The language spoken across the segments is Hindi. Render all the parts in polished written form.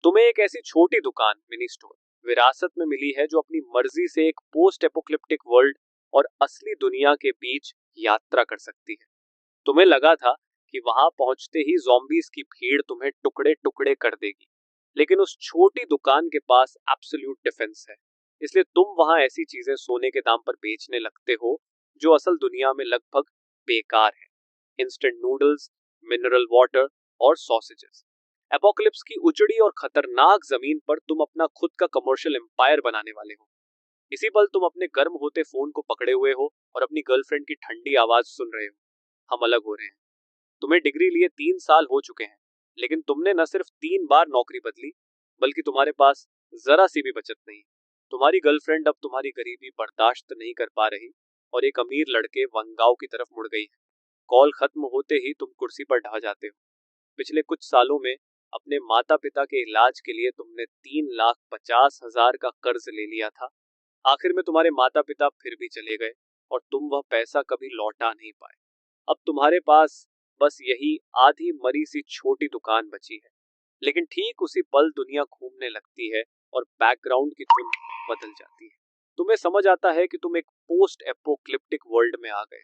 तुम्हें एक ऐसी छोटी दुकान मिनी स्टोर विरासत में मिली है जो अपनी मर्जी से एक पोस्ट एपोक्लिप्टिक वर्ल्ड और असली दुनिया के बीच यात्रा कर सकती है। तुम्हें लगा था कि वहां पहुंचते ही ज़ॉम्बीज की भीड़ तुम्हें टुकड़े टुकड़े कर देगी, लेकिन उस छोटी दुकान के पास एब्सोल्यूट डिफेंस है। इसलिए तुम वहां ऐसी चीजें सोने के दाम पर बेचने लगते हो जो असल दुनिया में लगभग बेकार है। इंस्टेंट नूडल्स, मिनरल वाटर और सॉसेजेस। एपोकलिप्स की उजड़ी और खतरनाक जमीन पर तुम अपना खुद का कमर्शियल एम्पायर बनाने वाले हो। इसी पल तुम अपने गर्म होते फोन को पकड़े हुए हो और अपनी गर्लफ्रेंड की ठंडी आवाज सुन रहे हो। हम अलग हो रहे हैं। तुम्हें डिग्री लिए 3 साल हो चुके हैं, लेकिन तुमने न सिर्फ 3 बार नौकरी बदली, बल्कि तुम्हारे पास जरा सी भी बचत नहीं। तुम्हारी गर्लफ्रेंड अब तुम्हारी गरीबी बर्दाश्त नहीं कर पा रही और एक अमीर लड़के वंगाओ की तरफ मुड़ गई है। कॉल खत्म होते ही तुम कुर्सी पर ढह जाते हो। पिछले कुछ सालों में अपने माता पिता के इलाज के लिए तुमने 3,50,000 का कर्ज ले लिया था। आखिर में तुम्हारे माता पिता फिर भी चले गए और तुम वह पैसा कभी लौटा नहीं पाए। अब तुम्हारे पास बस यही आधी मरी सी छोटी दुकान बची है। लेकिन ठीक उसी पल दुनिया घूमने लगती है और बैकग्राउंड की धुन बदल जाती है। तुम्हें समझ आता है कि तुम एक पोस्ट एपोक्लिप्टिक वर्ल्ड में आ गए।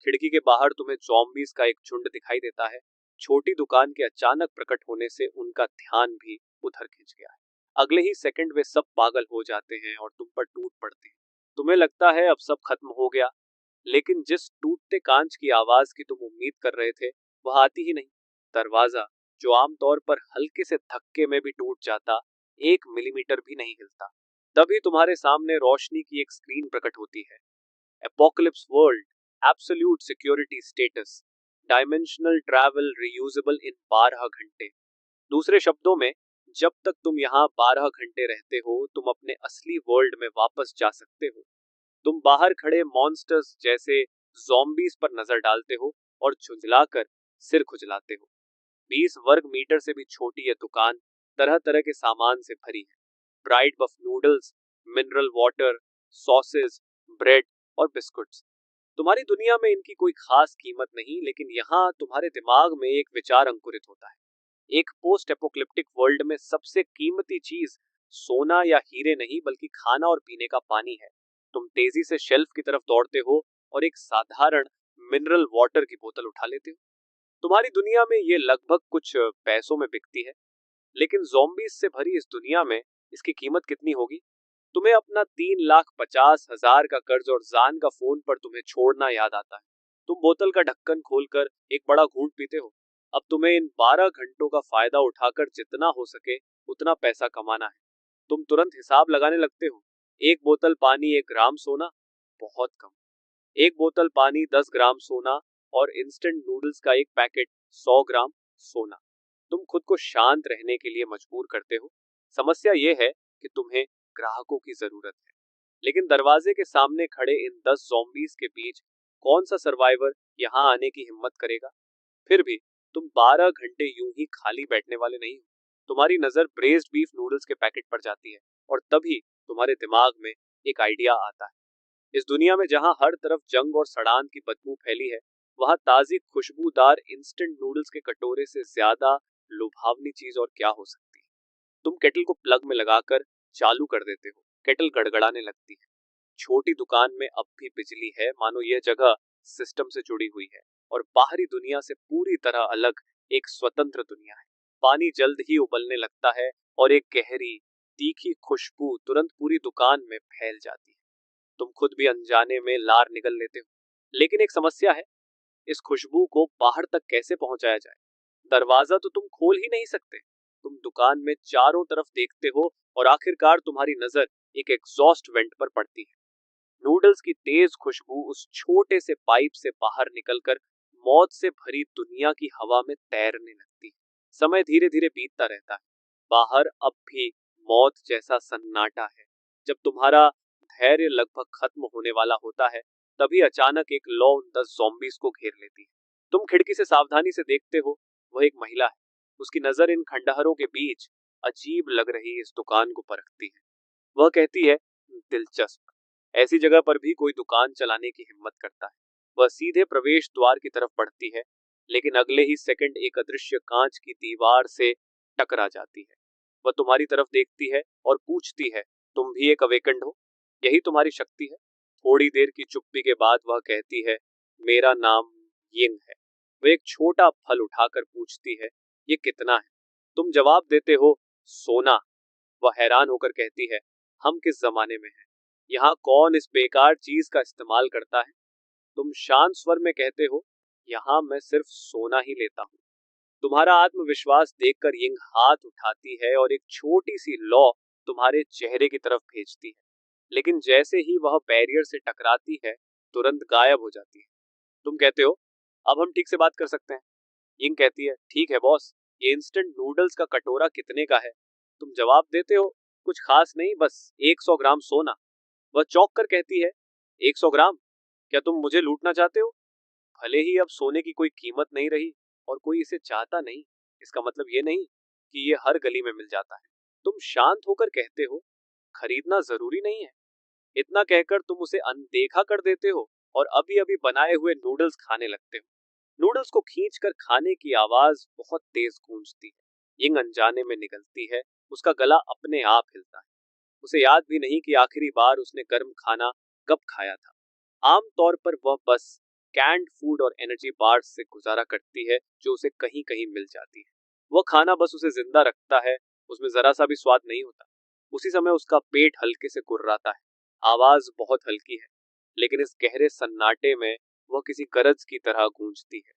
खिड़की के बाहर तुम्हें ज़ॉम्बीज का एक झुंड दिखाई देता है। छोटी दुकान के अचानक प्रकट होने से उनका ध्यान भी उधर खिंच गया है। अगले ही सेकंड वे सब पागल हो जाते हैं और तुम पर टूट पड़ते हैं। तुम्हें लगता है अब सब खत्म हो गया, लेकिन जिस टूटते कांच की आवाज की तुम उम्मीद कर रहे थे वह आती ही नहीं। दरवाजा, जो आमतौर पर हल्के से धक्के में भी टूट जाता, 1 मिलीमीटर भी नहीं हिलता। तभी तुम्हारे सामने रोशनी की एक स्क्रीन प्रकट होती है। Apocalypse world, absolute security status, dimensional travel reusable in 12 घंटे। दूसरे शब्दों में, जब तक तुम यहाँ 12 घंटे रहते हो तुम अपने असली वर्ल्ड में वापस जा सकते हो। तुम बाहर खड़े मॉन्स्टर्स जैसे ज़ॉम्बीज पर नजर डालते हो और झुंझलाकर सिर खुजलाते हो। 20 वर्ग मीटर से भी छोटी यह दुकान तरह तरह के सामान से भरी है। Braised beef noodles, mineral water, sausage, bread और बिस्कुट्स। तुम्हारी दुनिया में इनकी कोई खास कीमत नहीं, लेकिन यहाँ तुम्हारे दिमाग में एक विचार अंकुरित होता है। एक पोस्ट एपोक्लिप्टिक वर्ल्ड में सबसे कीमती चीज सोना या हीरे नहीं, बल्कि खाना और पीने का पानी है। तुम तेजी से शेल्फ की तरफ दौड़ते हो और एक साधारण मिनरल वाटर की बोतल उठा लेते हो। तुम्हारी दुनिया में ये लगभग कुछ पैसों में बिकती है, लेकिन ज़ॉम्बीज से भरी इस दुनिया में इसकी कीमत कितनी होगी? तुम्हें अपना 3,50,000 का कर्ज और जान का फोन पर तुम्हें छोड़ना याद आता है। तुम बोतल का ढक्कन खोलकर एक बड़ा घूंट पीते हो। अब तुम्हें इन 12 घंटों का फायदा उठाकर जितना हो सके उतना पैसा कमाना है। तुम तुरंत हिसाब लगाने लगते हो। एक बोतल पानी 1 ग्राम सोना, बहुत कम। एक बोतल पानी 10 ग्राम सोना और इंस्टेंट नूडल्स का एक पैकेट 100 ग्राम सोना। तुम खुद को शांत रहने के लिए मजबूर करते हो। समस्या यह है कि तुम्हें ग्राहकों की जरूरत है, लेकिन दरवाजे के सामने खड़े इन 10 ज़ॉम्बीज के बीच कौन सा सर्वाइवर यहाँ आने की हिम्मत करेगा? फिर भी तुम 12 घंटे यूं ही खाली बैठने वाले नहीं हो। तुम्हारी नजर ब्रेस्ड बीफ नूडल्स के पैकेट पर जाती है और तभी तुम्हारे दिमाग में एक आइडिया आता है। इस दुनिया में जहां हर तरफ जंग और सड़ान की बदबू फैली है, वहां ताजी खुशबूदार इंस्टेंट नूडल्स के कटोरे से ज्यादा लुभावनी चीज और क्या हो सकती है? तुम केटल को प्लग में लगाकर चालू कर देते हो। केटल गड़गड़ाने लगती है। छोटी दुकान में अब भी बिजली है, मानो यह जगह सिस्टम से जुड़ी हुई है और बाहरी दुनिया से पूरी तरह अलग एक स्वतंत्र दुनिया है। पानी जल्द ही उबलने लगता है और एक गहरी तीखी खुशबू तुरंत पूरी दुकान में फैल जाती है। तुम खुद भी अनजाने में लार निगल लेते हो। लेकिन एक समस्या है, इस खुशबू को बाहर तक कैसे पहुंचाया जाए? दरवाजा तो तुम खोल ही नहीं सकते। तुम दुकान में चारों तरफ देखते हो और आखिरकार तुम्हारी नजर एक एग्जॉस्ट वेंट पर पड़ती है। नूडल्स की तेज खुशबू उस छोटे से पाइप से बाहर निकलकर मौत से भरी दुनिया की हवा में तैरने लगती है। समय धीरे धीरे बीतता रहता है। बाहर अब भी मौत जैसा सन्नाटा है। जब तुम्हारा धैर्य लगभग खत्म होने वाला होता है, तभी अचानक एक लौ उन 10 ज़ॉम्बीज को घेर लेती है। तुम खिड़की से सावधानी से देखते हो। वह एक महिला है। उसकी नजर इन खंडहरों के बीच अजीब लग रही इस दुकान को परखती है। वह कहती है, दिलचस्प, ऐसी जगह पर भी कोई दुकान चलाने की हिम्मत करता है। वह सीधे प्रवेश द्वार की तरफ बढ़ती है, लेकिन अगले ही सेकंड एक अदृश्य कांच की दीवार से टकरा जाती है। वह तुम्हारी तरफ देखती है और पूछती है, तुम भी एक अवेकंड हो? यही तुम्हारी शक्ति है? थोड़ी देर की चुप्पी के बाद वह कहती है, मेरा नाम यिंग है। वह एक छोटा फल उठाकर पूछती है, ये कितना है? तुम जवाब देते हो, सोना। वह हैरान होकर कहती है, हम किस जमाने में हैं? यहाँ कौन इस बेकार चीज का इस्तेमाल करता है? तुम शांत स्वर में कहते हो, यहाँ मैं सिर्फ सोना ही लेता हूँ। तुम्हारा आत्मविश्वास देखकर यिंग हाथ उठाती है और एक छोटी सी लौ तुम्हारे चेहरे की तरफ भेजती है, लेकिन जैसे ही वह बैरियर से टकराती है, तुरंत गायब हो जाती है। तुम कहते हो, अब हम ठीक से बात कर सकते हैं। यिंग कहती है, ठीक है बॉस, ये इंस्टेंट नूडल्स का कटोरा कितने का है? तुम जवाब देते हो, कुछ खास नहीं, बस 100 ग्राम सोना। वह चौंक कर कहती है, 100 ग्राम? क्या तुम मुझे लूटना चाहते हो? भले ही अब सोने की कोई कीमत नहीं रही और कोई इसे चाहता नहीं, इसका मतलब ये नहीं कि ये हर गली में मिल जाता है। तुम शांत होकर कहते हो, खरीदना जरूरी नहीं है। इतना कहकर तुम उसे अनदेखा कर देते हो और अभी अभी बनाए हुए नूडल्स खाने लगते हो। नूडल्स को खींचकर खाने की आवाज बहुत तेज गूंजती है। यिंग अनजाने में निकलती है, उसका गला अपने आप हिलता है। उसे याद भी नहीं कि आखिरी बार उसने गर्म खाना कब खाया था। आमतौर पर वह बस कैंड फूड और एनर्जी बार्स से गुजारा करती है जो उसे कहीं कहीं मिल जाती है। वह खाना बस उसे जिंदा रखता है, उसमें जरा सा भी स्वाद नहीं होता। उसी समय उसका पेट हल्के से गुर्राता है। आवाज बहुत हल्की है, लेकिन इस गहरे सन्नाटे में वह किसी गरज की तरह गूंजती है।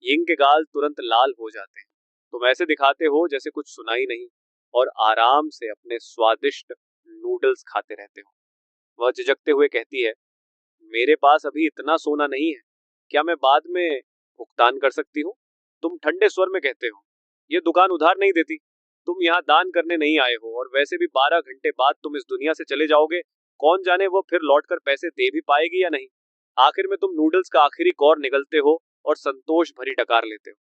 यिंग के गाल तुरंत लाल हो जाते हैं। तुम ऐसे दिखाते हो जैसे कुछ सुना ही नहीं और आराम से अपने स्वादिष्ट नूडल्स खाते रहते हो। वह झिझकते हुए कहती है, मेरे पास अभी इतना सोना नहीं है, क्या मैं बाद में भुगतान कर सकती हूँ? तुम ठंडे स्वर में कहते हो, ये दुकान उधार नहीं देती। तुम यहाँ दान करने नहीं आए हो और वैसे भी 12 घंटे बाद तुम इस दुनिया से चले जाओगे। कौन जाने वो फिर लौटकर पैसे दे भी पाएगी या नहीं। आखिर में तुम नूडल्स का आखिरी कौर निगलते हो और संतोष भरी डकार लेते हो।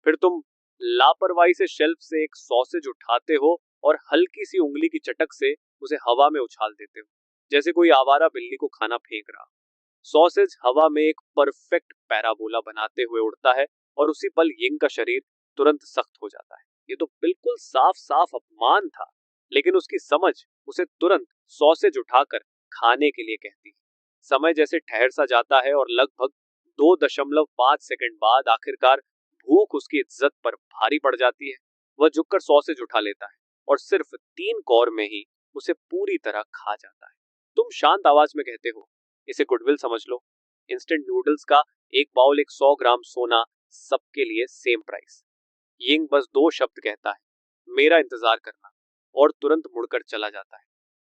फिर तुम लापरवाही से शेल्फ से एक सॉसेज उठाते हो और हल्की सी उंगली की चटक से उसे हवा में उछाल देते हो, जैसे कोई आवारा बिल्ली को खाना फेंक रहा। सॉसेज हवा में एक परफेक्ट पैराबोला बनाते हुए उड़ता है और उसी पल यिंग का शरीर तुरंत सख्त हो जाता है। ये तो बिल्कुल साफ साफ अपमान था, लेकिन उसकी समझ उसे तुरंत सॉसेज उठाकर खाने के लिए कहती है। समय जैसे ठहर सा जाता है और लगभग 2.5 सेकंड बाद आखिरकार भूख उसकी इज्जत पर भारी पड़ जाती है। वह झुककर सॉसेज उठा लेता है और सिर्फ 3 कौर में ही उसे पूरी तरह खा जाता है। तुम शांत आवाज में कहते हो, इसे गुडविल समझ लो। इंस्टेंट नूडल्स का एक बाउल, एक 100 ग्राम सोना, सबके लिए सेम प्राइस। यिंग बस 2 शब्द कहता है, मेरा इंतजार करना, और तुरंत मुड़कर चला जाता है।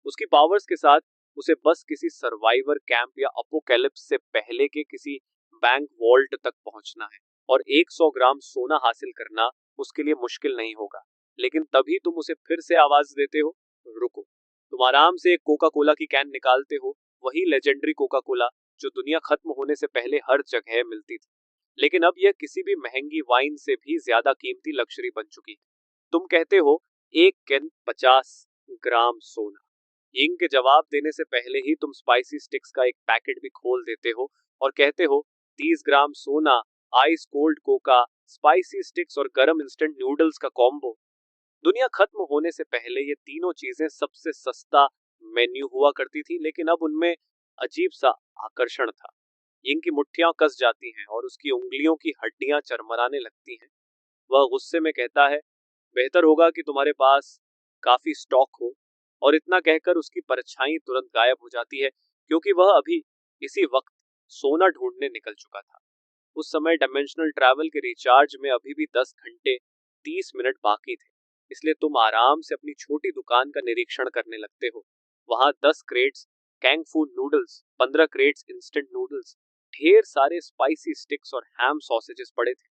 उसकी पावर्स के साथ उसे बस किसी सर्वाइवर कैंप या अपोकैलिप्स से पहले के किसी बैंक वॉल्ट तक पहुंचना है और 100 ग्राम सोना हासिल करना उसके लिए मुश्किल नहीं होगा। लेकिन तभी तुम उसे फिर से आवाज देते हो, रुको। तुम आराम से एक कोका कोला की कैन निकालते हो, वही लेजेंडरी कोका कोला जो दुनिया खत्म होने से पहले हर जगह मिलती थी। लेकिन अब यह किसी भी महंगी वाइन से भी ज्यादा कीमती लग्जरी बन चुकी है। तुम कहते हो, एक कैन 50 ग्राम सोना। यिंग के जवाब देने से पहले ही तुम स्पाइसी स्टिक्स का एक पैकेट भी खोल देते हो और कहते हो, 30 ग्राम सोना, ice cold Coca, spicy sticks और गरम इंस्टेंट नूडल्स का कॉम्बो। दुनिया खत्म होने से पहले ये तीनों चीजें सबसे सस्ता मेन्यू हुआ करती थी, लेकिन अब उनमें अजीब सा आकर्षण था। यिंग की मुट्ठियां कस जाती हैं और उसकी उंगलियों की हड्डियां चरमराने लगती हैं। वह गुस्से में कहता है, बेहतर होगा कि तुम्हारे पास काफी स्टॉक हो। और इतना कहकर उसकी परछाई तुरंत गायब हो जाती है, क्योंकि वह अभी इसी वक्त सोना ढूंढने निकल चुका था। उस समय डायमेंशनल ट्रैवल के रिचार्ज में अभी भी 10 घंटे 30 मिनट बाकी थे, इसलिए तुम आराम से अपनी छोटी दुकान का निरीक्षण करने लगते हो। वहां 10 crates Kang food noodles, 15 crates instant noodles, ढेर सारे स्पाइसी स्टिक्स और हैम सॉसेजेस पड़े थे,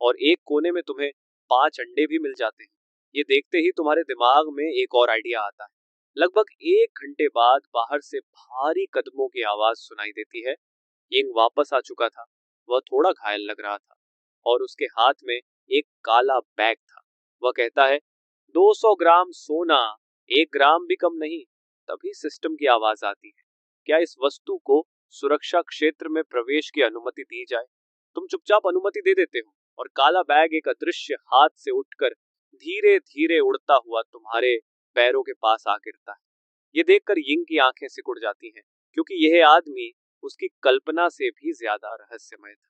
और एक कोने में तुम्हें 5 अंडे भी मिल जाते हैं। ये देखते ही तुम्हारे दिमाग में एक और आइडिया आता है। लगभग 1 घंटे बाद बाहर से भारी कदमों की आवाज सुनाई देती है। यिंग वापस आ चुका था। वह थोड़ा घायल लग रहा था और उसके हाथ में एक काला बैग था। वह कहता है, 200 ग्राम सोना, 1 ग्राम भी कम नहीं। तभी सिस्टम की आवाज आती है, क्या इस वस्तु को सुरक्षा क्षेत्र में प्रवेश की अनुमति दी जाए? तुम चुपचाप अनुमति दे देते हो और काला बैग एक अदृश्य हाथ से उठकर धीरे धीरे उड़ता हुआ तुम्हारे पैरों के पास आ गिरता है। ये देखकर यिंग की आंखें सिकुड़ जाती हैं, क्योंकि यह आदमी उसकी कल्पना से भी ज्यादा रहस्यमय था।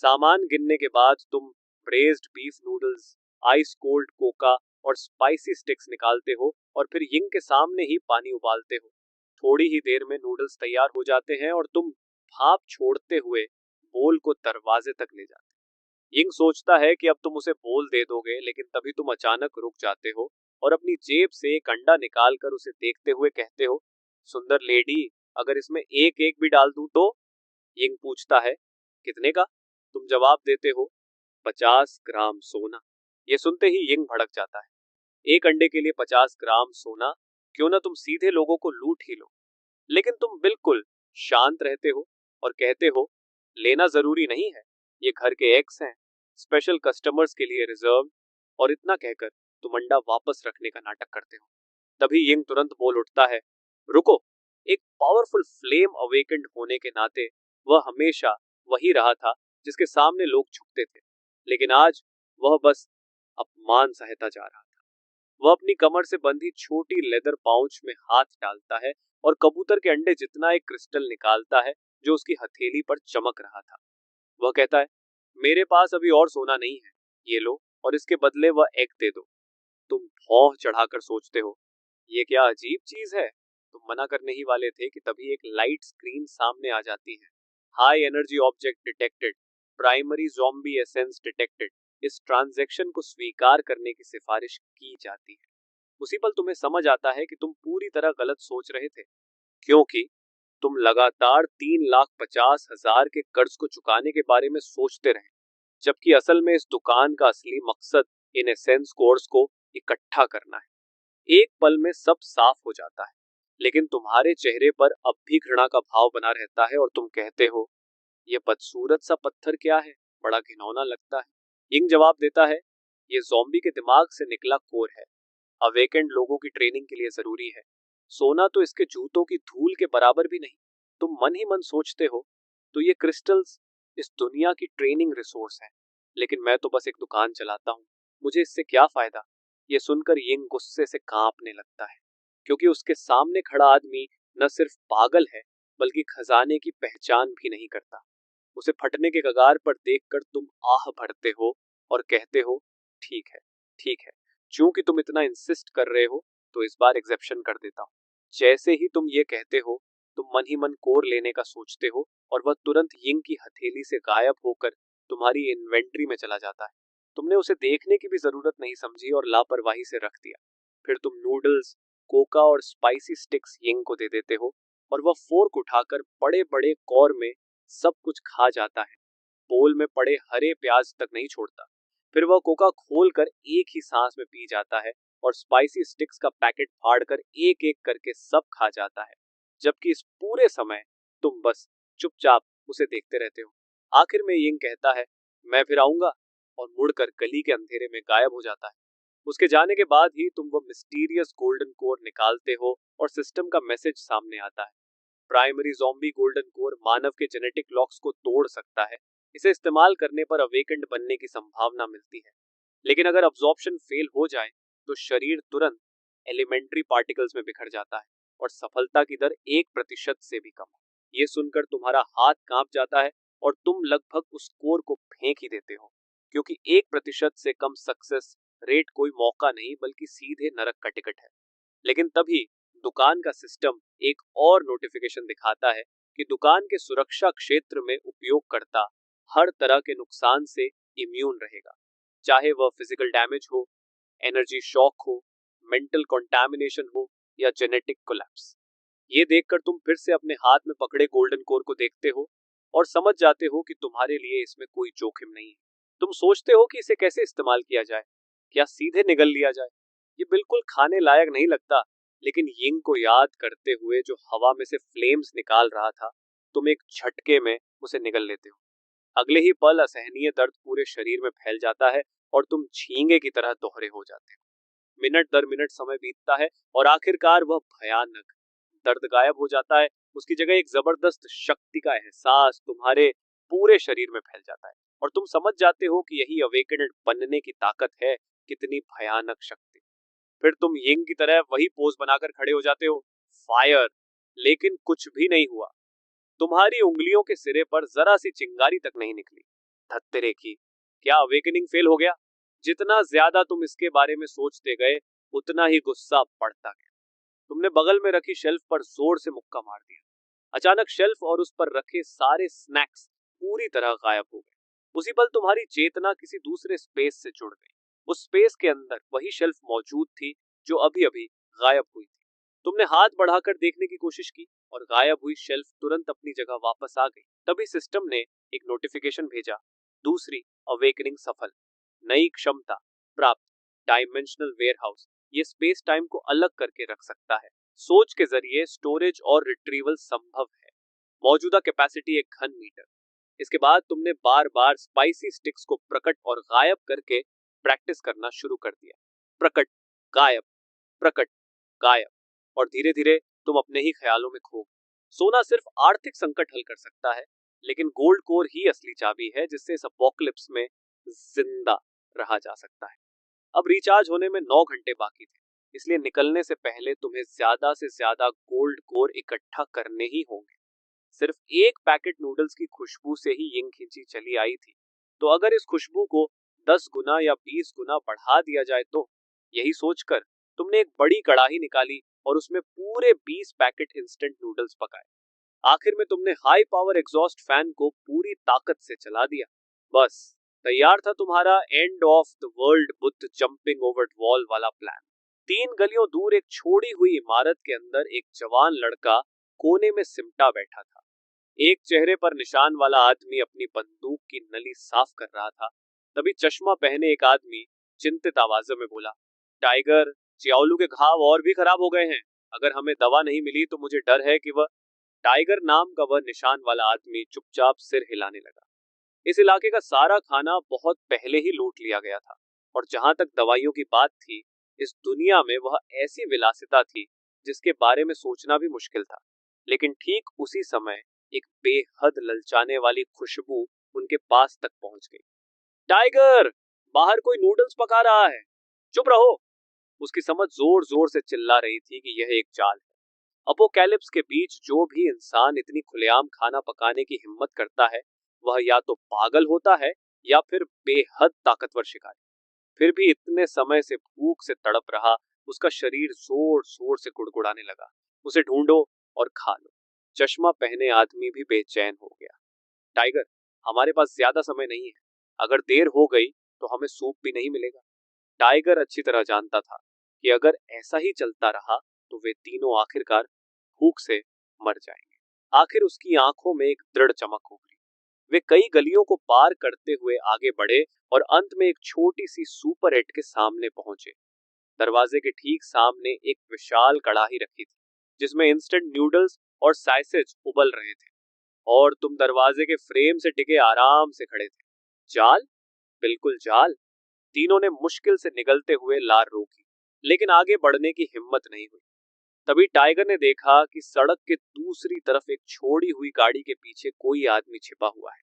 सामान गिनने के बाद तुम braised beef noodles, ice cold Coca और स्पाइसी स्टिक्स निकालते हो और फिर यिंग के सामने ही पानी उबालते हो। थोड़ी ही देर में नूडल्स तैयार हो जाते हैं और तुम भाप छोड़ते हुए बोल को दरवाजे तक ले जाते हो। यिंग सोचता है कि अब तुम उसे बोल दे दोगे, लेकिन तभी तुम अचानक रुक जाते हो और अपनी जेब से एक अंडा निकालकर उसे देखते हुए कहते हो, सुंदर लेडी, अगर इसमें एक एक भी डाल दूं तो? यिंग पूछता है, कितने का? तुम जवाब देते हो, 50 ग्राम सोना। ये सुनते ही यिंग भड़क जाता है। एक अंडे के लिए 50 ग्राम सोना? क्यों ना तुम सीधे लोगों को लूट ही लो। लेकिन तुम बिल्कुल शांत रहते हो और कहते हो, लेना जरूरी नहीं है, ये घर के एग्स हैं, स्पेशल कस्टमर्स के लिए रिजर्व। और इतना कहकर तुम अंडा वापस रखने का नाटक करते हो। तभी यिंग तुरंत बोल उठता है, रुको। एक पावरफुल फ्लेम अवेकेंड होने के नाते वह हमेशा वही रहा था जिसके सामने लोग झुकते थे, लेकिन आज वह बस अपमान सहता जा रहा था। वह अपनी कमर से बंधी छोटी लेदर पाउच में हाथ डालता है और कबूतर के अंडे जितना एक क्रिस्टल निकालता है जो उसकी हथेली पर चमक रहा था। वह कहता है, मेरे पास अभी और सोना नहीं है, ये लो, और इसके बदले वह एग दे दो। तुम भौं चढ़ाकर सोचते हो, ये क्या अजीब चीज है। तुम मना करने ही वाले थे कि तभी एक लाइट स्क्रीन सामने आ जाती है। High energy object detected, primary zombie essence detected. इस ट्रांजैक्शन को स्वीकार करने की सिफारिश की जाती है। उसी पल तुम्हें समझ आता है कि तुम पूरी तरह गलत सोच रहे थे, क्योंकि तुम लगातार 3,50,000 के कर्ज को चुकाने के बारे में सोचते रहे, जबकि असल में इस दुकान का असली मकसद इन एसेंस कोर्स को इकट्ठा करना है। एक पल में सब साफ हो जाता है, लेकिन तुम्हारे चेहरे पर अब भी घृणा का भाव बना रहता है और तुम कहते हो, यह बदसूरत सा पत्थर क्या है, बड़ा घिनौना लगता है। यिंग जवाब देता है, ये ज़ॉम्बी के दिमाग से निकला कोर है, अवेकेंड लोगों की ट्रेनिंग के लिए जरूरी है। सोना तो इसके जूतों की धूल के बराबर भी नहीं। तुम मन ही मन सोचते हो, तो ये क्रिस्टल्स इस दुनिया की ट्रेनिंग रिसोर्स है, लेकिन मैं तो बस एक दुकान चलाता हूँ, मुझे इससे क्या फायदा। ये सुनकर यिंग गुस्से से कांपने लगता है, क्योंकि उसके सामने खड़ा आदमी न सिर्फ पागल है, बल्कि खजाने की पहचान भी नहीं करता। उसे फटने के कगार पर देखकर तुम आह भरते हो और कहते हो, ठीक है, ठीक है, चूंकि तुम इतना इंसिस्ट कर रहे हो तो इस बार एग्जेप्शन कर देता हूँ। जैसे ही तुम ये कहते हो, तुम मन ही मन कोर लेने का सोचते हो और वह तुरंत यिंग की हथेली से गायब होकर तुम्हारी इन्वेंट्री में चला जाता है। तुमने उसे देखने की भी जरूरत नहीं समझी और लापरवाही से रख दिया। फिर तुम नूडल्स, कोका और स्पाइसी स्टिक्स यिंग को दे देते हो और वह फोर्क उठाकर बड़े बड़े कौर में सब कुछ खा जाता है, बोल में पड़े हरे प्याज तक नहीं छोड़ता। फिर वह कोका खोलकर एक ही सांस में पी जाता है और स्पाइसी स्टिक्स का पैकेट फाड़कर एक एक करके सब खा जाता है, जबकि इस पूरे समय तुम बस चुपचाप उसे देखते रहते हो। आखिर में यिंग कहता है, मैं फिर आऊंगा, और मुड़कर गली के अंधेरे में गायब हो जाता है। उसके जाने के बाद ही तुम वो मिस्टीरियस गोल्डन कोर निकालते हो और सिस्टम का मैसेज सामने आता है। प्राइमरी ज़ॉम्बी गोल्डन कोर मानव के जेनेटिक लॉक्स को तोड़ सकता है। इसे इस्तेमाल करने पर अवेकेंड बनने की संभावना मिलती है, लेकिन अगर अब्जॉर्प्शन फेल हो जाए तो शरीर तुरंत एलिमेंट्री पार्टिकल्स में बिखर जाता है और सफलता की दर 1% से भी कम है। ये सुनकर तुम्हारा हाथ कांप जाता है और तुम लगभग उस कोर को फेंक ही देते हो, क्योंकि 1% से कम सक्सेस रेट कोई मौका नहीं बल्कि सीधे नरक का टिकट है। लेकिन तभी दुकान का सिस्टम एक और नोटिफिकेशन दिखाता है कि दुकान के सुरक्षा क्षेत्र में उपयोगकर्ता हर तरह के नुकसान से इम्यून रहेगा, चाहे वह फिजिकल डैमेज हो, एनर्जी शॉक हो, मेंटल कंटामिनेशन हो या जेनेटिक कोलैप्स। ये देखकर तुम फिर से अपने हाथ में पकड़े गोल्डन कोर को देखते हो और समझ जाते हो कि तुम्हारे लिए इसमें कोई जोखिम नहीं है। तुम सोचते हो कि इसे कैसे इस्तेमाल किया जाए, क्या सीधे निगल लिया जाए। ये बिल्कुल खाने लायक नहीं लगता, लेकिन यिंग को याद करते हुए जो हवा में से फ्लेम्स निकाल रहा था, तुम एक झटके में उसे निगल लेते हो। अगले ही पल असहनीय दर्द पूरे शरीर में फैल जाता है और तुम झींगे की तरह दोहरे हो जाते हो। मिनट दर मिनट समय बीतता है और आखिरकार वह भयानक दर्द गायब हो जाता है। उसकी जगह एक जबरदस्त शक्ति का एहसास तुम्हारे पूरे शरीर में फैल जाता है और तुम समझ जाते हो कि यही अवेकेंड बनने की ताकत है कितनी भयानक शक्ति। फिर तुम यिंग की तरह वही पोज बनाकर खड़े हो जाते हो, फायर। लेकिन कुछ भी नहीं हुआ। तुम्हारी उंगलियों के सिरे पर जरा सी चिंगारी तक नहीं निकली। धत्तेरे की, क्या अवेकनिंग फेल हो गया? जितना ज्यादा तुम इसके बारे में सोचते गए, उतना ही गुस्सा बढ़ता गया। तुमने बगल में रखी शेल्फ पर जोर से मुक्का मार दिया। अचानक शेल्फ और उस पर रखे सारे स्नैक्स पूरी तरह गायब हो गए। उसी पल तुम्हारी चेतना किसी दूसरे स्पेस से जुड़ गई। उस स्पेस के अंदर वही शेल्फ मौजूद थी जो अभी अभी गायब हुई थी। तुमने हाथ बढ़ाकर देखने की कोशिश की और गायब हुई शेल्फ तुरंत अपनी जगह वापस आ गई। तभी सिस्टम ने एक नोटिफिकेशन भेजा, दूसरी अवेकनिंग सफल, नई क्षमता प्राप्त, डायमेंशनल वेयरहाउस। ये स्पेस टाइम को अलग करके रख सकता है। सोच के जरिए स्टोरेज और रिट्रीवल संभव है। मौजूदा कैपेसिटी 1 घन मीटर। इसके बाद तुमने बार बार स्पाइसी स्टिक्स को प्रकट और गायब करके प्रैक्टिस करना शुरू कर दिया। प्रकट, गायब, प्रकट, गायब, और धीरे धीरे तुम अपने ही ख्यालों में खो गए। सोना सिर्फ आर्थिक संकट हल कर सकता है, लेकिन गोल्ड कोर ही असली चाबी है जिससे इस अपोकलिप्स में जिंदा रहा जा सकता है। अब रिचार्ज होने में 9 घंटे बाकी थे, इसलिए निकलने से पहले तुम्हें ज्यादा से ज्यादा गोल्ड कोर इकट्ठा करने ही होंगे। सिर्फ एक पैकेट नूडल्स की खुशबू से ही यिंग खिंची चली आई थी, तो अगर इस खुशबू को 10 गुना या 20 गुना बढ़ा दिया जाए तो? यही सोचकर तुमने एक बड़ी कढ़ाई निकाली और उसमें पूरे 20 पैकेट इंस्टेंट नूडल्स पकाए। आखिर में तुमने हाई पावर एग्जॉस्ट फैन को पूरी ताकत से चला दिया। बस तैयार था तुम्हारा end of the world Buddha jumping over wall वाला प्लान। 3 गलियों दूर एक छोड़ी हुई इमारत के अंदर एक जवान लड़का कोने में सिमटा बैठा था। एक चेहरे पर निशान वाला आदमी अपनी बंदूक की नली साफ कर रहा था। तभी चश्मा पहने एक आदमी चिंतित आवाजों में बोला, टाइगर, चियाओलू के घाव और भी खराब हो गए हैं। अगर हमें दवा नहीं मिली तो मुझे डर है कि वह। टाइगर नाम का वह निशान वाला आदमी चुपचाप सिर हिलाने लगा। इस इलाके का सारा खाना बहुत पहले ही लूट लिया गया था, और जहां तक दवाइयों की बात थी, इस दुनिया में वह ऐसी विलासिता थी जिसके बारे में सोचना भी मुश्किल था। लेकिन ठीक उसी समय एक बेहद ललचाने वाली खुशबू उनके पास तक पहुंच गई। टाइगर, बाहर कोई नूडल्स पका रहा है, चुप रहो। उसकी समझ जोर जोर से चिल्ला रही थी कि यह एक चाल है। अपोकैलिप्स के बीच जो भी इंसान इतनी खुलेआम खाना पकाने की हिम्मत करता है, वह या तो पागल होता है या फिर बेहद ताकतवर शिकारी। फिर भी इतने समय से भूख से तड़प रहा उसका शरीर जोर जोर से गुड़गुड़ाने लगा। उसे ढूंढो और खा लो। चश्मा पहने आदमी भी बेचैन हो गया। टाइगर, हमारे पास ज्यादा समय नहीं है। अगर देर हो गई तो हमें सूप भी नहीं मिलेगा। टाइगर अच्छी तरह जानता था कि अगर ऐसा ही चलता रहा तो वे तीनों आखिरकार भूख से मर जाएंगे। आखिर उसकी आंखों में एक दृढ़ चमक उभरी। वे कई गलियों को पार करते हुए आगे बढ़े और अंत में एक छोटी सी सुपर 8 के सामने पहुंचे। दरवाजे के ठीक सामने एक विशाल कढ़ाई रखी थी जिसमें इंस्टेंट नूडल्स और सैसेज उबल रहे थे, और तुम दरवाजे के फ्रेम से टिके आराम से खड़े थे। जाल? बिल्कुल जाल। तीनों ने मुश्किल से निगलते हुए लार रोकी, लेकिन आगे बढ़ने की हिम्मत नहीं हुई। तभी टाइगर ने देखा कि सड़क के दूसरी तरफ एक छोड़ी हुई गाड़ी के पीछे कोई आदमी छिपा हुआ है।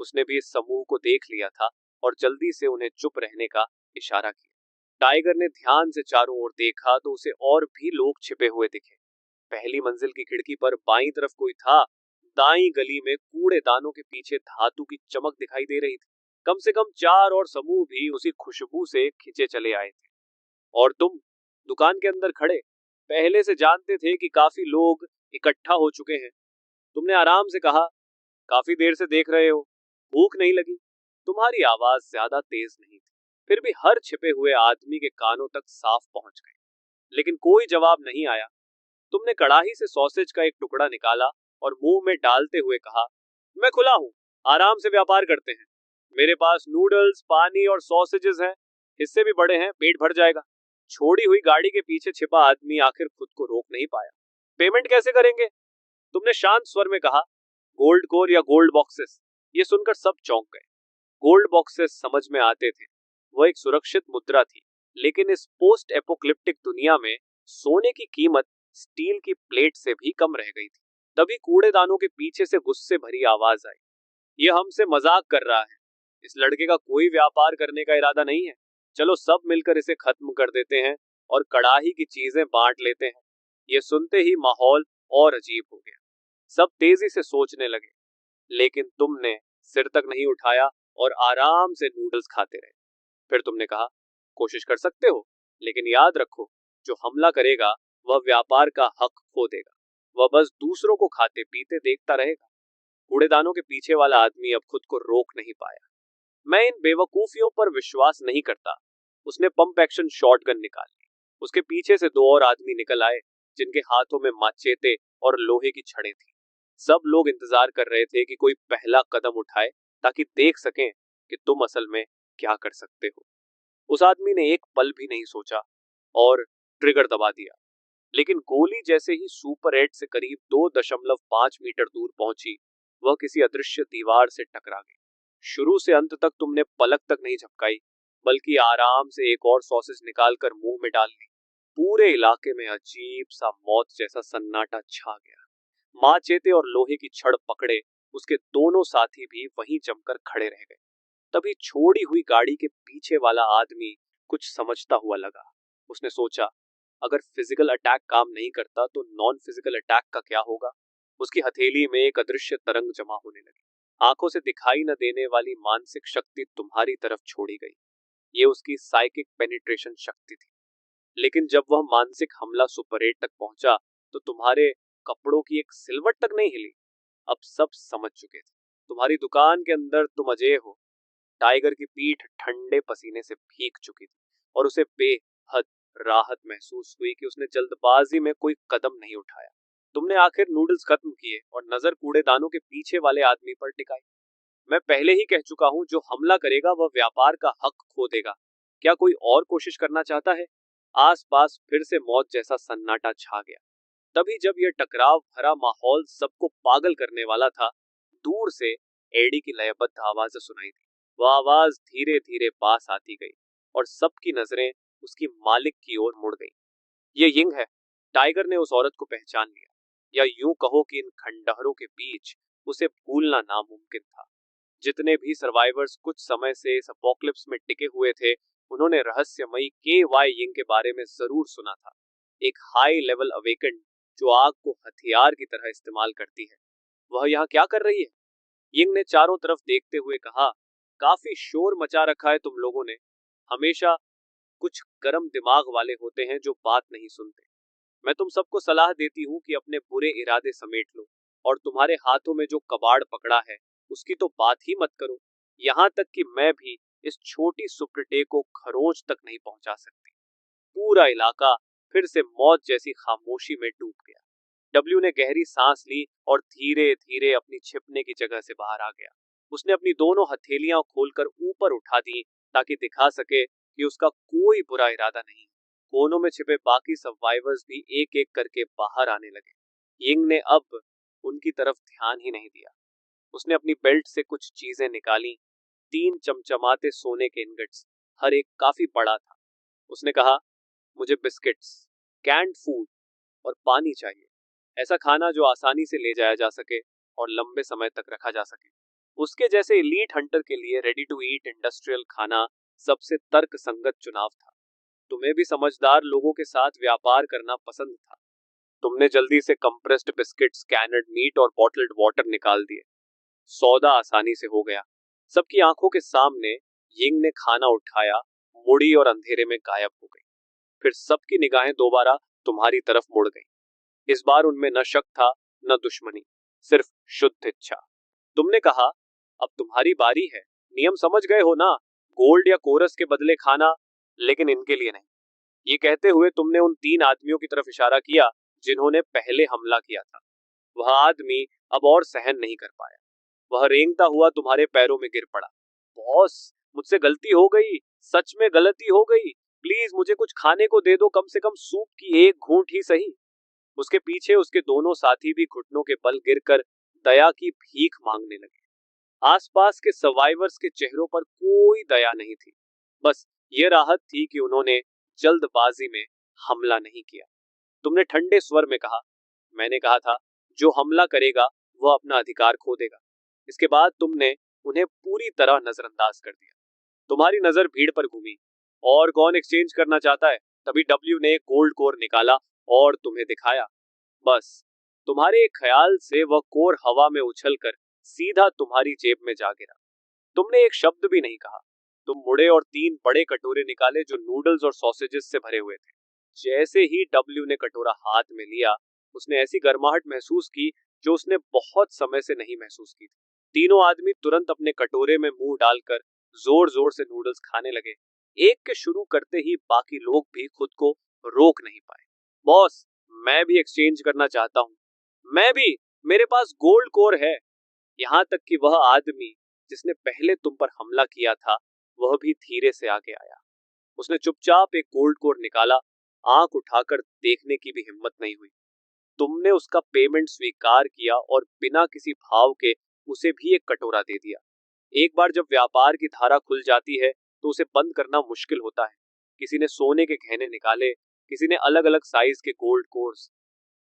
उसने भी इस समूह को देख लिया था और जल्दी से उन्हें चुप रहने का इशारा किया। टाइगर ने ध्यान से चारों ओर देखा तो उसे और भी लोग छिपे हुए दिखे। पहली मंजिल की खिड़की पर बाईं तरफ कोई था। दाईं गली में कूड़ेदानों के पीछे धातु की चमक दिखाई दे रही थी। कम से कम 4 और समूह भी उसी खुशबू से खिंचे चले आए थे। और तुम दुकान के अंदर खड़े पहले से जानते थे कि काफी लोग इकट्ठा हो चुके हैं। तुमने आराम से कहा, काफी देर से देख रहे हो, भूख नहीं लगी? तुम्हारी आवाज ज्यादा तेज नहीं थी, फिर भी हर छिपे हुए आदमी के कानों तक साफ पहुंच गई। लेकिन कोई जवाब नहीं आया। तुमने कड़ाही से सॉसेज का एक टुकड़ा निकाला और मुंह में डालते हुए कहा, मैं खुला हूं, आराम से व्यापार करते हैं। मेरे पास नूडल्स, पानी और सॉसेजेस हैं, हिस्से भी बड़े हैं, पेट भर जाएगा। छोड़ी हुई गाड़ी के पीछे छिपा आदमी आखिर खुद को रोक नहीं पाया। पेमेंट कैसे करेंगे? तुमने शांत स्वर में कहा, गोल्ड कोर या गोल्ड बॉक्सेस। ये सुनकर सब चौंक गए। गोल्ड बॉक्सेस समझ में आते थे, वह एक सुरक्षित मुद्रा थी, लेकिन इस पोस्ट एपोक्लिप्टिक दुनिया में सोने की कीमत स्टील की प्लेट से भी कम रह गई थी। तभी कूड़ेदानों के पीछे से गुस्से भरी आवाज आई, यह हमसे मजाक कर रहा है। इस लड़के का कोई व्यापार करने का इरादा नहीं है। चलो सब मिलकर इसे खत्म कर देते हैं और कड़ाही की चीजें बांट लेते हैं। ये सुनते ही माहौल और अजीब हो गया। सब तेजी से सोचने लगे, लेकिन तुमने सिर तक नहीं उठाया और आराम से नूडल्स खाते रहे। फिर तुमने कहा, कोशिश कर सकते हो, लेकिन याद रखो, जो हमला करेगा वह व्यापार का हक खो देगा। वह बस दूसरों को खाते पीते देखता रहेगा। कूड़ेदानों के पीछे वाला आदमी अब खुद को रोक नहीं पाया। मैं इन बेवकूफियों पर विश्वास नहीं करता। उसने पंप एक्शन शॉटगन निकाल ली। उसके पीछे से दो और आदमी निकल आए, जिनके हाथों में माचेते और लोहे की छड़ें थी। सब लोग इंतजार कर रहे थे कि कोई पहला कदम उठाए, ताकि देख सकें कि तुम असल में क्या कर सकते हो। उस आदमी ने एक पल भी नहीं सोचा और ट्रिगर दबा दिया। लेकिन गोली जैसे ही सुपर 8 से करीब 2.5 मीटर दूर पहुंची, वह किसी अदृश्य दीवार से टकरा गई। शुरू से अंत तक तुमने पलक तक नहीं झपकाई, बल्कि आराम से एक और सॉसेज निकालकर मुंह में डाल ली। पूरे इलाके में अजीब सा मौत जैसा सन्नाटा छा गया। माचेते और लोहे की छड़ पकड़े उसके दोनों साथी भी वहीं जमकर खड़े रह गए। तभी छोड़ी हुई गाड़ी के पीछे वाला आदमी कुछ समझता हुआ लगा। उसने सोचा, अगर फिजिकल अटैक काम नहीं करता तो नॉन फिजिकल अटैक का क्या होगा। उसकी हथेली में एक अदृश्य तरंग जमा होने लगी। आंखों से दिखाई न देने वाली मानसिक शक्ति तुम्हारी तरफ छोड़ी गई। ये उसकी साइकिक पेनिट्रेशन शक्ति थी। लेकिन जब वह मानसिक हमला सुपर 8 तक पहुंचा, तो तुम्हारे कपड़ों की एक सिलवट तक नहीं हिली। अब सब समझ चुके थे, तुम्हारी दुकान के अंदर तुम अजय हो। टाइगर की पीठ ठंडे पसीने से भीग चुकी थी और उसे बेहद राहत महसूस हुई कि उसने जल्दबाजी में कोई कदम नहीं उठाया। तुमने आखिर नूडल्स खत्म किए और नजर कूड़ेदानों के पीछे वाले आदमी पर टिकाई। मैं पहले ही कह चुका हूं, जो हमला करेगा वह व्यापार का हक खो देगा। क्या कोई और कोशिश करना चाहता है? आसपास फिर से मौत जैसा सन्नाटा छा गया। तभी जब यह टकराव भरा माहौल सबको पागल करने वाला था, दूर से एडी की लयबद्ध आवाज सुनाई दी। वह आवाज धीरे धीरे पास आती गई और सबकी नजरें उसकी मालिक की ओर मुड़ गई। ये यिंग है। टाइगर ने उस औरत को पहचान लिया, या यूं कहो कि इन खंडहरों के बीच उसे भूलना नामुमकिन था। जितने भी सर्वाइवर्स कुछ समय से इस अपोकलिप्स में टिके हुए थे, उन्होंने रहस्यमयी के वाई यिंग के बारे में जरूर सुना था। एक हाई लेवल अवेकेंड जो आग को हथियार की तरह इस्तेमाल करती है। वह यहाँ क्या कर रही है? यिंग ने चारों तरफ देखते हुए कहा, काफी शोर मचा रखा है तुम लोगों ने। हमेशा कुछ गर्म दिमाग वाले होते हैं जो बात नहीं सुनते। मैं तुम सबको सलाह देती हूँ कि अपने बुरे इरादे समेट लो, और तुम्हारे हाथों में जो कबाड़ पकड़ा है उसकी तो बात ही मत करो। यहाँ तक कि मैं भी इस छोटी सुप्रटे को खरोंच तक नहीं पहुंचा सकती। पूरा इलाका फिर से मौत जैसी खामोशी में डूब गया। डब्ल्यू ने गहरी सांस ली और धीरे धीरे अपनी छिपने की जगह से बाहर आ गया। उसने अपनी दोनों हथेलियां खोलकर ऊपर उठा दी, ताकि दिखा सके कि उसका कोई बुरा इरादा नहीं। कोनों में छिपे बाकी सर्वाइवर्स भी एक एक करके बाहर आने लगे। यिंग ने अब उनकी तरफ ध्यान ही नहीं दिया। उसने अपनी बेल्ट से कुछ चीजें निकाली। 3 चमचमाते सोने के इनगट्स, हर एक काफी बड़ा था। उसने कहा, मुझे बिस्किट्स, कैंड फूड और पानी चाहिए। ऐसा खाना जो आसानी से ले जाया जा सके और लंबे समय तक रखा जा सके। उसके जैसे एलीट हंटर के लिए रेडी टू ईट इंडस्ट्रियल खाना सबसे तर्कसंगत चुनाव था। तुम्हें भी समझदार लोगों के साथ व्यापार करना पसंद था। तुमने जल्दी से कंप्रेस्ड बिस्किट्स, कैनड मीट और बॉटल्ड वाटर निकाल दिए। सौदा आसानी से हो गया। सबकी आंखों के सामने यिंग ने खाना उठाया, मुड़ी और अंधेरे में गायब हो गई। फिर सबकी निगाहें दोबारा तुम्हारी तरफ मुड़ गईं। इस बार उनमें न शक था, न दुश्मनी, सिर्फ शुद्ध इच्छा। तुमने कहा, अब तुम्हारी बारी है। नियम समझ गए हो ना? गोल्ड या कोरस के बदले खाना, लेकिन इनके लिए नहीं। ये कहते हुए तुमने उन 3 आदमियों की तरफ इशारा किया जिन्होंने पहले हमला किया था। वह आदमी अब और सहन नहीं कर पाया। वह रेंगता हुआ तुम्हारे पैरों में गिर पड़ा। बॉस, मुझसे गलती हो गई, सच में गलती हो गई। प्लीज मुझे कुछ खाने को दे दो, कम से कम सूप की एक घूंट ही सही। उसके पीछे उसके दोनों साथी भी घुटनों के बल गिरकर दया की भीख मांगने लगे। आसपास के सर्वाइवर्स के चेहरों पर कोई दया नहीं थी। बस ये राहत थी कि उन्होंने जल्दबाजी में हमला नहीं किया। तुमने ठंडे स्वर में कहा, मैंने कहा था, जो हमला करेगा वह अपना अधिकार खो देगा। इसके बाद तुमने उन्हें पूरी तरह नजरअंदाज कर दिया। तुम्हारी नजर भीड़ पर घूमी और कौन एक्सचेंज करना चाहता है? तभी डब्ल्यू ने एक गोल्ड कोर निकाला और तुम्हें दिखाया। बस तुम्हारे एक ख्याल से वह कोर हवा में उछलकर सीधा तुम्हारी जेब में जा गिरा। तुमने एक शब्द भी नहीं कहा। तुम मुड़े और 3 बड़े कटोरे निकाले जो नूडल्स और सॉसेजेस से भरे हुए थे। जैसे ही डब्ल्यू ने कटोरा हाथ में लिया, उसने ऐसी गर्माहट महसूस की जो उसने बहुत समय से नहीं महसूस की थी। तीनों आदमी तुरंत अपने कटोरे में मुंह डालकर जोर जोर से नूडल्स खाने लगे। एक के शुरू करते ही बाकी लोग भी खुद को रोक नहीं पाए। बॉस, मैं भी एक्सचेंज करना चाहता हूँ। मैं भी, मेरे पास गोल्ड कोर है। यहाँ तक कि वह आदमी जिसने पहले तुम पर हमला किया था, वह भी धीरे से आगे आया। उसने चुपचाप एक गोल्ड कोर निकाला। आंख उठाकर देखने की भी हिम्मत नहीं हुई। तुमने उसका पेमेंट स्वीकार किया और बिना किसी भाव के उसे भी एक कटोरा दे दिया। एक बार जब व्यापार की धारा खुल जाती है तो उसे बंद करना मुश्किल होता है। किसी ने सोने के गहने निकाले, किसी ने अलग अलग साइज के गोल्ड कोर्स।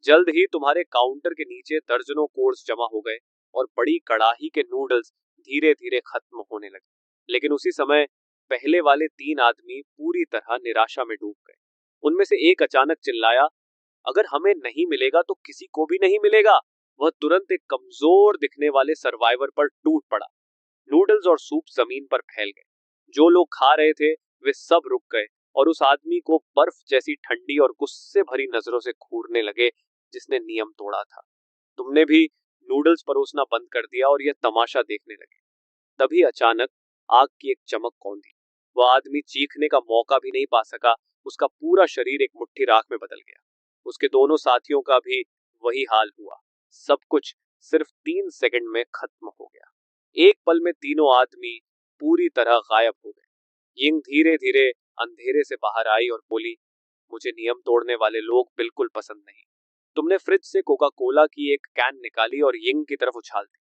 जल्द ही तुम्हारे काउंटर के नीचे दर्जनों कोर्स जमा हो गए और बड़ी कड़ाही के नूडल्स धीरे धीरे खत्म होने लगे। लेकिन उसी समय पहले वाले 3 आदमी पूरी तरह निराशा में डूब गए। उनमें से एक अचानक चिल्लाया, अगर हमें नहीं मिलेगा तो किसी को भी नहीं मिलेगा। वह तुरंत एक कमजोर दिखने वाले सर्वाइवर पर टूट पड़ा। नूडल्स और सूप जमीन पर फैल गए। जो लोग खा रहे थे वे सब रुक गए और उस आदमी को बर्फ जैसी ठंडी और गुस्से भरी नजरों से घूरने लगे जिसने नियम तोड़ा था। तुमने भी नूडल्स परोसना बंद कर दिया और यह तमाशा देखने लगे। तभी अचानक आग की एक चमक कौंधी। वह आदमी चीखने का मौका भी नहीं पा सका। उसका पूरा शरीर एक मुट्ठी राख में बदल गया। उसके दोनों साथियों का भी वही हाल हुआ। सब कुछ सिर्फ 3 सेकंड में खत्म हो गया। एक पल में तीनों आदमी पूरी तरह गायब हो गए। यिंग धीरे धीरे अंधेरे से बाहर आई और बोली, मुझे नियम तोड़ने वाले लोग बिल्कुल पसंद नहीं। तुमने फ्रिज से कोका कोला की एक कैन निकाली और यिंग की तरफ उछाल दी।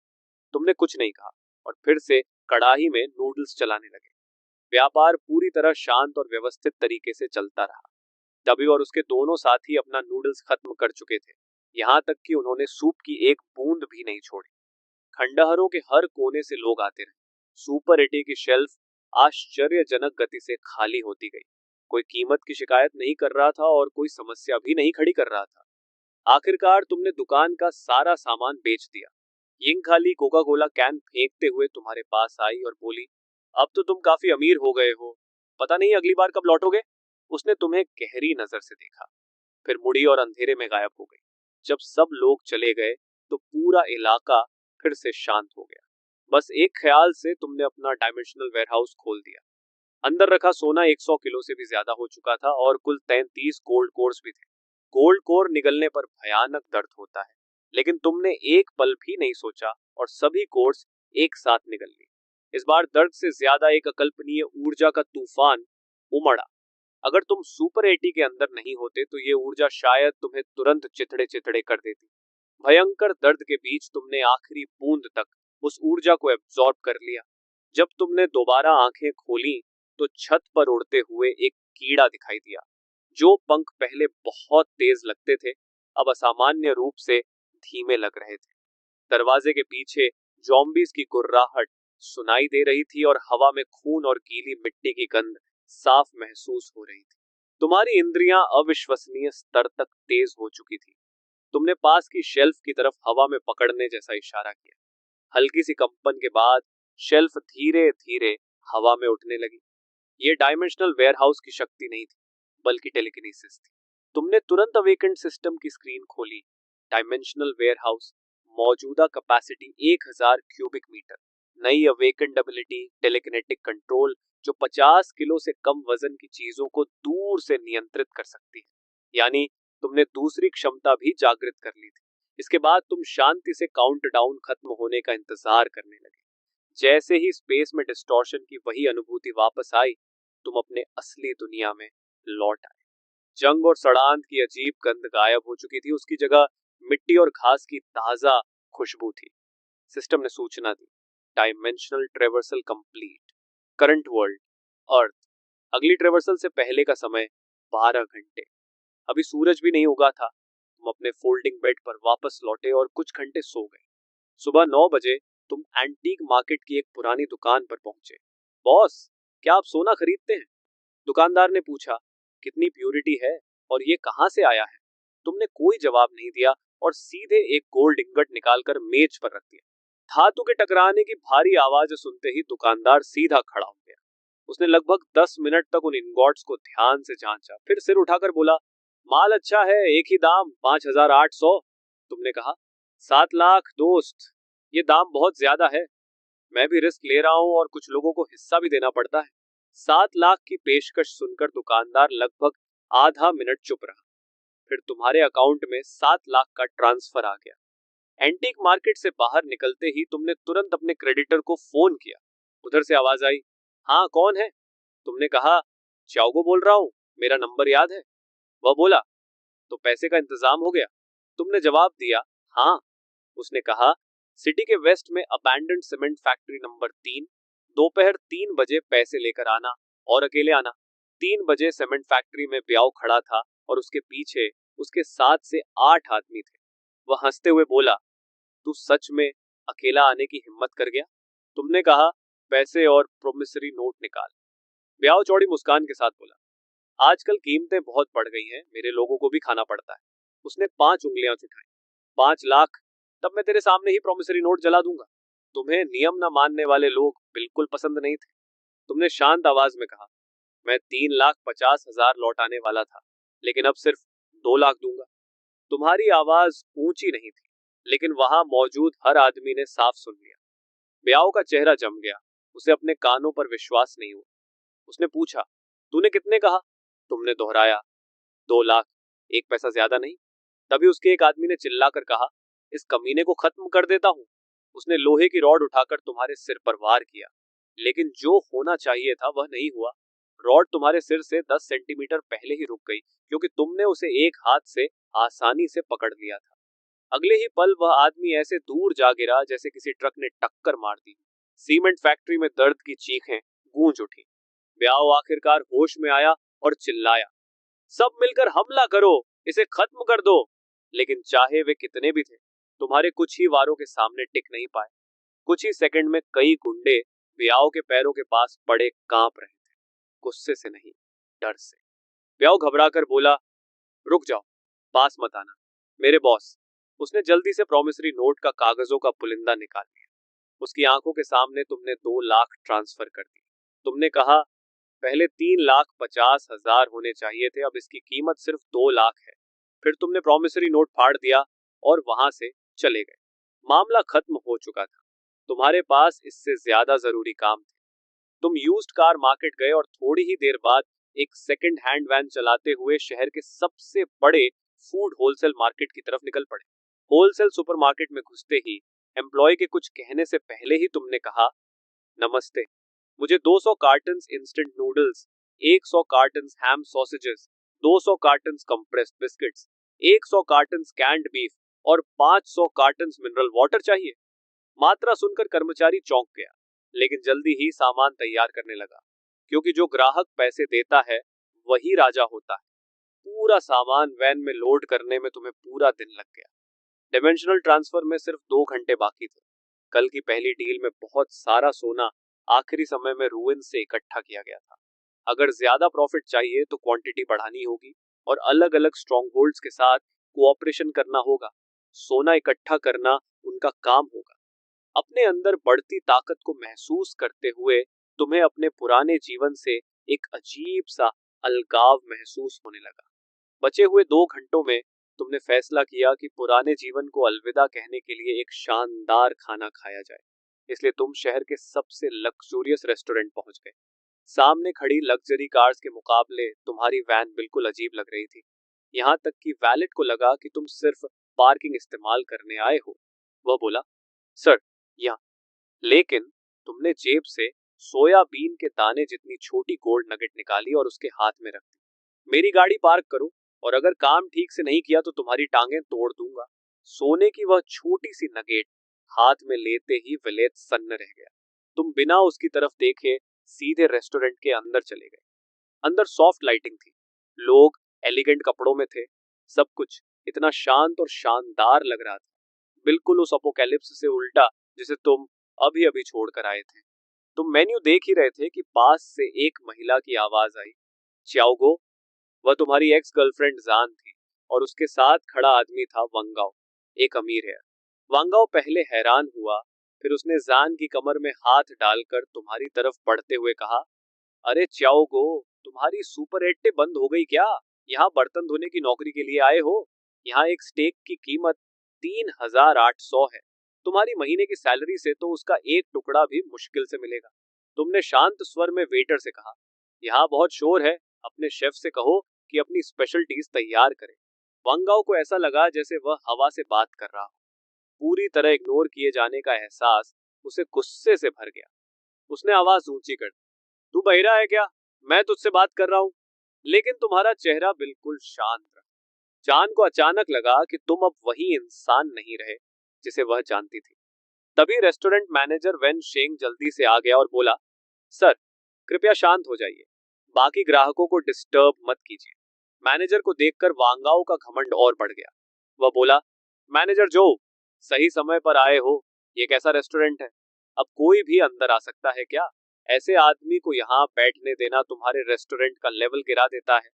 तुमने कुछ नहीं कहा और फिर से कड़ाही में नूडल्स चलाने लगे। व्यापार पूरी तरह शांत और व्यवस्थित तरीके से चलता रहा। डब्ल्यू और उसके दोनों साथी अपना नूडल्स खत्म कर चुके थे। यहाँ तक कि उन्होंने सूप की एक बूंद भी नहीं छोड़ी। खंडहरों के हर कोने से लोग आते रहे। सुपर 80 की शेल्फ आश्चर्यजनक गति से खाली होती गई। कोई कीमत की शिकायत नहीं कर रहा था और कोई समस्या भी नहीं खड़ी कर रहा था। आखिरकार तुमने दुकान का सारा सामान बेच दिया। यिंग खाली कोका कोला कैन फेंकते हुए तुम्हारे पास आई और बोली, अब तो तुम काफी अमीर हो गए हो। पता नहीं अगली बार कब लौटोगे। उसने तुम्हें गहरी नजर से देखा, फिर मुड़ी और अंधेरे में गायब हो गई। जब सब लोग चले गए तो पूरा इलाका फिर से शांत हो गया। बस एक ख्याल से तुमने अपना डायमेंशनल वेयरहाउस खोल दिया। अंदर रखा सोना 100 किलो से भी ज्यादा हो चुका था और कुल 33 गोल्ड कोर्स भी थे। गोल्ड कोर निगलने पर भयानक दर्द होता है, लेकिन तुमने एक पल भी नहीं सोचा और सभी कोर्स एक साथ निगल ली। इस बार दर्द से ज्यादा एक अकल्पनीय ऊर्जा का तूफान उमड़ा। अगर तुम सुपर 80 के अंदर नहीं होते तो ये ऊर्जा शायद तुम्हें तुरंत चिथड़े चिथड़े कर देती। भयंकर दर्द के बीच तुमने आखिरी बूंद तक उस ऊर्जा को एब्जॉर्ब कर लिया। जब तुमने दोबारा आंखें खोली तो छत पर उड़ते हुए एक कीड़ा दिखाई दिया। जो पंख पहले बहुत तेज लगते थे, अब असामान्य रूप से धीमे लग रहे थे। दरवाजे के पीछे जॉम्बीज की गुर्राहट सुनाई दे रही थी और हवा में खून और गीली मिट्टी की गंध साफ महसूस हो रही थी। तुम्हारी इंद्रियां अविश्वसनीय स्तर तक तेज हो चुकी थी। तुमने पास की शेल्फ की तरफ हवा में पकड़ने जैसा इशारा किया। हल्की सी कंपन के बाद शेल्फ धीरे धीरे हवा में उठने लगी। ये डायमेंशनल वेयरहाउस की शक्ति नहीं थी, बल्कि टेलीकिनेसिस थी। तुमने तुरंत अवेकेंड सिस्टम की स्क्रीन खोली। डायमेंशनल वेयरहाउस, मौजूदा कैपेसिटी 1000 क्यूबिक मीटर, नई अवेकेंड एबिलिटी टेलीकिनेटिक कंट्रोल जो 50 किलो से कम वजन की चीजों को दूर से नियंत्रित कर सकती है। यानी तुमने दूसरी क्षमता भी जागृत कर ली थी। इसके बाद तुम शांति से काउंटडाउन खत्म होने का इंतजार करने लगे। जैसे ही स्पेस में डिस्टॉर्शन की वही अनुभूति वापस आई, तुम अपने असली दुनिया में लौट आए। जंग और सड़ांत की अजीब गंध गायब हो चुकी थी। उसकी जगह मिट्टी और घास की ताजा खुशबू थी। सिस्टम ने सूचना दी, dimensional traversal complete, current world Earth. अगली ट्रेवर्सल से पहले का समय 12 घंटे। अभी सूरज भी नहीं उगा था। तुम अपने फोल्डिंग बेड पर वापस लौटे और कुछ घंटे सो गए। सुबह 9 बजे तुम एंटीक मार्केट की एक पुरानी दुकान पर पहुंचे। बॉस, क्या आप सोना खरीदते हैं? दुकानदार ने पूछा, कितनी प्योरिटी है और ये कहाँ से आया है? तुमने कोई जवाब नहीं दिया और सीधे एक गोल्ड इंगट निकालकर मेज पर रख दिया। धातु के टकराने की भारी आवाज सुनते ही दुकानदार सीधा खड़ा हो गया। उसने लगभग 10 मिनट तक उन इंगॉट्स को ध्यान से जांचा, फिर सिर उठाकर बोला, माल अच्छा है, एक ही दाम 5,800। तुमने कहा, 7 लाख दोस्त, ये दाम बहुत ज्यादा है। मैं भी रिस्क ले रहा हूं और कुछ लोगों को हिस्सा भी देना पड़ता है। 7 लाख की पेशकश सुनकर दुकानदार लगभग आधा मिनट चुप रहा। फिर तुम्हारे अकाउंट में 7 लाख का ट्रांसफर आ गया। एंटीक मार्केट से बाहर निकलते ही तुमने तुरंत अपने क्रेडिटर को फोन किया। उधर से आवाज आई, हाँ कौन है? तुमने कहा, चाओगो बोल रहा हूँ, मेरा नंबर याद है? वह बोला, तो पैसे का इंतजाम हो गया? तुमने जवाब दिया, हाँ। उसने कहा, सिटी के वेस्ट में अबैंडन्ड सीमेंट फैक्ट्री नंबर 3, दोपहर 3 बजे पैसे लेकर आना और अकेले आना। 3 बजे सीमेंट फैक्ट्री में ब्याव खड़ा था और उसके पीछे उसके 7 से 8 आदमी थे। वह हंसते हुए बोला, तू सच में अकेला आने की हिम्मत कर गया? तुमने कहा, पैसे और प्रोमिसरी नोट निकाल। ब्याव चौड़ी मुस्कान के साथ बोला, आजकल कीमतें बहुत बढ़ गई हैं, मेरे लोगों को भी खाना पड़ता है। उसने 5 उंगलियां उठाई। 5 लाख? तब मैं तेरे सामने ही प्रोमिसरी नोट जला दूंगा। तुम्हें नियम न मानने वाले लोग बिल्कुल पसंद नहीं थे। तुमने शांत आवाज में कहा, मैं 3,50,000 लौटाने वाला था, लेकिन अब सिर्फ 2 लाख दूंगा। तुम्हारी आवाज ऊंची नहीं थी, लेकिन वहां मौजूद हर आदमी ने साफ सुन लिया। ब्याव का चेहरा जम गया, उसे अपने कानों पर विश्वास नहीं हुआ। उसने पूछा, तूने कितने कहा? तुमने दोहराया, 2 लाख, एक पैसा ज्यादा नहीं। तभी उसके एक आदमी ने चिल्लाकर कहा, इस कमीने को खत्म कर देता हूं। उसने लोहे की रॉड उठाकर तुम्हारे सिर पर वार किया, लेकिन जो होना चाहिए था वह नहीं हुआ। रॉड तुम्हारे सिर से 10 सेंटीमीटर पहले ही रुक गई, क्योंकि तुमने उसे एक हाथ से आसानी से पकड़ लिया था। अगले ही पल वह आदमी ऐसे दूर जा गिरा जैसे किसी ट्रक ने टक्कर मार दी। सीमेंट फैक्ट्री में दर्द की चीखें गूंज उठी। ब्याव आखिरकार होश में आया और चिल्लाया, सब मिलकर हमला करो, इसे खत्म कर दो। लेकिन चाहे वे कितने भी थे, तुम्हारे कुछ ही वारों के सामने टिक नहीं पाए। कुछ ही सेकंड में कई गुंडे ब्याव के पैरों के पास पड़े कांप रहे थे, गुस्से से नहीं, डर से। ब्याव घबराकर बोला, रुक जाओ, पास मत आना, मेरे बॉस। उसने जल्दी से प्रॉमिसरी नोट का कागजों का पुलिंदा निकाल लिया। उसकी आंखों के सामने तुमने 2 लाख ट्रांसफर कर दिए। तुमने कहा, पहले 3,50,000 होने चाहिए थे, अब इसकी कीमत सिर्फ 2 लाख है। फिर तुमने प्रॉमिसरी नोट फाड़ दिया और वहां से चले गए। मामला खत्म हो चुका था। तुम्हारे पास इससे ज्यादा जरूरी काम थे। तुम यूज्ड कार मार्केट गए और थोड़ी ही देर बाद एक सेकंड हैंड वैन चलाते हुए शहर के सबसे बड़े फूड होलसेल मार्केट की तरफ निकल पड़े। होलसेल सुपरमार्केट में घुसते ही एम्प्लॉय के कुछ कहने से पहले ही तुमने कहा, नमस्ते, मुझे 200 carton instant noodles, 100 carton ham sausages, 200 carton compressed biscuits, 100 carton canned beef और 500 कार्टन मिनरल वाटर चाहिए। मात्रा सुनकर कर्मचारी चौंक गया, लेकिन जल्दी ही सामान तैयार करने लगा, क्योंकि जो ग्राहक पैसे देता है वही राजा होता है। पूरा सामान वैन में लोड करने में तुम्हें पूरा दिन लग गया। डिमेंशनल ट्रांसफर में सिर्फ 2 घंटे बाकी थे। कल की पहली डील में बहुत सारा सोना आखिरी समय में रूइन से इकट्ठा किया गया था। अगर ज्यादा प्रॉफिट चाहिए तो क्वांटिटी बढ़ानी होगी और अलग अलग स्ट्रॉन्ग होल्ड्स के साथ कोऑपरेशन करना होगा। सोना इकट्ठा करना उनका काम होगा। अपने अंदर बढ़ती ताकत को महसूस करते हुए तुम्हें अपने पुराने जीवन से एक अजीब सा अलगाव महसूस होने लगा। बचे हुए 2 घंटों में तुमने फैसला किया कि पुराने जीवन को अलविदा कहने के लिए एक शानदार खाना खाया जाए। इसलिए तुम शहर के सबसे लग्जूरियस रेस्टोरेंट पहुंच गए। सामने खड़ी लग्जरी कार्स के मुकाबले तुम्हारी वैन बिल्कुल अजीब लग रही थी। यहाँ तक कि वैलेट को लगा कि तुम सिर्फ पार्किंग इस्तेमाल करने आए हो। वह बोला, सर, यहाँ। लेकिन तुमने जेब से सोयाबीन के दाने जितनी छोटी गोल्ड नगेट निकाली और उसके हाथ में रख दी। मेरी गाड़ी पार्क करो, और अगर काम ठीक से नहीं किया तो तुम्हारी टांगें तोड़ दूंगा। सोने की वह छोटी सी नगेट हाथ में लेते ही विलेत सन्न रह गया। तुम बिना उसकी तरफ देखे सीधे रेस्टोरेंट के अंदर चले गए। अंदर सॉफ्ट लाइटिंग थी, लोग एलिगेंट कपड़ों में थे, सब कुछ इतना शांत और शानदार लग रहा था, बिल्कुल उस अपोकैलिप्स से उल्टा जिसे तुम अभी अभी छोड़कर आए थे। तुम मेन्यू देख ही रहे थे कि पास से एक महिला की आवाज आई, च्याओगो, वह तुम्हारी एक्स गर्लफ्रेंड जान थी और उसके साथ खड़ा आदमी था वंगाओ, एक अमीर है। वांगाओ पहले हैरान हुआ, फिर उसने जान की कमर में हाथ डालकर तुम्हारी तरफ बढ़ते हुए कहा, अरे च्याओगो, तुम्हारी सुपर 8 बंद हो गई क्या? यहाँ बर्तन धोने की नौकरी के लिए आए हो? यहाँ एक स्टेक की कीमत 3800 है। तुम्हारी महीने की सैलरी से तो उसका एक टुकड़ा भी मुश्किल से मिलेगा। तुमने शांत स्वर में वेटर से कहा, यहाँ बहुत शोर है, अपने शेफ से कहो कि अपनी स्पेशलिटीज तैयार करे। वांगाओ को ऐसा लगा जैसे वह हवा से बात कर रहा हो। पूरी तरह इग्नोर किए जाने का एहसास उसे गुस्से से भर गया। उसने आवाज ऊंची कर, तू बहिरा है क्या? मैं तुझसे बात कर रहा हूँ। लेकिन तुम्हारा चेहरा बिल्कुल शांत रहा। जान को अचानक लगा कि तुम अब वही इंसान नहीं रहे जिसे वह जानती थी। तभी रेस्टोरेंट मैनेजर वेन शेंग जल्दी से आ गया और बोला, सर, कृपया शांत हो जाइए, बाकी ग्राहकों को डिस्टर्ब मत कीजिए। मैनेजर को देखकर वांगाओ का घमंड और बढ़ गया। वह बोला, मैनेजर जो, सही समय पर आए हो, ये कैसा रेस्टोरेंट है? अब कोई भी अंदर आ सकता है क्या? ऐसे आदमी को यहाँ बैठने देना तुम्हारे रेस्टोरेंट का लेवल गिरा देता है।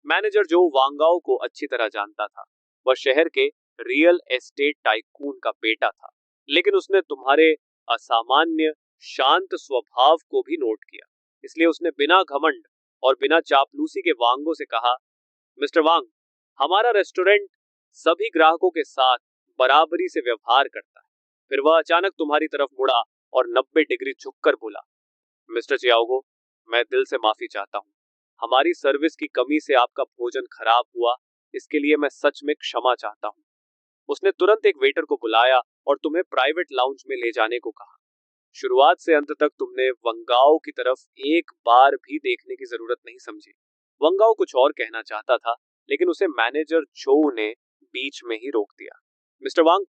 मैनेजर जो वांगाओ को अच्छी तरह जानता था, वह शहर के रियल एस्टेट टाइकून का बेटा था, लेकिन उसने तुम्हारे असामान्य शांत स्वभाव को भी नोट किया। इसलिए उसने बिना घमंड और बिना चापलूसी के वांगो से कहा, मिस्टर वांग, हमारा रेस्टोरेंट सभी ग्राहकों के साथ बराबरी से व्यवहार करता है। फिर वह अचानक तुम्हारी तरफ मुड़ा और 90 डिग्री झुककर बोला, मिस्टर चियाओगो, मैं दिल से माफी चाहता हूँ। हमारी सर्विस की कमी से आपका भोजन खराब हुआ, इसके लिए मैं सच में क्षमा चाहता हूँ। उसने तुरंत एक वेटर को बुलाया और तुम्हें प्राइवेट लाउंज में ले जाने को कहा। शुरुआत से अंत तक तुमने वंगाओ की तरफ एक बार भी देखने की जरूरत नहीं समझी। वंगाओ कुछ और कहना चाहता था, लेकिन उसे मैनेजर चो ने बीच में ही रोक दिया। मिस्टर वांग,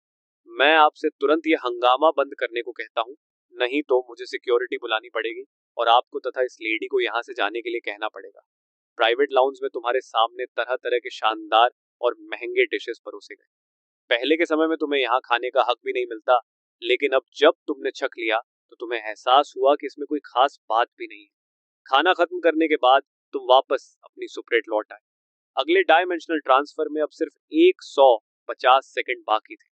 मैं आपसे तुरंत ये हंगामा बंद करने को कहता हूँ, नहीं तो मुझे सिक्योरिटी बुलानी पड़ेगी और आपको तथा इस लेडी को यहाँ से जाने के लिए कहना पड़ेगा। प्राइवेट लाउंज में तुम्हारे सामने तरह तरह के शानदार और महंगे डिशेस परोसे गए। पहले के समय में तुम्हें यहाँ खाने का हक भी नहीं मिलता, लेकिन अब जब तुमने छक लिया तो तुम्हें एहसास हुआ कि इसमें कोई खास बात भी नहीं है। खाना खत्म करने के बाद तुम वापस अपनी सुपरेट लौट आए। अगले डायमेंशनल ट्रांसफर में अब सिर्फ 150 सेकंड बाकी थे।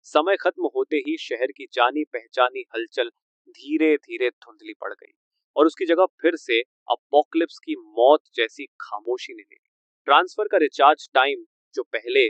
समय खत्म होते ही शहर की जानी पहचानी हलचल धीरे धीरे धुंधली पड़ गई और उसकी जगह फिर से अपोकलिप्स की मौत जैसी खामोशी ने ले ली। ट्रांसफर का रिचार्ज टाइम जो पहले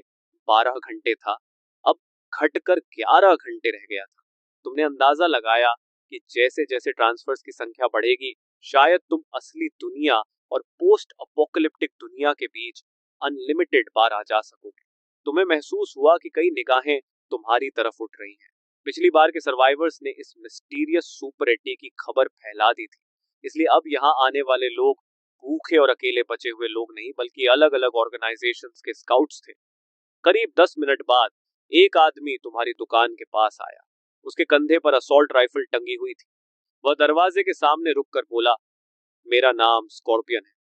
12 घंटे था, अब घटकर 11 घंटे रह गया था। तुमने अंदाजा लगाया कि जैसे जैसे ट्रांसफर्स की संख्या बढ़ेगी, शायद तुम असली दुनिया और पोस्ट अपोकलिप्टिक दुनिया के बीच अनलिमिटेड बार आ जा सकोगे। तुम्हें महसूस हुआ कि कई निगाहें तुम्हारी तरफ उठ रही हैं। पिछली बार के सर्वाइवर्स ने इस मिस्टीरियस सुपर 80 की खबर फैला दी थी, इसलिए अब यहाँ आने वाले लोग भूखे और अकेले बचे हुए लोग नहीं, बल्कि अलग अलग ऑर्गेनाइजेशंस के स्काउट्स थे। करीब 10 मिनट बाद एक आदमी तुम्हारी दुकान के पास आया। उसके कंधे पर असॉल्ट राइफल टंगी हुई थी। वह दरवाजे के सामने रुककर बोला, मेरा नाम स्कॉर्पियन है,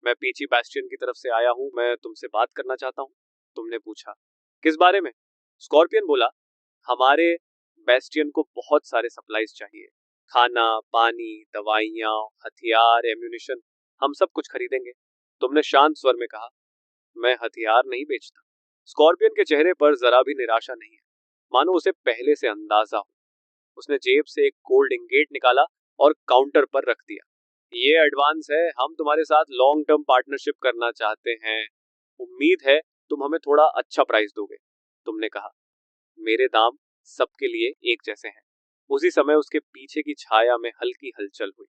मैं पीछी बैस्टियन की तरफ से आया हूँ, मैं तुमसे बात करना चाहता हूँ। तुमने पूछा, किस बारे में? स्कॉर्पियन बोला, हमारे बैस्टियन को बहुत सारे सप्लाईज चाहिए, खाना, पानी, दवाइयाँ, हथियार, एम्यूनिशन, हम सब कुछ खरीदेंगे। तुमने शांत स्वर में कहा, मैं हथियार नहीं बेचता। स्कॉर्पियन के चेहरे पर जरा भी निराशा नहीं है, मानो उसे पहले से अंदाजा हो। उसने जेब से एक गोल्ड इंगेट निकाला और काउंटर पर रख दिया। ये एडवांस है, हम तुम्हारे साथ लॉन्ग टर्म पार्टनरशिप करना चाहते हैं, उम्मीद है तुम हमें थोड़ा अच्छा प्राइस दोगे। तुमने कहा, मेरे दाम सबके लिए एक जैसे हैं। उसी समय उसके पीछे की छाया में हल्की हलचल हुई।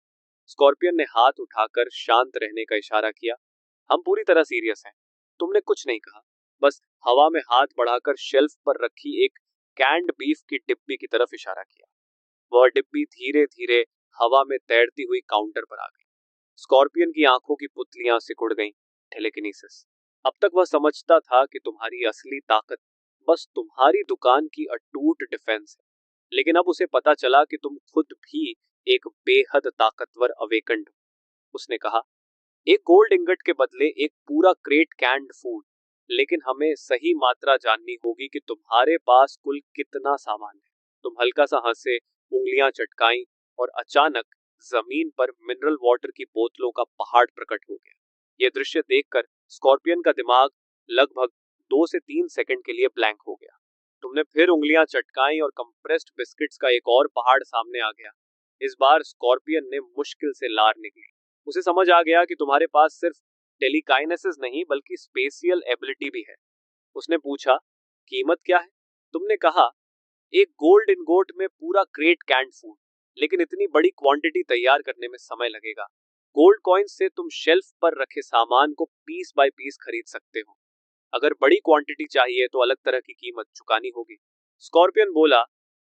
स्कॉर्पियन ने हाथ उठाकर शांत रहने का इशारा किया। हम पूरी तरह सीरियस हैं। तुमने कुछ नहीं कहा, बस हवा में हाथ बढ़ाकर शेल्फ पर रखी एक कैंड बीफ की डिब्बी की तरफ इशारा किया। वह डिब्बी धीरे धीरे हवा में तैरती हुई काउंटर पर आ गई। स्कॉर्पियन की आंखों की पुतलियां सिकुड़ गईं। टेलेकिनेसिस। अब तक वह समझता था कि तुम्हारी असली ताकत बस तुम्हारी दुकान की अटूट डिफेंस है, लेकिन अब उसे पता चला कि तुम खुद भी एक बेहद ताकतवर अवेकंड हो। उसने कहा, एक गोल्ड इंगट के बदले एक पूरा क्रेट कैंड फूड, लेकिन हमें सही मात्रा जाननी होगी कि तुम्हारे पास कुल कितना सामान है। तुम हल्का सा हंसे, उंगलियां चटकाईं और अचानक जमीन पर मिनरल वाटर की बोतलों का पहाड़ प्रकट हो गया। ये दृश्य देखकर स्कॉर्पियन का दिमाग लगभग 2 से 3 सेकंड के लिए ब्लैंक हो गया। तुमने फिर उंगलियां चटकाई और कंप्रेस्ड बिस्किट्स का एक और पहाड़ सामने आ गया। इस बार स्कॉर्पियन ने मुश्किल से लार निकली। उसे समझ आ गया कि तुम्हारे पास सिर्फ टेलीकाइनेसिस नहीं बल्कि स्पेशियल एबिलिटी भी है। उसने पूछा, कीमत क्या है? तुमने कहा, एक गोल्ड इनगोट में पूरा क्रेट कैंड फूड, लेकिन इतनी बड़ी क्वांटिटी तैयार करने में समय लगेगा। गोल्ड कॉइन्स से तुम शेल्फ पर रखे सामान को पीस बाय पीस खरीद सकते हो। अगर बड़ी क्वांटिटी चाहिए तो अलग तरह की कीमत चुकानी होगी। स्कॉर्पियन बोला,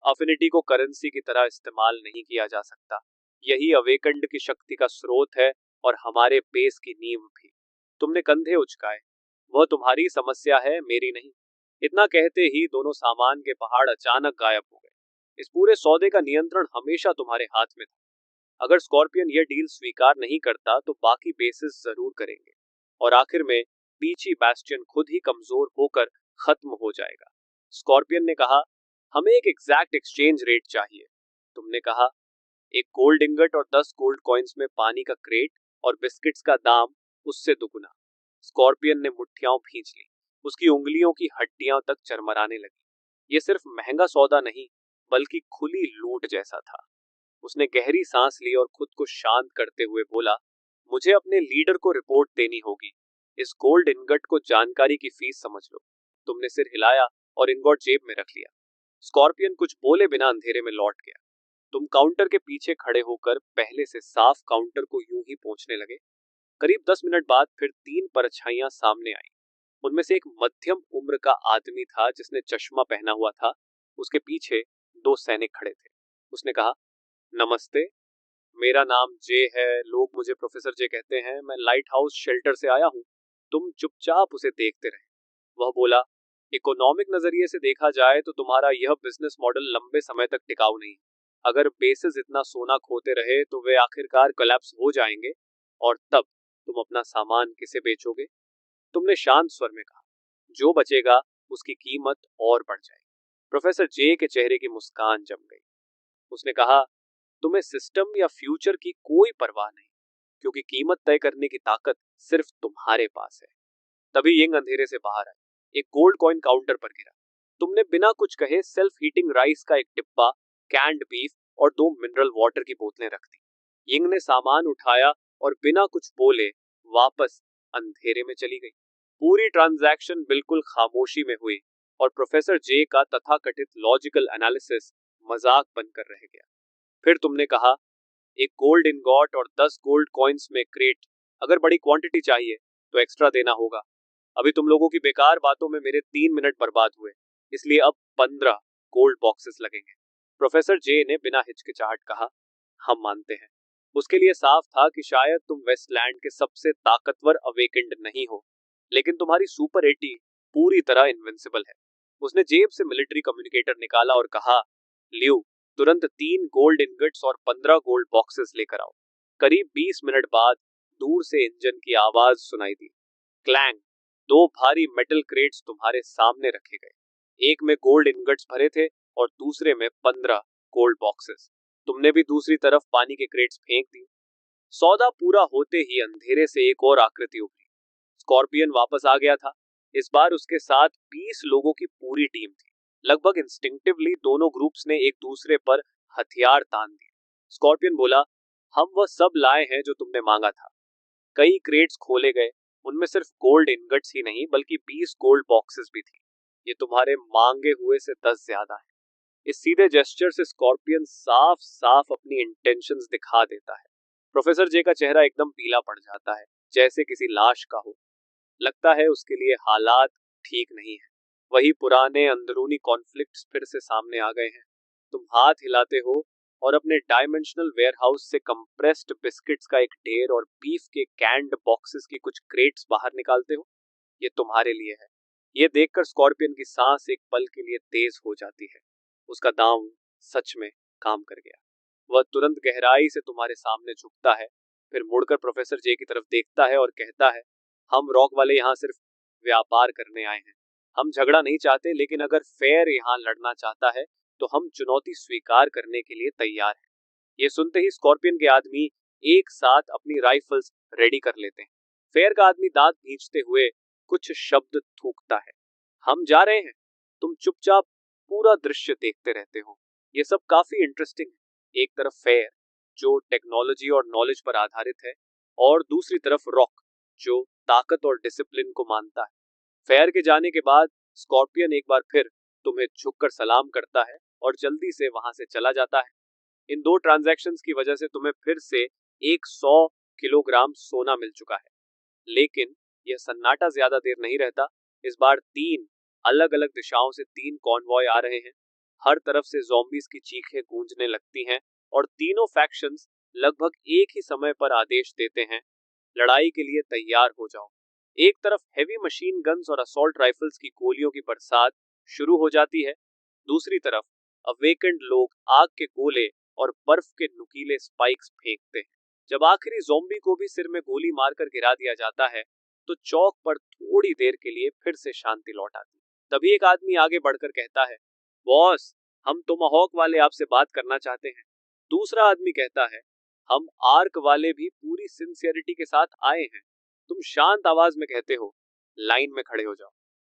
अफिनिटी को करेंसी की तरह इस्तेमाल नहीं किया जा सकता। यही अवेकंड की शक्ति का स्रोत है और हमारे पेस की नींव भी। तुमने कंधे उचकाए। वह तुम्हारी समस्या है, मेरी नहीं। इतना कहते ही दोनों सामान के पहाड़ अचानक गायब हो गए। इस पूरे सौदे का नियंत्रण हमेशा तुम्हारे हाथ में था। अगर स्कॉर्पियन यह डील स्वीकार नहीं करता तो बाकी बेसिस जरूर करेंगे और आखिर में पीछी बैस्टियन खुद ही कमजोर होकर खत्म हो जाएगा। स्कॉर्पियन ने कहा, हमें एक एग्जैक्ट एक्सचेंज रेट चाहिए। तुमने कहा, एक गोल्ड इंगट और 10 गोल्ड कॉइन्स में पानी का क्रेट और बिस्किट्स का दाम उससे दुगुना। स्कॉर्पियन ने मुट्ठियां भींच ली। उसकी उंगलियों की हड्डियां तक चरमराने लगी। ये सिर्फ महंगा सौदा नहीं बल्कि खुली लूट जैसा था। उसने गहरी सांस ली और खुद को शांत करते हुए बोला, मुझे अपने लीडर को रिपोर्ट देनी होगी। इस गोल्ड इनगट को जानकारी की फीस समझ लो। तुमने सिर हिलाया और इनगट जेब में रख लिया। स्कॉर्पियन कुछ बोले बिना अंधेरे में लौट गया। तुम काउंटर के पीछे खड़े होकर पहले से साफ काउंटर को यूं ही पोंछने लगे। करीब 10 मिनट बाद फिर 3 परछाइयां सामने आई। उनमें से एक मध्यम उम्र का आदमी था जिसने चश्मा पहना हुआ था। उसके पीछे 2 सैनिक खड़े थे। उसने कहा, नमस्ते, मेरा नाम जे है। लोग मुझे प्रोफेसर जे कहते हैं। मैं लाइट हाउस शेल्टर से आया हूँ। तुम चुपचाप उसे देखते रहे। वह बोला, इकोनॉमिक नजरिए से देखा जाए तो तुम्हारा यह बिजनेस मॉडल लंबे समय तक टिकाऊ नहीं। अगर बेसिस इतना सोना खोते रहे तो वे आखिरकार कोलैप्स हो जाएंगे और तब तुम अपना सामान किसे बेचोगे? तुमने शांत स्वर में कहा, जो बचेगा उसकी कीमत और बढ़ जाएगी। प्रोफेसर जे के चेहरे की मुस्कान जम गई। उसने कहा, तुम्हें सिस्टम या फ्यूचर की कोई परवाह नहीं, क्योंकि कीमत तय करने की ताकत सिर्फ तुम्हारे पास है। तभी यंग अंधेरे से बाहर आई। एक गोल्ड कॉइन काउंटर पर गिरा। तुमने बिना कुछ कहे सेल्फ हीटिंग राइस का एक डिब्बा, कैंड बीफ और 2 मिनरल वाटर की बोतलें रख दी। यंग ने सामान उठाया और बिना कुछ बोले वापस अंधेरे में चली गई। पूरी ट्रांजैक्शन बिल्कुल खामोशी में हुई और प्रोफेसर जे का तथाकथित लॉजिकल एनालिसिस मजाक बनकर रह गया। फिर तुमने कहा, एक गोल्ड इनगॉट और 10 गोल्ड कॉइन्स में क्रेट। अगर बड़ी क्वांटिटी चाहिए तो एक्स्ट्रा देना होगा। अभी तुम लोगों की बेकार बातों में मेरे 3 मिनट बर्बाद हुए, इसलिए अब 15 गोल्ड बॉक्सेस लगेंगे। प्रोफेसर जे ने बिना हिचकिचाहट कहा, हम मानते हैं। उसके लिए साफ था कि शायद तुम वेस्टलैंड के सबसे ताकतवर अवेकेंड नहीं हो, लेकिन तुम्हारी सुपर 80 पूरी तरह इनविंसिबल है। उसने जेब से मिलिट्री कम्युनिकेटर निकाला और कहा, लियो, तुरंत 3 गोल्ड इनगट्स और 15 गोल्ड बॉक्सेस लेकर आओ। करीब 20 मिनट बाद दूर से इंजन की आवाज सुनाई दी। क्लैंग। 2 भारी मेटल क्रेट्स तुम्हारे सामने रखे गए। एक में गोल्ड इनगट्स भरे थे और दूसरे में 15 गोल्ड बॉक्सेस। तुमने भी दूसरी तरफ पानी के क्रेट्स फेंक दिए। सौदा पूरा होते ही अंधेरे से एक और आकृति उभरी। स्कॉर्पियन वापस आ गया था। इस बार उसके साथ 20 लोगों की पूरी टीम थी। लगभग इंस्टिंक्टिवली दोनों ग्रुप्स ने एक दूसरे पर हथियार तान दिए। स्कॉर्पियन बोला, हम वह सब लाए हैं जो तुमने मांगा था। कई क्रेट्स खोले गए। उनमें सिर्फ गोल्ड इनगट्स ही नहीं बल्कि 20 गोल्ड बॉक्सेस भी थी। ये तुम्हारे मांगे हुए से 10 ज्यादा है। इस सीधे जेस्चर से स्कॉर्पियन साफ साफ अपनी इंटेंशंस दिखा देता है। प्रोफेसर जे का चेहरा एकदम पीला पड़ जाता है, जैसे किसी लाश का हो। लगता है उसके लिए हालात ठीक नहीं है। वही पुराने अंदरूनी कॉन्फ्लिक्ट्स फिर से सामने आ गए हैं। तुम हाथ हिलाते हो और अपने डायमेंशनल वेयरहाउस से कंप्रेस्ड बिस्किट्स का एक ढेर और बीफ के कैंड बॉक्सेस की कुछ क्रेट्स बाहर निकालते हो। ये तुम्हारे लिए है। ये देखकर स्कॉर्पियन की सांस एक पल के लिए तेज हो जाती है। उसका दांव सच में काम कर गया। वह तुरंत गहराई से तुम्हारे सामने झुकता है, फिर मुड़कर प्रोफेसर जे की तरफ देखता है और कहता है, हम रॉक वाले यहाँ सिर्फ व्यापार करने आए हैं। हम झगड़ा नहीं चाहते, लेकिन अगर फेयर यहाँ लड़ना चाहता है तो हम चुनौती स्वीकार करने के लिए तैयार हैं। ये सुनते ही स्कॉर्पियन के आदमी एक साथ अपनी राइफल्स रेडी कर लेते हैं। फेयर का आदमी दांत भींचते हुए कुछ शब्द थूकता है। हम जा रहे हैं। तुम चुपचाप पूरा दृश्य देखते रहते हो। ये सब काफी इंटरेस्टिंग है। एक तरफ फेयर जो टेक्नोलॉजी और नॉलेज पर आधारित है, और दूसरी तरफ रॉक जो ताकत और डिसिप्लिन को मानता है। फेयर के जाने के बाद स्कॉर्पियन एक बार फिर तुम्हें झुककर सलाम करता है और जल्दी से वहां से चला जाता है। इन दो ट्रांजैक्शंस की वजह से तुम्हें फिर से 100 किलोग्राम सोना मिल चुका है। लेकिन यह सन्नाटा ज्यादा देर नहीं रहता। इस बार 3 अलग अलग दिशाओं से 3 कॉन्वॉय आ रहे हैं। हर तरफ से ज़ॉम्बीज की चीखें गूंजने लगती हैं और तीनों फैक्शंस लगभग एक ही समय पर आदेश देते हैं, लड़ाई के लिए तैयार हो जाओ। एक तरफ हेवी मशीन गन्स और असॉल्ट राइफल्स की गोलियों की बरसात शुरू हो जाती है। दूसरी तरफ अवेकेंड लोग आग के गोले और बर्फ के नुकीले स्पाइक्स फेंकते हैं। जब आखिरी ज़ॉम्बी को भी सिर में गोली मारकर गिरा दिया जाता है तो चौक पर थोड़ी देर के लिए फिर से शांति लौट आती है। तभी एक आदमी आगे बढ़कर कहता है, बॉस, हम टोमाहॉक वाले आपसे बात करना चाहते हैं। दूसरा आदमी कहता है, हम आर्क वाले भी पूरी सिंसियरिटी के साथ आए हैं। तुम शांत आवाज में कहते हो, लाइन में खड़े हो जाओ।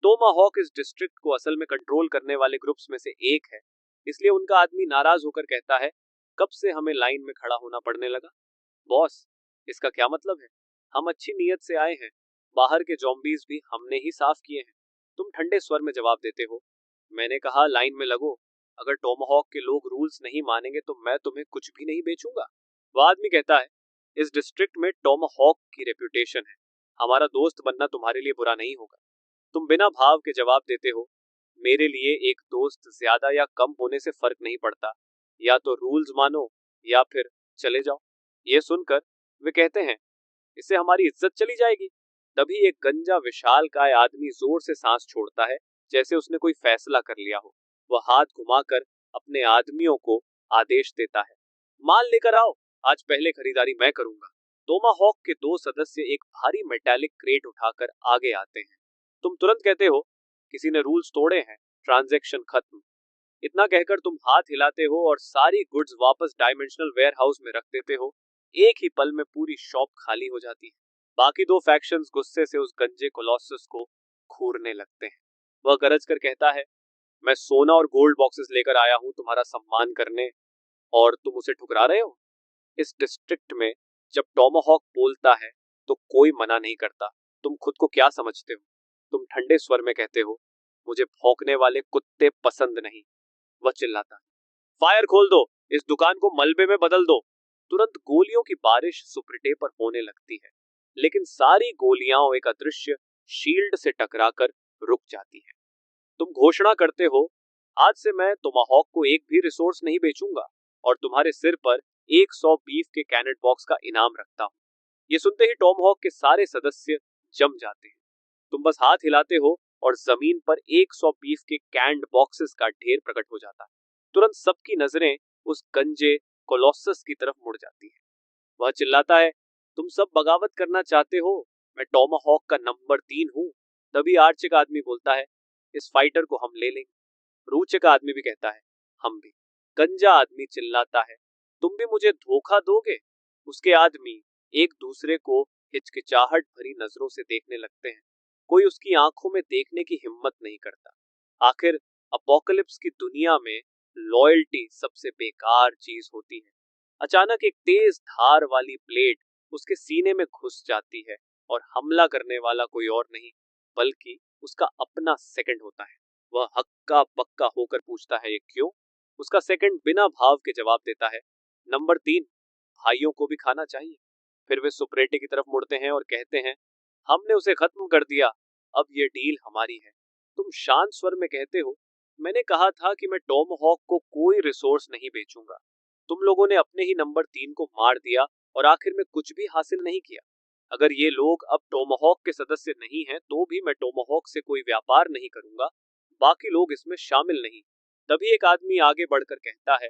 टोमाहॉक इस डिस्ट्रिक्ट को असल में कंट्रोल करने वाले ग्रुप्स में से एक है, इसलिए उनका आदमी नाराज होकर कहता है, कब से हमें लाइन में खड़ा होना पड़ने लगा? बॉस, इसका क्या मतलब है? हम अच्छी नीयत से आए हैं। बाहर के ज़ॉम्बीज भी हमने ही साफ किए हैं। तुम ठंडे स्वर में जवाब देते हो, मैंने कहा लाइन में लगो। अगर टोमाहॉक के लोग रूल्स नहीं मानेंगे तो मैं तुम्हें कुछ भी नहीं बेचूंगा। वह आदमी कहता है, इस डिस्ट्रिक्ट में टोमाहॉक की रेपुटेशन है। हमारा दोस्त बनना तुम्हारे लिए बुरा नहीं होगा। तुम बिना भाव के जवाब देते हो, मेरे लिए एक दोस्त ज्यादा या कम होने से फर्क नहीं पड़ता। या तो रूल्स मानो या फिर चले जाओ। ये सुनकर वे कहते हैं, इससे हमारी इज्जत चली जाएगी। तभी एक गंजा विशालकाय आदमी जोर से सांस छोड़ता है, जैसे उसने कोई फैसला कर लिया हो। वह हाथ घुमाकर अपने आदमियों को आदेश देता है, माल लेकर आओ, आज पहले खरीदारी मैं करूंगा। टोमाहॉक के 2 सदस्य एक भारी मेटालिक क्रेट उठाकर आगे आते हैं। तुम तुरंत कहते हो, किसी ने रूल्स तोड़े हैं, ट्रांजैक्शन खत्म। इतना कहकर तुम हाथ हिलाते हो और सारी गुड्स वापस डायमेंशनल वेयरहाउस में रख देते हो। एक ही पल में पूरी शॉप खाली हो जाती है। बाकी 2 फैक्शंस गुस्से से उस गंजे कोलोसस को घूरने लगते हैं। वह गरज कर कहता है, मैं सोना और गोल्ड बॉक्सेस लेकर आया हूं तुम्हारा सम्मान करने, और तुम उसे ठुकरा रहे हो। इस डिस्ट्रिक्ट में जब टोमाहॉक बोलता है तो कोई मना नहीं करता। तुम खुद को क्या समझते हो? तुम ठंडे स्वर में कहते हो, मुझे भौंकने वाले कुत्ते पसंद नहीं। वह चिल्लाता है, फायर खोल दो, इस दुकान को मलबे में बदल दो। तुरंत गोलियों की बारिश सुपरटे पर होने लगती है, लेकिन सारी गोलियां एक अदृश्य शील्ड से टकराकर रुक जाती है। तुम घोषणा करते हो, आज से मैं टोमाहॉक को एक भी रिसोर्स नहीं बेचूंगा और तुम्हारे सिर पर 100 बीफ के कैनेट बॉक्स का इनाम रखता हूं। ये सुनते ही टोमाहॉक के सारे सदस्य जम जाते हैं। तुम बस हाथ हिलाते हो और जमीन पर 100 बीफ के कैंड बॉक्सेस का ढेर प्रकट हो जाता है। तुरंत सबकी नजरें उस गंजे कोलोसस की तरफ मुड़ जाती है। वह चिल्लाता है, तुम सब बगावत करना चाहते हो, मैं टोमाहॉक का नंबर 3 हूं। तभी आर्चे का आदमी बोलता है, इस फाइटर को हम ले लेंगे। रूचे का आदमी भी कहता है, हम भी। गंजा आदमी चिल्लाता है, तुम भी मुझे धोखा दोगे? उसके आदमी एक दूसरे को हिचकिचाहट भरी नजरों से देखने लगते हैं। कोई उसकी आंखों में देखने की हिम्मत नहीं करता। आखिर अपोकलिप्स की दुनिया में लॉयल्टी सबसे बेकार चीज होती है। अचानक एक तेज धार वाली ब्लेड उसके सीने में घुस जाती है और हमला करने वाला कोई और नहीं बल्कि उसका अपना सेकंड होता है। वह हक्का बक्का होकर पूछता है, ये क्यों? उसका सेकंड बिना भाव के जवाब देता है, नंबर 3, भाइयों को भी खाना चाहिए। फिर वे सुपरेटे की तरफ मुड़ते हैं और कहते हैं, हमने उसे खत्म कर दिया, अब ये डील हमारी है। तुम शांत स्वर में कहते हो, मैंने कहा था कि मैं टोमाहॉक को कोई रिसोर्स नहीं बेचूंगा। तुम लोगों ने अपने ही नंबर 3 को मार दिया और आखिर में कुछ भी हासिल नहीं किया। अगर ये लोग अब टोमाहॉक के सदस्य नहीं हैं तो भी मैं टोमाहॉक से कोई व्यापार नहीं करूंगा। बाकी लोग इसमें शामिल नहीं। तभी एक आदमी आगे बढ़कर कहता है,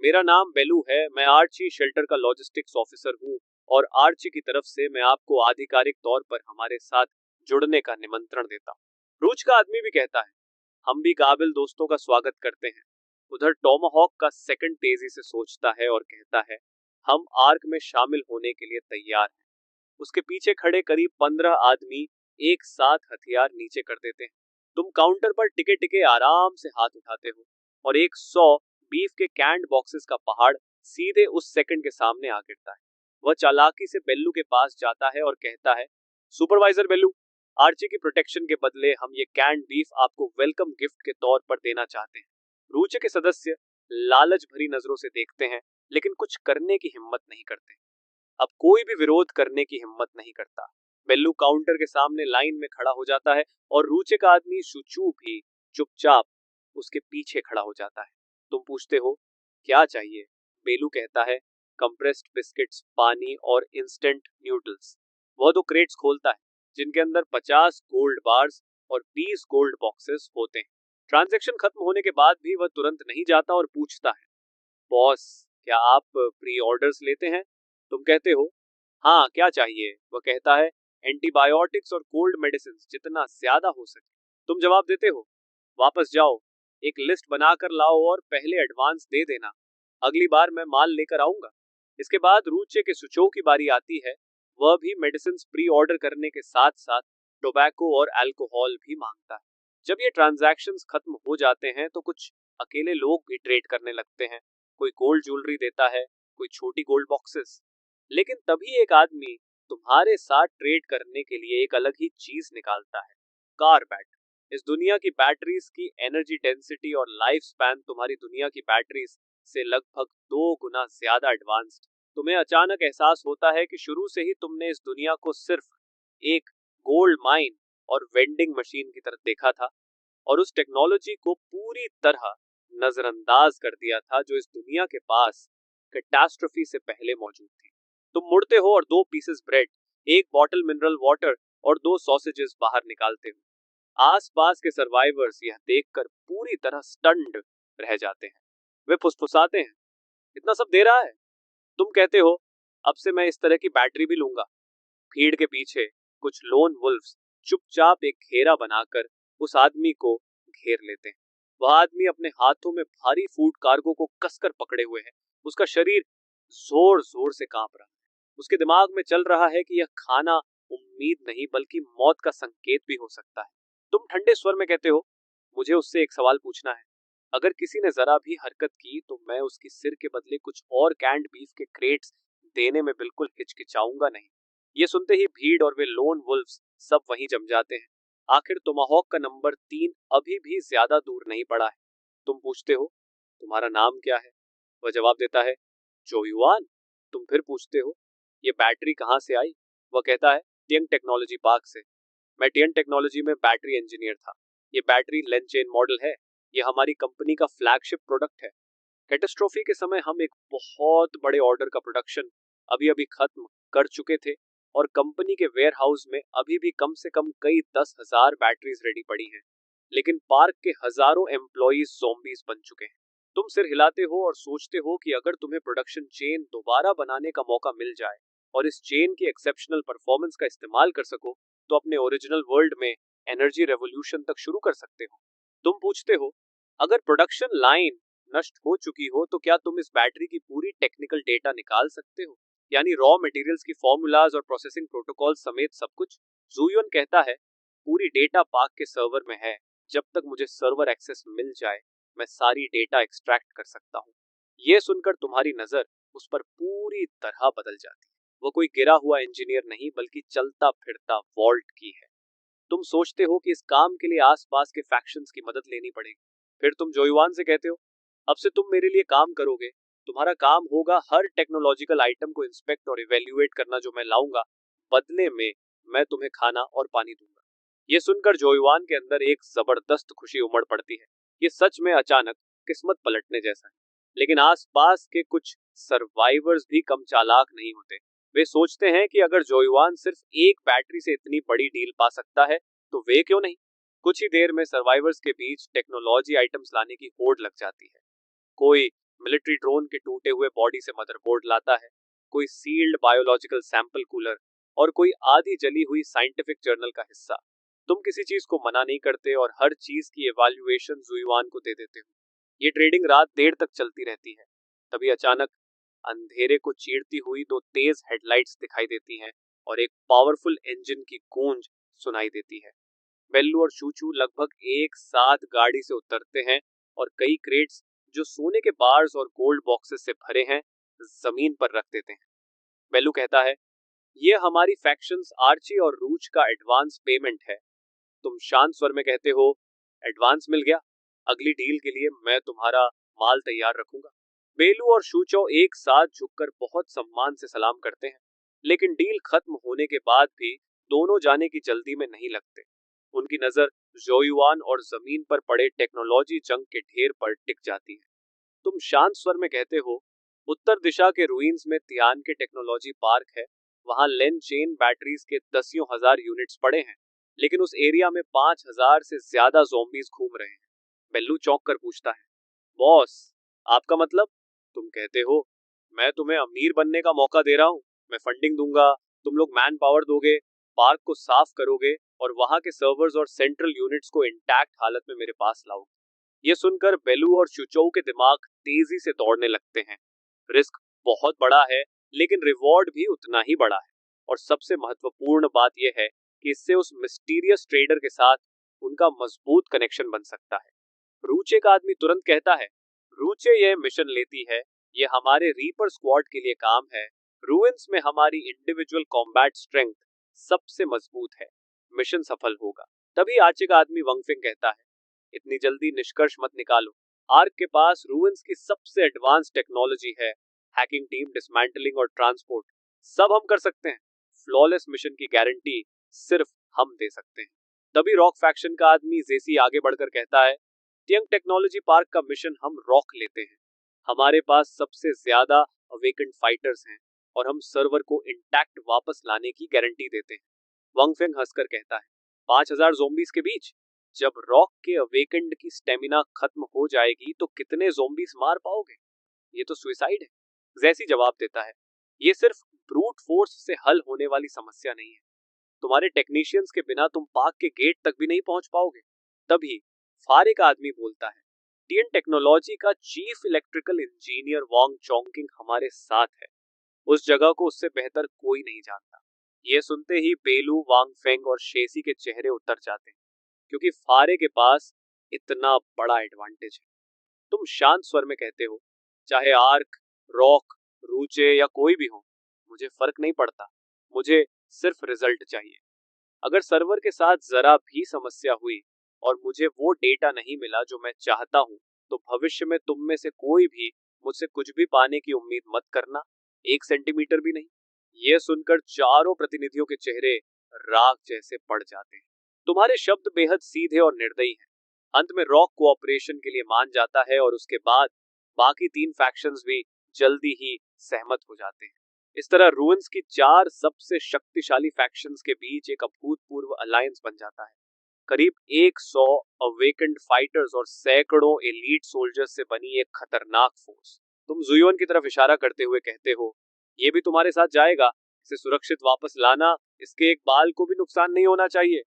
मेरा नाम बेलू है, मैं आर्ची शेल्टर का लॉजिस्टिक्स ऑफिसर हूँ और आर्ची की तरफ से मैं आपको आधिकारिक तौर पर हमारे साथ जुड़ने का निमंत्रण देता हूँ। रूच का आदमी भी कहता है, हम भी काबिल दोस्तों का स्वागत करते हैं। उधर टोमाहॉक का सेकंड तेजी से सोचता है और कहता है, हम आर्क में शामिल होने के लिए तैयार हैं। उसके पीछे खड़े करीब 15 आदमी एक साथ हथियार नीचे कर देते हैं। तुम काउंटर पर टिके टिके आराम से हाथ उठाते हो और एक 100 बीफ के कैंड बॉक्सेस का पहाड़ सीधे उस सेकंड के सामने आ गिरता है। वह चालाकी से बेल्लू के पास जाता है और कहता है, सुपरवाइजर बेल्लू, आर्ची की प्रोटेक्शन के बदले हम ये कैंड बीफ आपको वेलकम गिफ्ट के तौर पर देना चाहते हैं। रूचे के सदस्य लालच भरी नजरों से देखते हैं, लेकिन कुछ करने की हिम्मत नहीं करते। अब कोई भी विरोध करने की हिम्मत नहीं करता। बेल्लू काउंटर के सामने लाइन में खड़ा हो जाता है और रूचे का आदमी शुचू भी चुपचाप उसके पीछे खड़ा हो जाता है। तुम पूछते हो, क्या चाहिए? बेलू कहता है, कंप्रेस्ड बिस्किट्स, पानी और इंस्टेंट न्यूडल्स। वह दो क्रेट्स खोलता है जिनके अंदर 50 गोल्ड बार्स और 20 गोल्ड बॉक्सेस होते हैं। ट्रांजैक्शन खत्म होने के बाद भी वह तुरंत नहीं जाता और पूछता है, बॉस, क्या आप प्री ऑर्डर्स लेते हैं? तुम कहते हो, हाँ, क्या चाहिए? वह कहता है, एंटीबायोटिक्स और कोल्ड मेडिसिन जितना ज्यादा हो सके। तुम जवाब देते हो, वापस जाओ, एक लिस्ट बनाकर लाओ और पहले एडवांस दे देना, अगली बार मैं माल लेकर आऊंगा। इसके बाद रूचे के सुचो की बारी आती है। वह भी मेडिसिन प्री ऑर्डर करने के साथ साथ टोबैको और अल्कोहल भी मांगता है। जब ये ट्रांजैक्शंस खत्म हो जाते हैं तो कुछ अकेले लोग भी ट्रेड करने लगते हैं। कोई गोल्ड ज्वेलरी देता है, कोई छोटी गोल्ड बॉक्सेस। लेकिन तभी एक आदमी तुम्हारे साथ ट्रेड करने के लिए एक अलग ही चीज निकालता है, कार बैटरी। इस दुनिया की बैटरीज की एनर्जी डेंसिटी और लाइफ स्पैन तुम्हारी दुनिया की बैटरीज से लगभग 2 गुना ज्यादा एडवांस्ड। तुम्हें अचानक एहसास होता है कि शुरू से ही तुमने इस दुनिया को सिर्फ एक गोल्ड माइन और वेंडिंग मशीन की तरह देखा था और उस टेक्नोलॉजी को पूरी तरह नजरअंदाज कर दिया था जो इस दुनिया के पास कैटास्ट्रोफी से पहले मौजूद थी। तुम मुड़ते हो और 2 पीसेस ब्रेड, एक बॉटल मिनरल वाटर और 2 सॉसेजेस बाहर निकालते हो। आसपास के सर्वाइवर्स यह देखकर पूरी तरह स्टन्ड रह जाते हैं। वे फुसफुसाते हैं, इतना सब दे रहा है? तुम कहते हो, अब से मैं इस तरह की बैटरी भी लूंगा। भीड़ के पीछे कुछ लोन वुल्फ्स चुपचाप एक घेरा बनाकर उस आदमी को घेर लेते हैं। वह आदमी अपने हाथों में भारी फूड कार्गो को कसकर पकड़े हुए है। उसका शरीर जोर जोर से कांप रहा है। उसके दिमाग में चल रहा है कि यह खाना उम्मीद नहीं बल्कि मौत का संकेत भी हो सकता है। तुम ठंडे स्वर में कहते हो, मुझे उससे एक सवाल पूछना है। अगर किसी ने जरा भी हरकत की तो मैं उसकी सिर के बदले कुछ और कैंड बीफ के क्रेट्स देने में बिल्कुल हिचकिचाऊंगा नहीं। ये सुनते ही भीड़ और वे लोन वुल्फ्स सब वहीं जम जाते हैं। आखिर टोमाहॉक का नंबर 3 अभी भी ज्यादा दूर नहीं पड़ा है। तुम पूछते हो, तुम्हारा नाम क्या है? वह जवाब देता है, जोयुआन। तुम फिर पूछते हो, ये बैटरी कहाँ से आई? वह कहता है, टियंग टेक्नोलॉजी पार्क से। मैं टियंग टेक्नोलॉजी में बैटरी इंजीनियर था। ये बैटरी लेनचेन मॉडल है। ये हमारी कंपनी का फ्लैगशिप प्रोडक्ट है। कैटास्ट्रोफी के समय हम एक बहुत बड़े ऑर्डर का प्रोडक्शन अभी अभी खत्म कर चुके थे और कंपनी के वेयर हाउस में अभी भी कम से कम कई 10,000 बैटरीज रेडी पड़ी हैं। लेकिन पार्क के हजारों एम्प्लॉइज ज़ॉम्बीज बन चुके हैं। तुम सिर हिलाते हो और सोचते हो कि अगर तुम्हें प्रोडक्शन चेन दोबारा बनाने का मौका मिल जाए और इस चेन की एक्सेप्शनल परफॉर्मेंस का इस्तेमाल कर सको तो अपने ओरिजिनल वर्ल्ड में एनर्जी रेवोल्यूशन तक शुरू कर सकते हो। तुम पूछते हो, अगर प्रोडक्शन लाइन नष्ट हो चुकी हो तो क्या तुम इस बैटरी की पूरी टेक्निकल डेटा निकाल सकते हो, यानी रॉ मटेरियल्स की फॉर्मूलाज और प्रोसेसिंग प्रोटोकॉल समेत सब कुछ? जुयन कहता है, पूरी डेटा पार्क के सर्वर में है। जब तक मुझे सर्वर एक्सेस मिल जाए मैं सारी डेटा एक्सट्रैक्ट कर सकता हूँ। यह सुनकर तुम्हारी नजर उस पर पूरी तरह बदल जाती है। वो कोई गिरा हुआ इंजीनियर नहीं बल्कि चलता फिरता वॉल्ट की है। तुम सोचते हो कि इस काम के लिए आसपास के फैक्शंस की मदद लेनी पड़ेगी। फिर तुम जोयुआन से कहते हो, अब से तुम मेरे लिए काम करोगे। तुम्हारा काम होगा हर टेक्नोलॉजिकल आइटम को इंस्पेक्ट और इवेल्युएट करना जो मैं लाऊंगा। बदले में मैं तुम्हें खाना और पानी दूंगा। ये सुनकर जोयुआन के अंदर एक जबरदस्त खुशी उमड़ पड़ती है। ये सच में अचानक किस्मत पलटने जैसा है। लेकिन आसपास के कुछ सर्वाइवर्स भी कम चालाक नहीं होते। वे सोचते हैं कि अगर जोयुआन सिर्फ एक बैटरी से इतनी बड़ी डील पा सकता है तो वे क्यों नहीं। कुछ ही देर में सर्वाइवर्स के बीच टेक्नोलॉजी आइटम्स लाने की होड़ लग जाती है। कोई मिलिट्री ड्रोन के टूटे हुए बॉडी से मदरबोर्ड लाता है, कोई सील्ड बायोलॉजिकल सैंपल कूलर और कोई आधी जली हुई साइंटिफिक जर्नल का हिस्सा। तुम किसी चीज को मना नहीं करते और हर चीज की इवैल्यूएशन जुयुआन को दे देते हो। ये ट्रेडिंग रात देर तक चलती रहती है। तभी अचानक अंधेरे को चीरती हुई 2 तेज हेडलाइट्स दिखाई देती हैं और एक पावरफुल इंजन की गूंज सुनाई देती है। बेल्लू और चूचू लगभग एक साथ गाड़ी से उतरते हैं और कई क्रेट्स जो सोने के बार्स और गोल्ड बॉक्सेस से भरे हैं जमीन पर रख देते हैं। बेल्लू कहता है, ये हमारी फैक्शंस आर्ची और रूच का एडवांस पेमेंट है। तुम शांत स्वर में कहते हो, एडवांस मिल गया, अगली डील के लिए मैं तुम्हारा माल तैयार रखूंगा। बेलू और शूचो एक साथ झुककर बहुत सम्मान से सलाम करते हैं, लेकिन डील खत्म होने के बाद भी दोनों जाने की जल्दी में नहीं लगते। उनकी नजर जोयुआन और जमीन पर पड़े टेक्नोलॉजी जंग के ढेर पर टिक जाती है। तुम शांत स्वर में कहते हो, उत्तर दिशा के रुइंस में तियान के टेक्नोलॉजी पार्क है, वहां लेन चेन बैटरीज के दसियों हजार यूनिट्स पड़े हैं, लेकिन उस एरिया में 5,000 से ज्यादा ज़ॉम्बीज घूम रहे हैं। बेल्लू चौंक कर पूछता है, बॉस, आपका मतलब? तुम कहते हो, मैं तुम्हें अमीर बनने का मौका दे रहा हूँ, मैं फंडिंग दूंगा, तुम लोग मैन पावर दोगे, पार्क को साफ करोगे और वहां के सर्वर्स और सेंट्रल यूनिट्स को इंटैक्ट हालत में मेरे पास लाओगे। ये सुनकर बेलू और शुचौ के दिमाग तेजी से दौड़ने लगते हैं। रिस्क बहुत बड़ा है, लेकिन रिवॉर्ड भी उतना ही बड़ा है। और सबसे महत्वपूर्ण बात यह है कि इससे उस मिस्टीरियस ट्रेडर के साथ उनका मजबूत कनेक्शन बन सकता है। रूचे का आदमी तुरंत कहता है, रूचे यह मिशन लेती है, ये हमारे रीपर स्क्वाड के लिए काम है। रूइंस में हमारी इंडिविजुअल कॉम्बैट स्ट्रेंथ सबसे मजबूत है, मिशन सफल होगा। तभी आर्चे का आदमी वंगफिंग कहता है, इतनी जल्दी निष्कर्ष मत निकालो, आर्क के पास रूइंस की सबसे एडवांस टेक्नोलॉजी है, हैकिंग टीम, डिसमेंटलिंग और ट्रांसपोर्ट सब हम कर सकते हैं। फ्लॉलेस मिशन की गारंटी सिर्फ हम दे सकते हैं। तभी रॉक फैक्शन का आदमी जेसी आगे बढ़कर कहता है, टियंग टेक्नोलॉजी पार्क का मिशन हम रॉक लेते हैं, हमारे पास सबसे ज्यादा अवेकेंड फाइटर्स हैं और हम सर्वर को इंटैक्ट वापस लाने की गारंटी देते हैं। वंगफेंग हंसकर कहता है, 5,000 ज़ोंबीज के बीच? जब रॉक के अवेकेंड की स्टेमिना खत्म हो जाएगी तो कितने ज़ोंबीज मार पाओगे? ये तो सुइसाइड है। जैसी जवाब देता है, ये सिर्फ ब्रूट फोर्स से हल होने वाली समस्या नहीं है, तुम्हारे टेक्नीशियंस के बिना तुम पार्क के गेट तक भी नहीं पहुंच पाओगे। तभी फारे का आदमी बोलता है, टीएन टेक्नोलॉजी का चीफ इलेक्ट्रिकल इंजीनियर वांग चोंगकिंग हमारे साथ है, उस जगह को उससे बेहतर कोई नहीं जानता। ये सुनते ही बेलू, वांग फेंग और शेसी के चेहरे उतर जाते हैं, क्योंकि फारे के पास इतना बड़ा एडवांटेज है। तुम शांत स्वर में कहते हो, चाहे आर्क, रॉक, रूचे या कोई भी हो, मुझे फर्क नहीं पड़ता, मुझे सिर्फ रिजल्ट चाहिए। अगर सर्वर के साथ जरा भी समस्या हुई और मुझे वो डेटा नहीं मिला जो मैं चाहता हूँ, तो भविष्य में तुम में से कोई भी मुझसे कुछ भी पाने की उम्मीद मत करना, 1 सेंटीमीटर भी नहीं। ये सुनकर चारों प्रतिनिधियों के चेहरे राख जैसे पड़ जाते हैं। तुम्हारे शब्द बेहद सीधे और निर्दयी हैं। अंत में रॉक कोऑपरेशन के लिए मान जाता है और उसके बाद बाकी 3 फैक्शंस भी जल्दी ही सहमत हो जाते हैं। इस तरह रूइंस की 4 सबसे शक्तिशाली फैक्शंस के बीच एक अभूतपूर्व अलायंस बन जाता है। करीब 100 अवेकेंड फाइटर्स और सैकड़ों एलीट सोल्जर्स से बनी एक खतरनाक फोर्स। तुम जुयोन की तरफ इशारा करते हुए कहते हो, ये भी तुम्हारे साथ जाएगा, इसे सुरक्षित वापस लाना, इसके एक बाल को भी नुकसान नहीं होना चाहिए।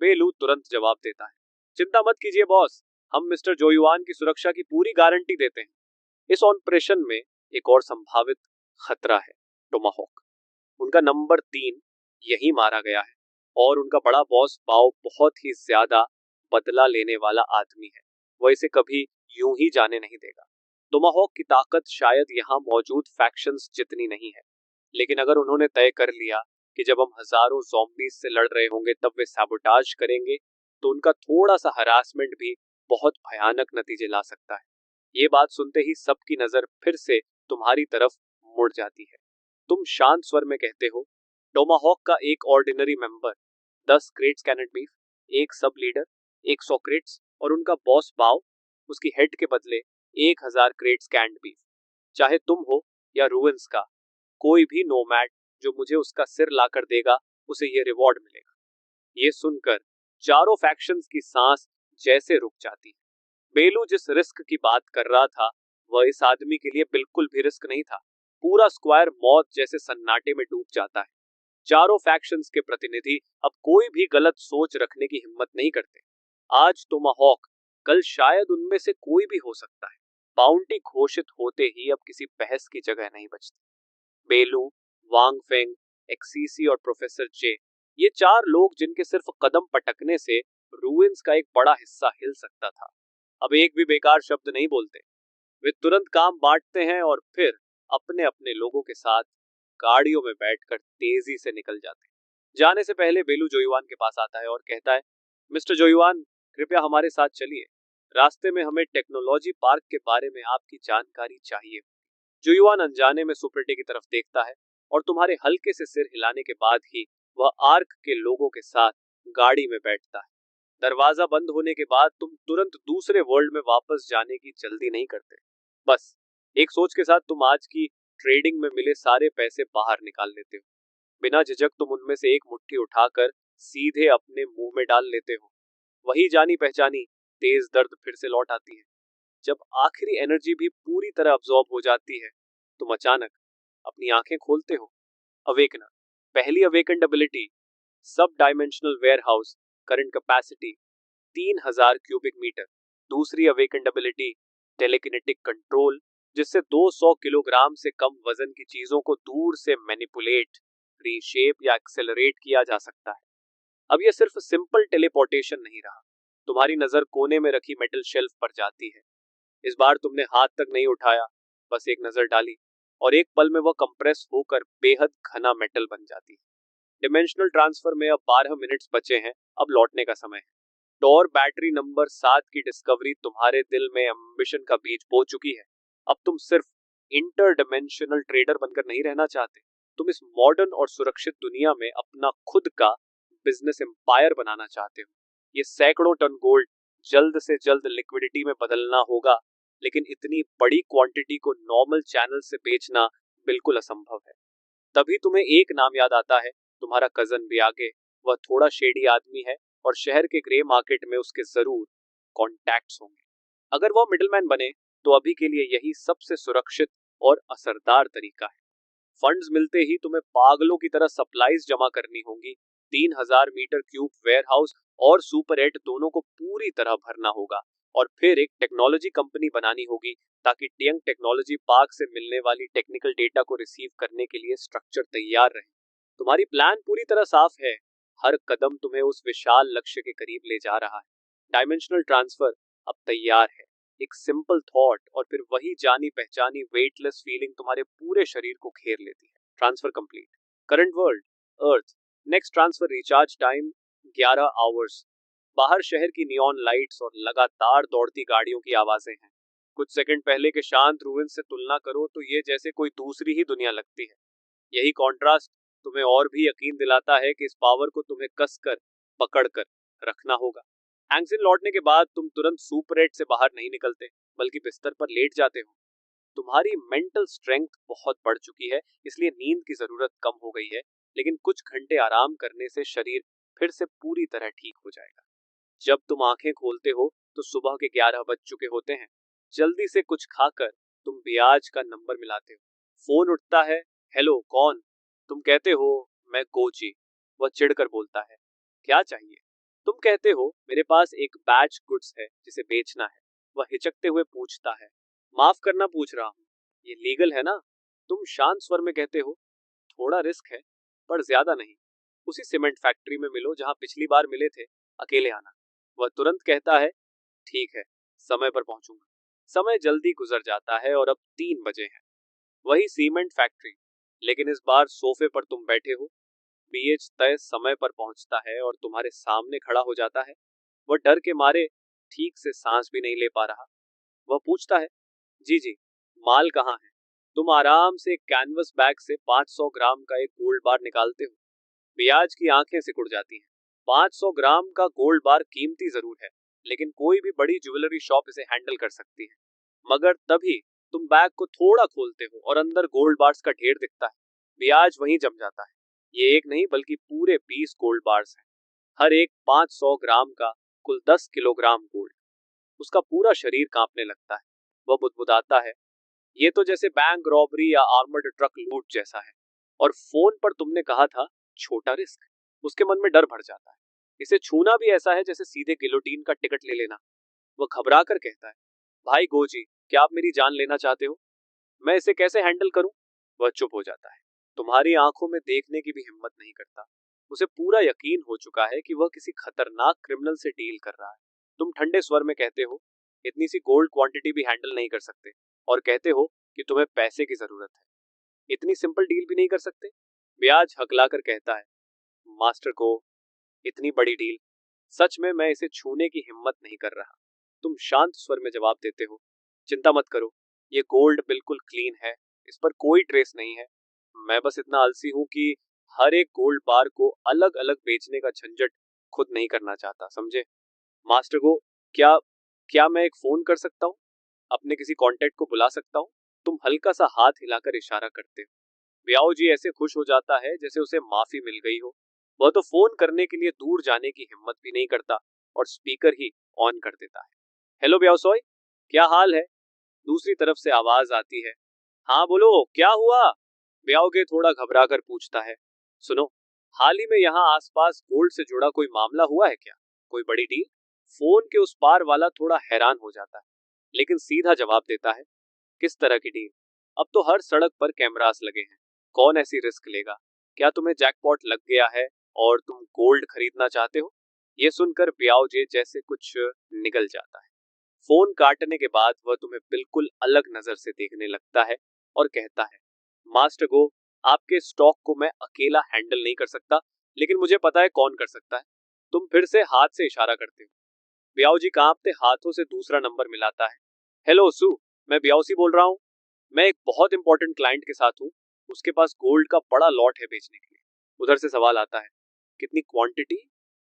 बेलू तुरंत जवाब देता है, चिंता मत कीजिए बॉस, हम मिस्टर जोयुआन की सुरक्षा की पूरी गारंटी देते हैं। इस ऑपरेशन में एक और संभावित खतरा है, टोमाहॉक। उनका नंबर 3 यही मारा गया है और उनका बड़ा बॉस बाओ बहुत ही ज्यादा बदला लेने वाला आदमी है, वह इसे कभी यूं ही जाने नहीं देगा। टोमाहॉक की ताकत शायद यहाँ मौजूद फैक्शंस जितनी नहीं है, लेकिन अगर उन्होंने तय कर लिया कि जब हम हजारों ज़ॉम्बीज से लड़ रहे होंगे तब वे सैबोटाज करेंगे, तो उनका थोड़ा सा हरासमेंट भी बहुत भयानक नतीजे ला सकता है। ये बात सुनते ही सबकी नजर फिर से तुम्हारी तरफ मुड़ जाती है। तुम शांत स्वर में कहते हो, टोमाहॉक का एक ordinary member, 10 crates canned beef, एक सब लीडर, 100 क्रेट्स और उनका बॉस बाओ, उसकी हेड के बदले 1,000 क्रेट्स कैंड बीफ। चाहे तुम हो या रूइंस का कोई भी नोमैड जो मुझे उसका सिर लाकर देगा, उसे ये रिवॉर्ड मिलेगा। ये सुनकर चारों फैक्शंस की सांस जैसे रुक जाती है। बेलू जिस रिस्क की बात कर रहा था, वह इस आदमी के लिए बिल्कुल भी रिस्क नहीं था। पूरा स्क्वायर मौत जैसे सन्नाटे में डूब जाता है। चारों फैक्शंस के प्रतिनिधि अब कोई भी गलत सोच रखने की हिम्मत नहीं करते। आज टोमाहॉक, कल शायद उनमें से कोई भी हो सकता है। बाउंटी घोषित होते ही अब किसी बहस की जगह नहीं बचती। बेलू, वांग फेंग एक्सीसी और प्रोफेसर जे, ये 4 लोग जिनके सिर्फ कदम पटकने से रूइंस का एक बड़ा हिस्सा हिल सकता था, अब एक भी बेकार शब्द नहीं बोलते। वे तुरंत काम बांटते हैं और फिर अपने अपने लोगों के साथ गाड़ियों में बैठकर तेजी से निकल जाते हैं। जाने से पहले बेलू जोयुआन के पास आता है और कहता है, मिस्टर जोयुआन, कृपया हमारे साथ चलिए। रास्ते में हमें टेक्नोलॉजी पार्क के बारे में आपकी जानकारी चाहिए। जोयुआन अनजाने में सुप्रिटे की तरफ देखता है और तुम्हारे हल्के से सिर हिलाने के बाद ही वह आर्क के लोगों के साथ गाड़ी में बैठता है। दरवाजा बंद होने के बाद तुम तुरंत दूसरे वर्ल्ड में वापस जाने की जल्दी नहीं करते। बस एक सोच के साथ तुम आज की ट्रेडिंग में मिले सारे पैसे बाहर निकाल लेते हो। बिना झिझक तुम उनमें से एक मुट्ठी उठाकर सीधे अपने मुंह में डाल लेते हो। वही जानी पहचानी तेज दर्द फिर से लौट आती है। जब आखिरी एनर्जी भी पूरी तरह अब्सॉर्ब हो जाती है, तुम अचानक अपनी आंखें खोलते हो। अवेकनर। पहली awakened ability, sub dimensional warehouse, current capacity 3000 cubic metre. दूसरी अवेकन्ड एबिलिटी, टेलीकिनेटिक कंट्रोल, जिससे 200 किलोग्राम से कम वजन की चीजों को दूर से मैनिपुलेट, रीशेप या एक्सेलरेट किया जा सकता है। अब यह सिर्फ सिंपल टेलीपोर्टेशन नहीं रहा, तुम्हारी नजर कोने में रखी मेटल शेल्फ पर जाती है। इस बार तुमने हाथ तक नहीं उठाया, बस एक नजर डाली और एक पल में वह कंप्रेस होकर बेहद घना मेटल बन जाती है। डिमेंशनल ट्रांसफर में अब 12 मिनट्स बचे हैं, अब लौटने का समय है। टॉर बैटरी नंबर 7 की डिस्कवरी तुम्हारे दिल में एम्बिशन का बीज बो चुकी है। अब तुम सिर्फ इंटर डिमेंशनल ट्रेडर बनकर नहीं रहना चाहते, तुम इस मॉडर्न और सुरक्षित दुनिया में अपना खुद का बिजनेस एम्पायर बनाना चाहते हो। ये सैकड़ों टन गोल्ड जल्द से जल्द लिक्विडिटी में बदलना होगा, लेकिन इतनी बड़ी क्वांटिटी को नॉर्मल चैनल से बेचना बिल्कुल असंभव है। तभी तुम्हें एक नाम याद आता है, तुम्हारा कजन भी आगे। वह थोड़ा शेडी आदमी है और शहर के ग्रे मार्केट में उसके जरूर कॉन्टैक्ट्स होंगे। अगर वह मिडलमैन बने तो अभी के लिए यही सबसे सुरक्षित और असरदार तरीका है। फंड्स मिलते ही तुम्हें पागलों की तरह सप्लाईज जमा करनी होंगी। 3000 मीटर क्यूब वेयरहाउस और सुपर 8 दोनों को पूरी तरह भरना होगा और फिर एक टेक्नोलॉजी कंपनी बनानी होगी ताकि टियंग टेक्नोलॉजी पार्क से मिलने वाली टेक्निकल डेटा को रिसीव करने के लिए स्ट्रक्चर तैयार रहे। तुम्हारी प्लान पूरी तरह साफ है, हर कदम तुम्हें उस विशाल लक्ष्य के करीब ले जा रहा है। डायमेंशनल ट्रांसफर अब तैयार है, एक सिंपल थॉट और फिर वही जानी पहचानी वेटलेस फीलिंग तुम्हारे पूरे शरीर को घेर लेती है। Transfer complete. Current world Earth. Next transfer recharge time 11 hours. बाहर शहर की नियॉन लाइट्स और लगातार दौड़ती गाड़ियों की आवाजें हैं। कुछ सेकंड पहले के शांत रूइंस से तुलना करो तो ये जैसे कोई दूसरी ही दुनिया लगती है। यही कॉन्ट्रास्ट तुम्हें और भी यकीन दिलाता है कि इस पावर को तुम्हें कसकर पकड़कर रखना होगा। हैंगसिन लौटने के बाद तुम तुरंत सुपर 8 से बाहर नहीं निकलते, बल्कि बिस्तर पर लेट जाते हो। तुम्हारी मेंटल स्ट्रेंथ बहुत बढ़ चुकी है, इसलिए नींद की जरूरत कम हो गई है, लेकिन कुछ घंटे आराम करने से शरीर फिर से पूरी तरह ठीक हो जाएगा। जब तुम आंखें खोलते हो तो सुबह के 11 बज चुके होते हैं। जल्दी से कुछ खाकर तुम बियाज का नंबर मिलाते हो। फोन उठता है। हेलो, कौन? तुम कहते हो, मैं गोजी। वह चिढ़कर बोलता है, क्या चाहिए? तुम कहते हो, मेरे पास एक बैच गुड्स है जिसे बेचना है। वह हिचकते हुए पूछता है, माफ करना पूछ रहा हूँ, ये लीगल है ना? तुम शांत स्वर में कहते हो, थोड़ा रिस्क है पर ज्यादा नहीं। उसी सीमेंट फैक्ट्री में मिलो जहां पिछली बार मिले थे, अकेले आना। वह तुरंत कहता है, ठीक है, समय पर पहुंचूंगा। समय जल्दी गुजर जाता है और अब 3 बजे हैं। वही सीमेंट फैक्ट्री, लेकिन इस बार सोफे पर तुम बैठे हो। बीएच तय समय पर पहुंचता है और तुम्हारे सामने खड़ा हो जाता है। वह डर के मारे ठीक से सांस भी नहीं ले पा रहा। वह पूछता है, जी जी, माल कहाँ है? तुम आराम से एक कैनवस बैग से 500 ग्राम का एक गोल्ड बार निकालते हो। बियाज की आंखें सिकुड़ जाती हैं। 500 ग्राम का गोल्ड बार कीमती जरूर है, लेकिन कोई भी बड़ी ज्वेलरी शॉप इसे हैंडल कर सकती है। मगर तभी तुम बैग को थोड़ा खोलते हो और अंदर गोल्ड बार्स का ढेर दिखता है। बियाज वहीं जम जाता है। ये एक नहीं बल्कि पूरे 20 गोल्ड बार्स हैं, हर एक 500 ग्राम का, कुल 10 किलोग्राम गोल्ड। उसका पूरा शरीर कांपने लगता है। वह बुदबुदाता है, ये तो जैसे बैंक रॉबरी या आर्मर्ड ट्रक लूट जैसा है। और फोन पर तुमने कहा था, छोटा रिस्क। उसके मन में डर भर जाता है। इसे छूना भी ऐसा है जैसे सीधे गिलोटीन का टिकट ले लेना। वह घबरा कर कहता है, भाई गोजी, क्या आप मेरी जान लेना चाहते हो? मैं इसे कैसे हैंडल करूं? वह चुप हो जाता है। तुम्हारी आंखों में देखने की भी हिम्मत नहीं करता। उसे पूरा यकीन हो चुका है कि वह किसी खतरनाक क्रिमिनल से डील कर रहा है। तुम ठंडे स्वर में कहते हो, इतनी सी गोल्ड क्वांटिटी भी हैंडल नहीं कर सकते, और कहते हो कि तुम्हें पैसे की जरूरत है। इतनी सिंपल डील भी नहीं कर सकते? ब्याज हकलाकर कहता है, मास्टर को, इतनी बड़ी डील, सच में मैं इसे छूने की हिम्मत नहीं कर रहा। तुम शांत स्वर में जवाब देते हो, चिंता मत करो, ये गोल्ड बिल्कुल क्लीन है, इस पर कोई ट्रेस नहीं है। मैं बस इतना आलसी हूं कि हर एक गोल्ड बार को अलग अलग बेचने का झंझट खुद नहीं करना चाहता, समझे? मास्टर को, क्या क्या मैं एक फोन कर सकता हूँ? अपने किसी कांटेक्ट को बुला सकता हूँ? तुम हल्का सा हाथ हिलाकर इशारा करते हो। ब्याओ जी ऐसे खुश हो जाता है जैसे उसे माफी मिल गई हो। वह तो फोन करने के लिए दूर जाने की हिम्मत भी नहीं करता और स्पीकर ही ऑन कर देता है। हेलो ब्याओ सोय, क्या हाल है? दूसरी तरफ से आवाज आती है। हाँ बोलो, क्या हुआ? ब्याओ के थोड़ा घबरा कर पूछता है। सुनो, हाल ही में यहाँ आसपास गोल्ड से जुड़ा कोई मामला हुआ है क्या? कोई बड़ी डील? फोन के उस पार वाला थोड़ा हैरान हो जाता है, लेकिन सीधा जवाब देता है, किस तरह की डील? अब तो हर सड़क पर कैमरास लगे हैं, कौन ऐसी रिस्क लेगा? क्या तुम्हें जैकपॉट लग गया है और तुम गोल्ड खरीदना चाहते हो? ये सुनकर ब्याओजे जैसे कुछ निगल जाता है। फोन काटने के बाद वह तुम्हें बिल्कुल अलग नजर से देखने लगता है और कहता है, मास्टर गो, आपके स्टॉक को मैं अकेला हैंडल नहीं कर सकता, लेकिन मुझे पता है कौन कर सकता है। तुम फिर से हाथ से इशारा करते हो। ब्याओजी कांपते हाथों से दूसरा नंबर मिलाता है। हेलो सू, मैं ब्याओसी बोल रहा हूँ। मैं एक बहुत इंपॉर्टेंट क्लाइंट के साथ हूँ, उसके पास गोल्ड का बड़ा लॉट है बेचने के लिए। उधर से सवाल आता है, कितनी क्वांटिटी?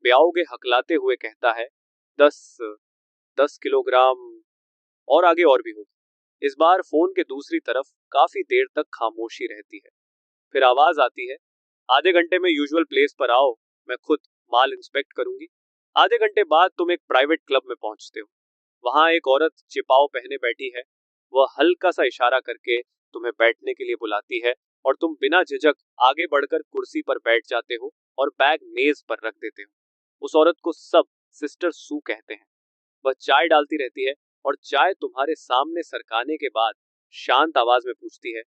ब्याओगे हकलाते हुए कहता है, 10 किलोग्राम, और आगे और भी होगी। इस बार फोन के दूसरी तरफ काफी देर तक खामोशी रहती है। फिर आवाज आती है, आधे घंटे में यूजुअल प्लेस पर आओ, मैं खुद माल इंस्पेक्ट करूंगी। आधे घंटे बाद तुम एक प्राइवेट क्लब में पहुंचते हो। वहां एक औरत चिपाव पहने बैठी है। वह हल्का सा इशारा करके तुम्हें बैठने के लिए बुलाती है और तुम बिना झिझक आगे बढ़कर कुर्सी पर बैठ जाते हो और बैग मेज पर रख देते हो। उस औरत को सब सिस्टर सू कहते हैं। वह चाय डालती रहती है और चाय तुम्हारे सामने सरकाने के बाद शांत आवाज में पूछती है,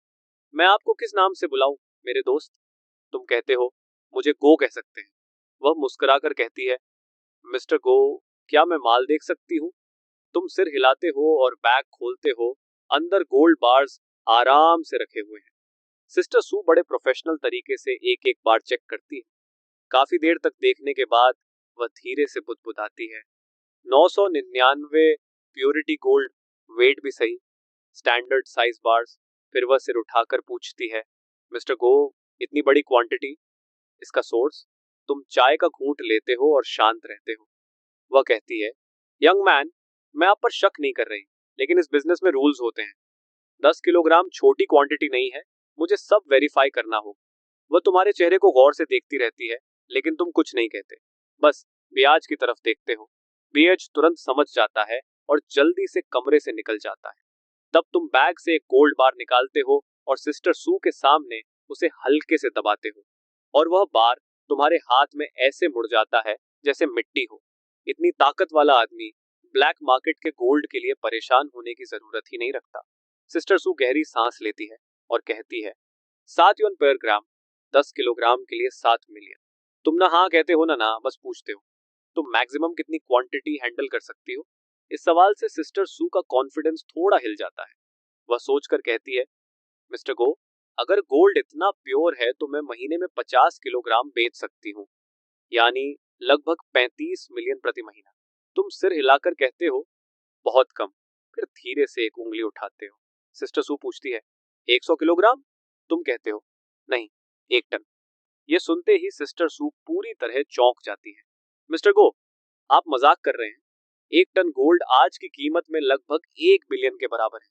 मैं आपको किस नाम से बुलाऊं मेरे दोस्त? तुम कहते हो, मुझे गो कह सकते हैं। वह मुस्कुराकर कहती है, मिस्टर गो, क्या मैं माल देख सकती हूँ? तुम सिर हिलाते हो और बैग खोलते हो। अंदर गोल्ड बार्स आराम से रखे हुए हैं। सिस्टर सू बड़े प्रोफेशनल तरीके से एक एक बार चेक करती है। काफी देर तक देखने के बाद वह धीरे से बुदबुदाती है, 999 प्योरिटी गोल्ड, वेट भी सही, स्टैंडर्ड साइज बार्स। फिर वह सिर उठाकर पूछती है, मिस्टर गो, इतनी बड़ी क्वांटिटी, इसका सोर्स? तुम चाय का घूंट लेते हो और शांत रहते हो। वह कहती है, यंग मैन, मैं आप पर शक नहीं कर रही, लेकिन इस बिजनेस में रूल्स होते हैं। 10 किलोग्राम छोटी क्वांटिटी नहीं है, मुझे सब वेरीफाई करना होगा। वह तुम्हारे चेहरे को गौर से देखती रहती है, लेकिन तुम कुछ नहीं कहते, बस ब्याज की तरफ देखते हो। ब्याज तुरंत समझ जाता है और जल्दी से कमरे से निकल जाता है। तब तुम बैग से एक गोल्ड बार निकालते हो और सिस्टर सू के सामने उसे हल्के से दबाते हो, और वह बार तुम्हारे हाथ में ऐसे मुड़ जाता है जैसे मिट्टी हो। इतनी ताकत वाला आदमी ब्लैक मार्केट के गोल्ड के लिए परेशान होने की जरूरत ही नहीं रखता। सिस्टर सू गहरी सांस लेती है और कहती है, 7 पर ग्राम, 10 किलोग्राम के लिए 7 मिलियन। तुम ना हाँ कहते हो ना ना बस पूछते हो, तुम मैक्सिमम कितनी क्वांटिटी हैंडल कर सकती हो? इस सवाल से सिस्टर सू का कॉन्फिडेंस थोड़ा हिल जाता है। वह सोचकर कहती है, मिस्टर गो, अगर गोल्ड इतना प्योर है तो मैं महीने में 50 किलोग्राम बेच सकती हूँ, यानी लगभग 35 मिलियन प्रति महीना। तुम सिर हिलाकर कहते हो, बहुत कम। फिर धीरे से एक उंगली उठाते हो। सिस्टर सू पूछती है, 100 किलोग्राम? तुम कहते हो, नहीं, 1 टन। ये सुनते ही सिस्टर सू पूरी तरह चौंक जाती है। मिस्टर गो, आप मजाक कर रहे हैं? 1 टन गोल्ड आज की कीमत में लगभग 1 बिलियन के बराबर है।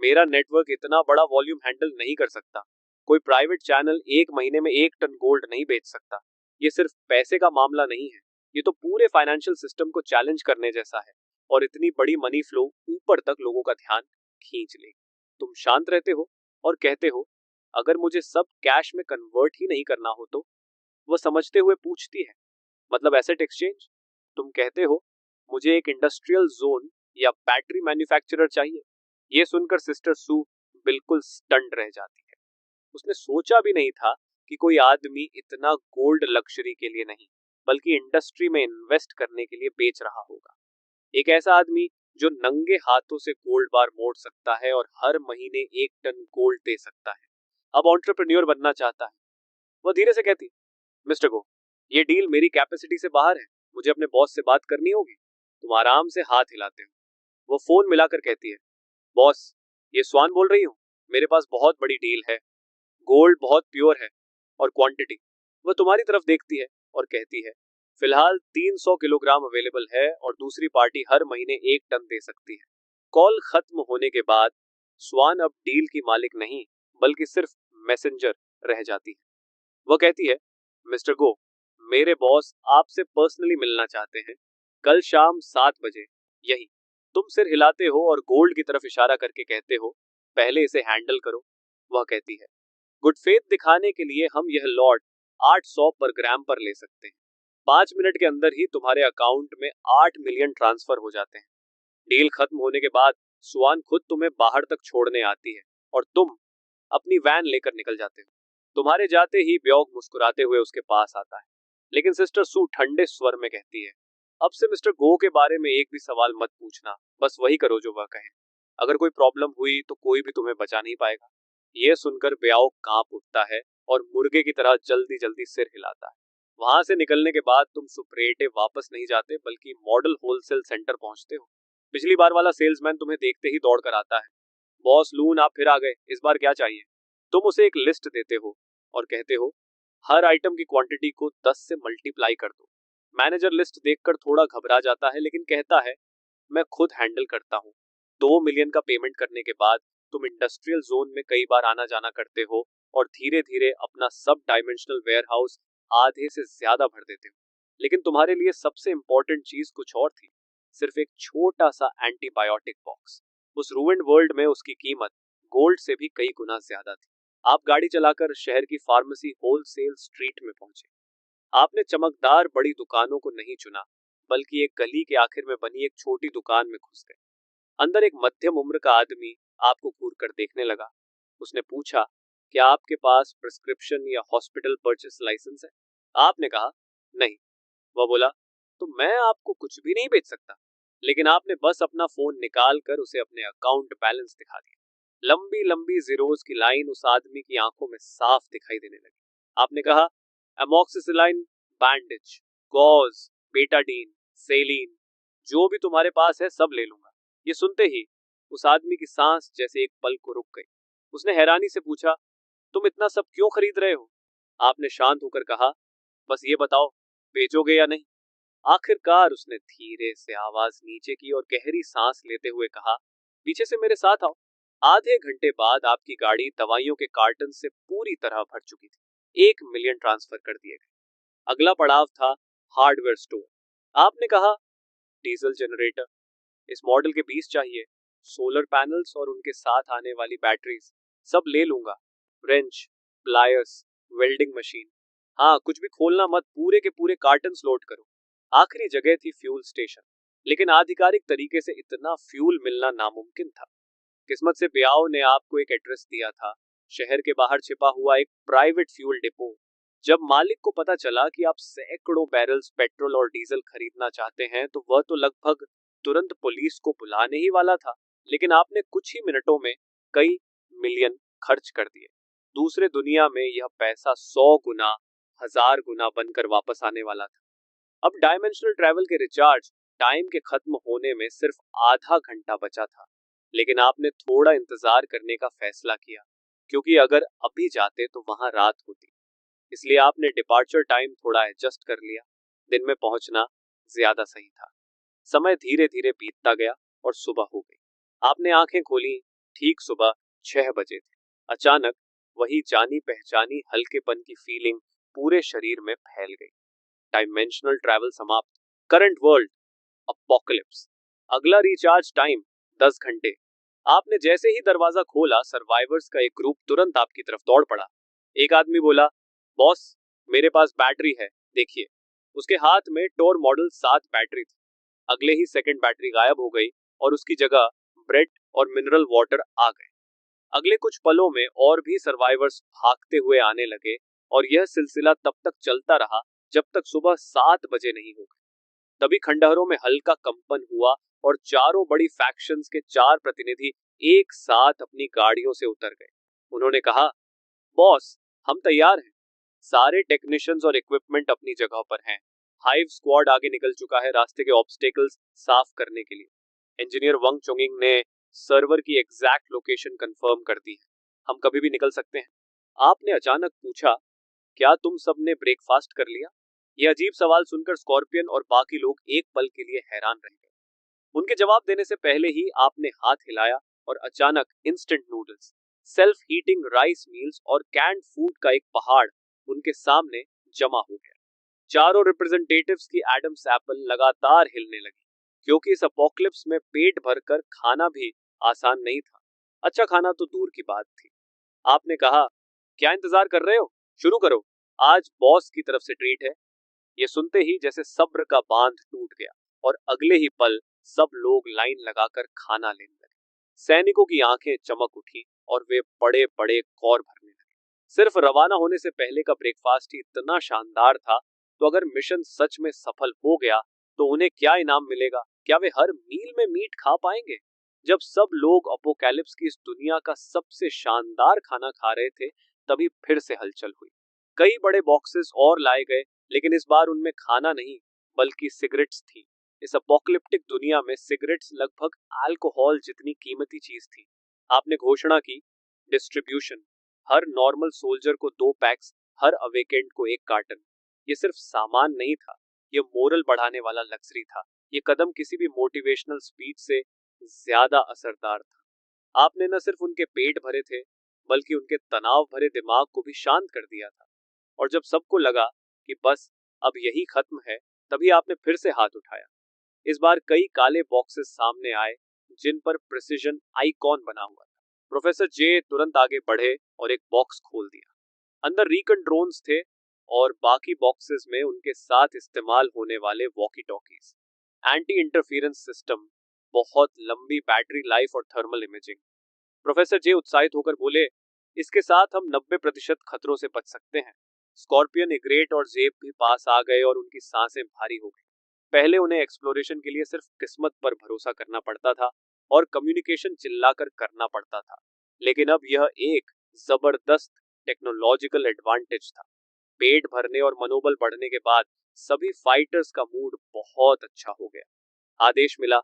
मेरा नेटवर्क इतना बड़ा वॉल्यूम हैंडल नहीं कर सकता। कोई प्राइवेट चैनल एक महीने में 1 टन गोल्ड नहीं बेच सकता। ये सिर्फ पैसे का मामला नहीं है, ये तो पूरे फाइनेंशियल सिस्टम को चैलेंज करने जैसा है, और इतनी बड़ी मनी फ्लो ऊपर तक लोगों का ध्यान खींच लेगी। तुम शांत रहते हो और कहते हो, अगर मुझे सब कैश में कन्वर्ट ही नहीं करना हो तो? वह समझते हुए पूछती है, मतलब एसेट एक्सचेंज? तुम कहते हो, मुझे एक इंडस्ट्रियल जोन या बैटरी मैन्युफैक्चरर चाहिए। यह सुनकर सिस्टर सू बिल्कुल स्टंड रह जाती है। उसने सोचा भी नहीं था कि कोई आदमी इतना गोल्ड लग्जरी के लिए नहीं बल्कि इंडस्ट्री में इन्वेस्ट करने के लिए बेच रहा होगा। एक ऐसा आदमी जो नंगे हाथों से गोल्ड बार मोड़ सकता है और हर महीने 1 टन गोल्ड दे सकता है, अब एंटरप्रेन्योर बनना चाहता है। वो धीरे से कहती, मिस्टर गो, ये डील मेरी कैपेसिटी से बाहर है, मुझे अपने बॉस से बात करनी होगी। तुम आराम से हाथ हिलाते हो। वो फोन मिलाकर कहती है, बॉस, ये स्वान बोल रही हूँ, मेरे पास बहुत बड़ी डील है, गोल्ड बहुत प्योर है और क्वांटिटी। वो तुम्हारी तरफ देखती है और कहती है, फिलहाल 300 किलोग्राम अवेलेबल है और दूसरी पार्टी हर महीने 1 टन दे सकती है। कॉल खत्म होने के बाद स्वान अब डील की मालिक नहीं बल्कि सिर्फ मैसेंजर रह जाती है। वो कहती है, मिस्टर गो, मेरे बॉस आपसे पर्सनली मिलना चाहते हैं, कल शाम 7 बजे। यही। तुम सिर हिलाते हो और गोल्ड की तरफ इशारा करके कहते हो, पहले इसे हैंडल करो। वह कहती है, गुड फेथ दिखाने के लिए हम यह लॉट 800 पर ग्राम पर ले सकते हैं। 5 मिनट के अंदर ही तुम्हारे अकाउंट में 8 मिलियन ट्रांसफर हो जाते हैं। डील खत्म होने के बाद स्वान खुद तुम्हें बाहर तक छोड़ने आती है और तुम अपनी वैन लेकर निकल जाते हो। तुम्हारे जाते ही ब्योग मुस्कुराते हुए उसके पास आता है, लेकिन सिस्टर सू ठंडे स्वर में कहती है, अब से मिस्टर गो के बारे में एक भी सवाल मत पूछना, बस वही करो जो वह कहे। अगर कोई प्रॉब्लम हुई तो कोई भी तुम्हें बचा नहीं पाएगा। यह सुनकर ब्याओ कांप उठता है और मुर्गे की तरह जल्दी जल्दी सिर हिलाता है। वहां से निकलने के बाद तुम सुपरेटे वापस नहीं जाते बल्कि मॉडल होलसेल सेंटर पहुंचते हो। पिछली बार वाला सेल्समैन तुम्हें देखते ही दौड़ कर आता है, बॉस लून, आप फिर आ गए, इस बार क्या चाहिए? तुम उसे एक लिस्ट देते हो और कहते हो, हर आइटम की क्वांटिटी को 10 से मल्टीप्लाई कर दो। मैनेजर लिस्ट देखकर थोड़ा घबरा जाता है लेकिन कहता है, मैं खुद हैंडल करता हूँ। 2 मिलियन का पेमेंट करने के बाद तुम इंडस्ट्रियल जोन में कई बार आना जाना करते हो और धीरे धीरे अपना सब डायमेंशनल वेयरहाउस आधे से ज्यादा भर देते हो। लेकिन तुम्हारे लिए सबसे इंपॉर्टेंट चीज कुछ और थी, सिर्फ एक छोटा सा एंटीबायोटिक बॉक्स। उस रूइंड वर्ल्ड में उसकी कीमत गोल्ड से भी कई गुना ज्यादा थी। आप गाड़ी चलाकर शहर की फार्मेसी होलसेल स्ट्रीट में पहुंचे। आपने चमकदार बड़ी दुकानों को नहीं चुना बल्कि एक गली के आखिर में बनी एक छोटी दुकान में घुस गए। अंदर एक मध्यम उम्र का आदमी आपको घूर कर देखने लगा। उसने पूछा, क्या आपके पास प्रिस्क्रिप्शन या हॉस्पिटल परचेस लाइसेंस है? आपने कहा, नहीं। वह बोला, तो मैं आपको कुछ भी नहीं बेच सकता। लेकिन आपने बस अपना फोन निकाल कर उसे अपने अकाउंट बैलेंस दिखा दिया। लंबी लंबी जीरोस की लाइन उस आदमी की आंखों में साफ दिखाई देने लगी। आपने कहा, एमॉक्सिसिलाइन, बैंडेज, गॉज, बेटाडीन, सेलीन, जो भी तुम्हारे पास है सब ले लूंगा। ये सुनते ही उस आदमी की सांस जैसे एक पल को रुक गई। उसने हैरानी से पूछा, तुम इतना सब क्यों खरीद रहे हो? आपने शांत होकर कहा, बस ये बताओ, बेचोगे या नहीं? आखिरकार उसने धीरे से आवाज नीचे की और गहरी सांस लेते हुए कहा, पीछे से मेरे साथ आओ। आधे घंटे बाद आपकी गाड़ी दवाइयों के कार्टन से पूरी तरह भर चुकी थी। 1 मिलियन ट्रांसफर कर दिए गए। अगला पड़ाव था हार्डवेयर स्टोर। आपने कहा, डीजल जनरेटर, इस मॉडल के 20 चाहिए, सोलर पैनल्स और उनके साथ आने वाली बैटरीज सब ले लूंगा। रेंच, प्लायर्स, वेल्डिंग मशीन, हाँ कुछ भी खोलना मत, पूरे के पूरे कार्टन लोड करो। आखिरी जगह थी फ्यूल स्टेशन, लेकिन आधिकारिक तरीके से इतना फ्यूल मिलना नामुमकिन था। किस्मत से ब्याओ ने आपको एक एड्रेस दिया था, शहर के बाहर छिपा हुआ एक प्राइवेट फ्यूल डिपो। जब मालिक को पता चला कि आप सैकड़ों बैरल्स पेट्रोल और डीजल खरीदना चाहते हैं तो वह तो लगभग तुरंत पुलिस को बुलाने ही वाला था, लेकिन आपने कुछ ही मिनटों में कई मिलियन खर्च कर दिए। दूसरे दुनिया में यह पैसा 100 गुना, 1000 गुना बनकर वापस आने वाला था। अब डायमेंशनल ट्रैवल के रिचार्ज टाइम के खत्म होने में सिर्फ आधा घंटा बचा था, लेकिन आपने थोड़ा इंतजार करने का फैसला किया, क्योंकि अगर अभी जाते तो वहां रात होती। इसलिए आपने डिपार्चर टाइम थोड़ा एडजस्ट कर लिया। दिन में पहुंचना ज्यादा सही था। समय धीरे धीरे बीतता गया और सुबह हो गई। आपने आंखें खोली, ठीक सुबह 6 बजे थे। अचानक वही जानी पहचानी हल्केपन की फीलिंग पूरे शरीर में फैल गई। डायमेंशनल ट्रैवल समाप्त। Current world apocalypse. अगला रिचार्ज टाइम 10 घंटे। आपने जैसे ही दरवाजा खोला, सर्वाइवर्स का एक ग्रुप तुरंत आपकी तरफ दौड़ पड़ा। एक आदमी बोला, बॉस, मेरे पास बैटरी है, देखिए। उसके हाथ में टोर मॉडल 7 बैटरी थी। अगले ही सेकंड बैटरी गायब हो गई और उसकी जगह ब्रेड और मिनरल वाटर आ गए। अगले कुछ पलों में और भी सर्वाइवर्स भागते हुए आने लगे और यह सिलसिला तब तक चलता रहा जब तक सुबह 7 बजे नहीं हो गए। तभी खंडहरों में हल्का कंपन हुआ और चारों बड़ी फैक्शंस के 4 प्रतिनिधि एक साथ अपनी गाड़ियों से उतर गए। उन्होंने कहा, बॉस, हम तैयार हैं। सारे टेक्नीशियंस और इक्विपमेंट अपनी जगह पर हैं। हाइव स्क्वाड आगे निकल चुका है रास्ते के ऑब्स्टेकल्स साफ करने के लिए। इंजीनियर वंग चोंगिंग ने सर्वर की एग्जैक्ट लोकेशन कंफर्म कर दी है। हम कभी भी निकल सकते हैं। आपने अचानक पूछा, क्या तुम सबने ब्रेकफास्ट कर लिया? यह अजीब सवाल सुनकर स्कॉर्पियन और बाकी लोग एक पल के लिए हैरान रह गए। उनके जवाब देने से पहले ही आपने हाथ हिलाया और अचानक instant noodles, self heating rice meals और कैंड फूड का एक पहाड़ उनके सामने जमा हो गया। चारों रिप्रेजेंटेटिव्स की एडम्स एप्पल लगातार हिलने लगी, क्योंकि इस अपोकलिप्स में पेट भरकर खाना भी आसान नहीं था। अच्छा खाना तो दूर की बात थी। आपने कहा, क्या इंतजार कर रहे हो? शुरू करो, आज बॉस की तरफ से ट्रीट है। ये सुनते ही जैसे सब्र का बांध टूट गया और अगले ही पल सब लोग लाइन लगाकर खाना लेने लगे। सैनिकों की आंखें चमक उठी और वे बड़े बड़े कौर भरने लगे। सिर्फ रवाना होने से पहले का ब्रेकफास्ट ही इतना शानदार था, तो अगर मिशन सच में सफल हो गया तो उन्हें क्या इनाम मिलेगा? क्या वे हर मील में मीट खा पाएंगे? जब सब लोग अपोकैलिप्स की इस दुनिया का सबसे शानदार खाना खा रहे थे, तभी फिर से हलचल हुई। कई बड़े बॉक्सेस और लाए गए, लेकिन इस बार उनमें खाना नहीं बल्कि सिगरेट्स थी। इस अपोकलिप्टिक दुनिया में सिगरेट्स लगभग अल्कोहल जितनी कीमती चीज थी। आपने घोषणा की, डिस्ट्रीब्यूशन, हर नॉर्मल सोल्जर को 2 पैक्स, हर अवेकेंड को 1 कार्टन। ये सिर्फ सामान नहीं था, ये मोरल बढ़ाने वाला लग्जरी था। ये कदम किसी भी मोटिवेशनल स्पीच से ज्यादा असरदार था। आपने न सिर्फ उनके पेट भरे थे, बल्कि उनके तनाव भरे दिमाग को भी शांत कर दिया था। और जब सबको लगा कि बस अब यही खत्म है, तभी आपने फिर से हाथ उठाया। इस बार कई काले बॉक्सेस सामने आए, जिन पर प्रिसिजन आइकॉन बना हुआ था। प्रोफेसर जे तुरंत आगे बढ़े और एक बॉक्स खोल दिया। अंदर रिकन ड्रोन्स थे और बाकी बॉक्सेस में उनके साथ इस्तेमाल होने वाले walkie talkies, anti interference system, बहुत लंबी बैटरी लाइफ और थर्मल इमेजिंग। प्रोफेसर जे उत्साहित होकर बोले, इसके साथ हम 90% खतरों से बच सकते हैं। स्कॉर्पियन, इग्रेट और जेब भी पास आ गए और उनकी सांसें भारी हो गई। पहले उन्हें एक्सप्लोरेशन के लिए सिर्फ किस्मत पर भरोसा करना पड़ता था और कम्युनिकेशन चिल्लाकर करना पड़ता था, लेकिन अब यह एक जबरदस्त टेक्नोलॉजिकल एडवांटेज था। पेट भरने और मनोबल बढ़ने के बाद सभी फाइटर्स का मूड बहुत अच्छा हो गया। आदेश मिला,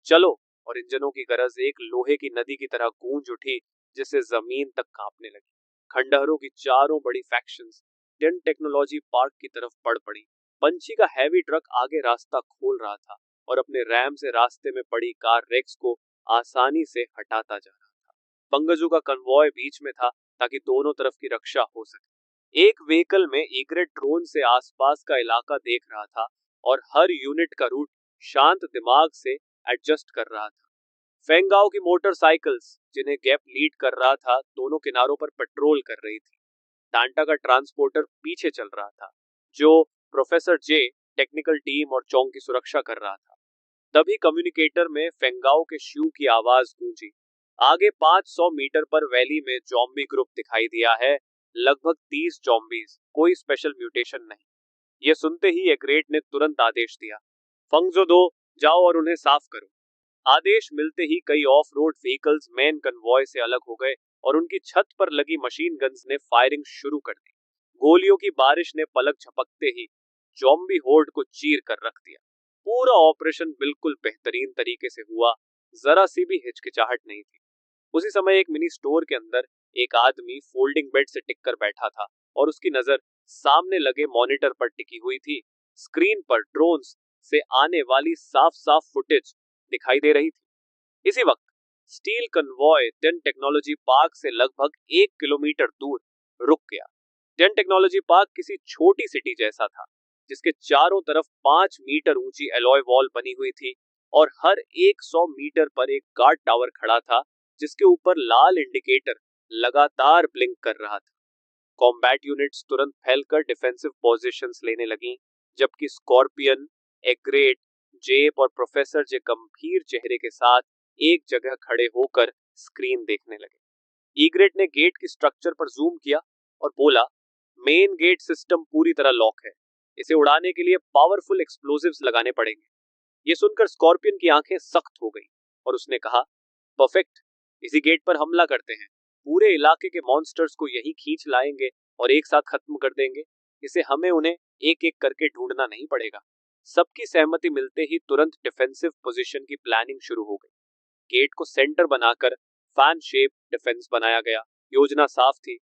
चलो, और इंजनों की गरज एक लोहे की नदी की तरह गूंज उठी, जिससे जमीन तक कांपने लगी। खंडहरों की चारों बड़ी फैक्शंस टिन टेक्नोलॉजी पार्क की तरफ बढ़ पड़ी। पंछी का हैवी ट्रक आगे रास्ता खोल रहा था और अपने रैम से रास्ते में पड़ी कार रेक्स को आसानी से हटाता जा रहा था। पंगजू का कन्वॉय बीच में था ताकि दोनों तरफ की रक्षा हो सके। एक व्हीकल में ईग्रेट ड्रोन से आसपास का इलाका देख रहा था और हर यूनिट का रूट शांत दिमाग से एडजस्ट कर रहा था। फेंगाओ की मोटरसाइकिल्स, जिन्हें गैप लीड कर रहा था, दोनों किनारों पर पेट्रोल कर रही थी। टांटा का ट्रांसपोर्टर पीछे चल रहा था, जो प्रोफेसर जे, टेक्निकल टीम और चोंग की सुरक्षा कर रहा था। तभी कम्युनिकेटर में फेंगाओ के शू की आवाज गूंजी, आगे 500 मीटर पर वैली में जॉम्बी ग्रुप दिखाई दिया है, लगभग 30 जॉम्बीज, कोई स्पेशल म्यूटेशन नहीं। ये सुनते ही एग्रेट ने तुरंत आदेश दिया, फंगजो दो, जाओ और उन्हें साफ करो। आदेश मिलते ही कई of road vehicles main convoy से अलग हो गए और उनकी छत पर लगी मशीन गन्स ने फायरिंग शुरू कर दी। गोलियों की बारिश ने पलक झपकते ही जॉम्बी होर्ड को चीर कर रख दिया। पूरा ऑपरेशन बिल्कुल बेहतरीन तरीके से हुआ, जरा सी भी हिचकिचाहट नहीं थी। उसी समय एक मिनी स्टोर के अंदर एक आदमी फोल्डिंग बेड से टिक कर बैठा था और उसकी नजर सामने लगे मॉनिटर पर टिकी हुई थी। स्क्रीन पर ड्रोन्स से आने वाली साफ साफ फुटेज दिखाई दे रही थी। इसी वक्त steel convoy tin technology park से लगभग 1 किलोमीटर दूर रुक गया। टिन टेक्नोलॉजी पार्क किसी छोटी सिटी जैसा था, जिसके चारों तरफ 5 मीटर ऊंची एलॉय वॉल बनी हुई थी और हर 100 मीटर पर एक गार्ड टावर खड़ा था, जिसके ऊपर लाल इंडिकेटर लगातार ब्लिंक कर रहा था। कॉम्बैट यूनिट्स तुरंत फैलकर डिफेंसिव पोजीशंस लेने लगी, जबकि स्कॉर्पियन, एग्रेट, जेप और प्रोफेसर जे गंभीर चेहरे के साथ एक जगह खड़े होकर स्क्रीन देखने लगे। ईग्रेट ने गेट की स्ट्रक्चर पर जूम किया और बोला, मेन गेट सिस्टम पूरी तरह लॉक है, इसे उड़ाने के लिए पावरफुल एक्सप्लोजिव्स लगाने पड़ेंगे। ये सुनकर स्कॉर्पियन की आंखें सख्त हो गई और उसने कहा, परफेक्ट, इसी गेट पर हमला करते हैं, पूरे इलाके के मॉन्स्टर्स को यही खींच लाएंगे और एक साथ खत्म कर देंगे। इसे हमें उन्हें एक एक करके ढूंढना नहीं पड़ेगा। सबकी सहमति मिलते ही तुरंत डिफेंसिव पोजीशन की प्लानिंग शुरू हो गई। गेट को सेंटर बनाकर फैन शेप डिफेंस बनाया गया। योजना साफ थी,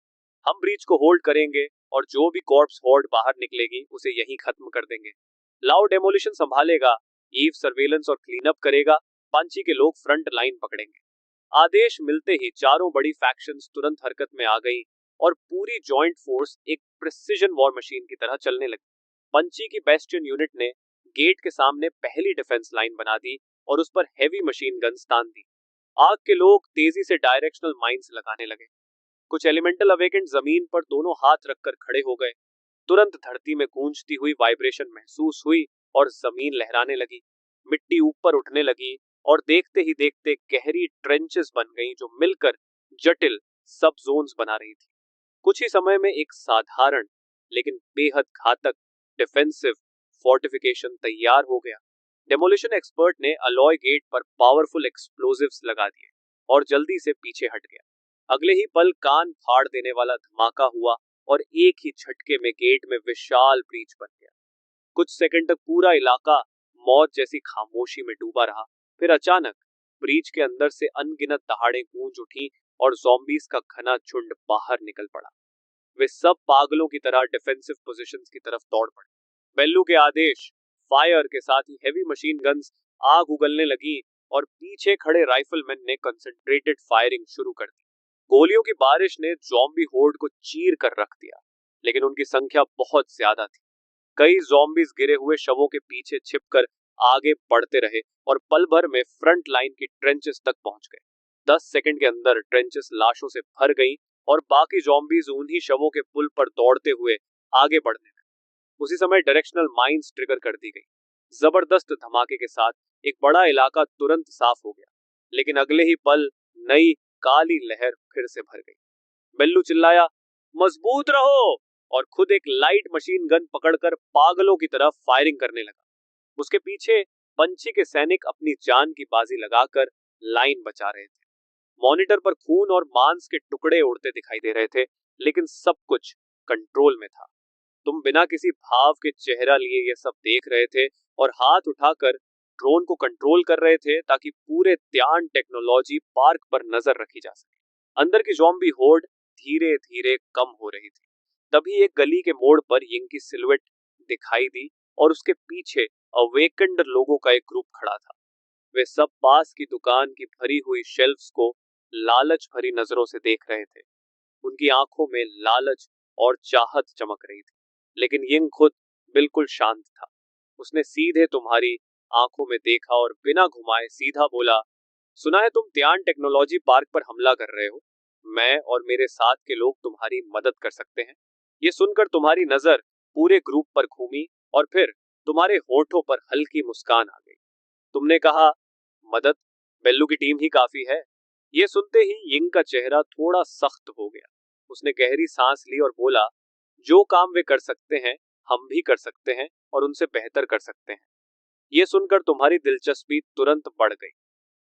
हम ब्रीच को होल्ड करेंगे और जो भी कॉर्प्स हॉर्ड बाहर निकलेगी उसे यहीं खत्म कर देंगे। लाओ डेमोलिशन संभालेगा, ईव सर्वेलेंस और क्लीन अप करेगा, पंची के लोग फ्रंट लाइन पकड़ेंगे। आदेश मिलते ही चारों बड़ी फैक्शंस तुरंत हरकत में आ गई और पूरी जॉइंट फोर्स एक प्रिसिजन वॉर मशीन की तरह चलने लगी। पंची की बेस्टियन यूनिट ने गेट के सामने पहली डिफेंस लाइन बना दी और उस पर हेवी मशीन गन्स तान दी। आग के लोग तेजी से डायरेक्शनल माइंस लगाने लगे। कुछ एलिमेंटल अवेकेंट जमीन पर दोनों हाथ रखकर खड़े हो गए। तुरंत धरती में गूंजती हुई वाइब्रेशन महसूस हुई और जमीन लहराने लगी। मिट्टी ऊपर उठने लगी और देखते ही देखते गहरी ट्रेंचेस बन गईं जो मिलकर जटिल सब जोन्स बना रही थी। कुछ ही समय में एक साधारण लेकिन बेहद घातक डिफेंसिव फोर्टिफिकेशन तैयार हो गया। डेमोलिशन एक्सपर्ट ने अलॉय गेट पर पावरफुल एक्सप्लोजिव्स लगा दिए और जल्दी से पीछे हट गया। अगले ही पल कान फाड़ देने वाला धमाका हुआ और एक ही झटके में गेट में विशाल ब्रीच बन गया। कुछ सेकंड तक पूरा इलाका मौत जैसी खामोशी में डूबा रहा। फिर अचानक ब्रीच के अंदर से अनगिनत दहाड़ें गूंज उठी और ज़ॉम्बीज का घना झुंड बाहर निकल पड़ा। वे सब पागलों की तरह डिफेंसिव पोजीशंस की तरफ दौड़ पड़े। बेल्लू के आदेश फायर के साथ ही हेवी मशीन गन्स आग उगलने लगी और पीछे खड़े राइफलमैन ने कंसंट्रेटेड फायरिंग शुरू कर दी। गोलियों की बारिश ने ज़ॉम्बी होर्ड को चीर कर रख दिया, लेकिन उनकी संख्या बहुत ज्यादा थी। कई ज़ॉम्बीज गिरे हुए शवों के पीछे छिपकर आगे बढ़ते रहे और पल भर में फ्रंट लाइन की ट्रेंचेस तक पहुंच गए। 10 सेकंड के अंदर ट्रेंचेस लाशों से भर गई और बाकी ज़ॉम्बीज उन्हीं शवों के पुल पर दौड़ते हुए आगे बढ़ने लगे। उसी समय डायरेक्शनल माइंस ट्रिगर कर दी गई। जबरदस्त धमाके के साथ एक बड़ा इलाका तुरंत साफ हो गया, लेकिन अगले ही पल नई काली लहर फिर से भर गई। बेल्लू चिल्लाया, मजबूत रहो, और खुद एक लाइट मशीन गन पकड़कर पागलों की तरह फायरिंग करने लगा। उसके पीछे पंछी के सैनिक अपनी जान की बाजी लगाकर लाइन बचा रहे थे। मॉनिटर पर खून और मांस के टुकड़े उड़ते दिखाई दे रहे थे, लेकिन सब कुछ कंट्रोल में था। तुम बिना किसी भाव के चेहरा लिए ये सब देख रहे थे और हाथ उठाकर ड्रोन को कंट्रोल कर रहे थे ताकि पूरे त्यान टेक्नोलॉजी पार्क पर नजर रखी जा सके। अंदर की ज़ॉम्बी होर्ड धीरे धीरे कम हो रही थी। तभी एक गली के मोड़ पर यिंग की सिलुएट दिखाई दी और उसके पीछे अवेकेंड लोगों का एक ग्रुप खड़ा था। वे सब पास की दुकान की भरी हुई शेल्फ्स को लालच भरी नजरों से देख रहे थे। उनकी आंखों में लालच और चाहत चमक रही थी, लेकिन यिंग खुद बिल्कुल शांत था। उसने सीधे तुम्हारी आंखों में देखा और बिना घुमाए सीधा बोला, सुना है तुम त्यान टेक्नोलॉजी पार्क पर हमला कर रहे हो। मैं और मेरे साथ के लोग तुम्हारी मदद कर सकते हैं। ये सुनकर तुम्हारी नजर पूरे ग्रुप पर घूमी और फिर तुम्हारे होठों पर हल्की मुस्कान आ गई। तुमने कहा, मदद, बेल्लू की टीम ही काफी है। ये सुनते ही यिंग का चेहरा थोड़ा सख्त हो गया। उसने गहरी सांस ली और बोला, जो काम वे कर सकते हैं हम भी कर सकते हैं और उनसे बेहतर कर सकते हैं। ये सुनकर तुम्हारी दिलचस्पी तुरंत बढ़ गई।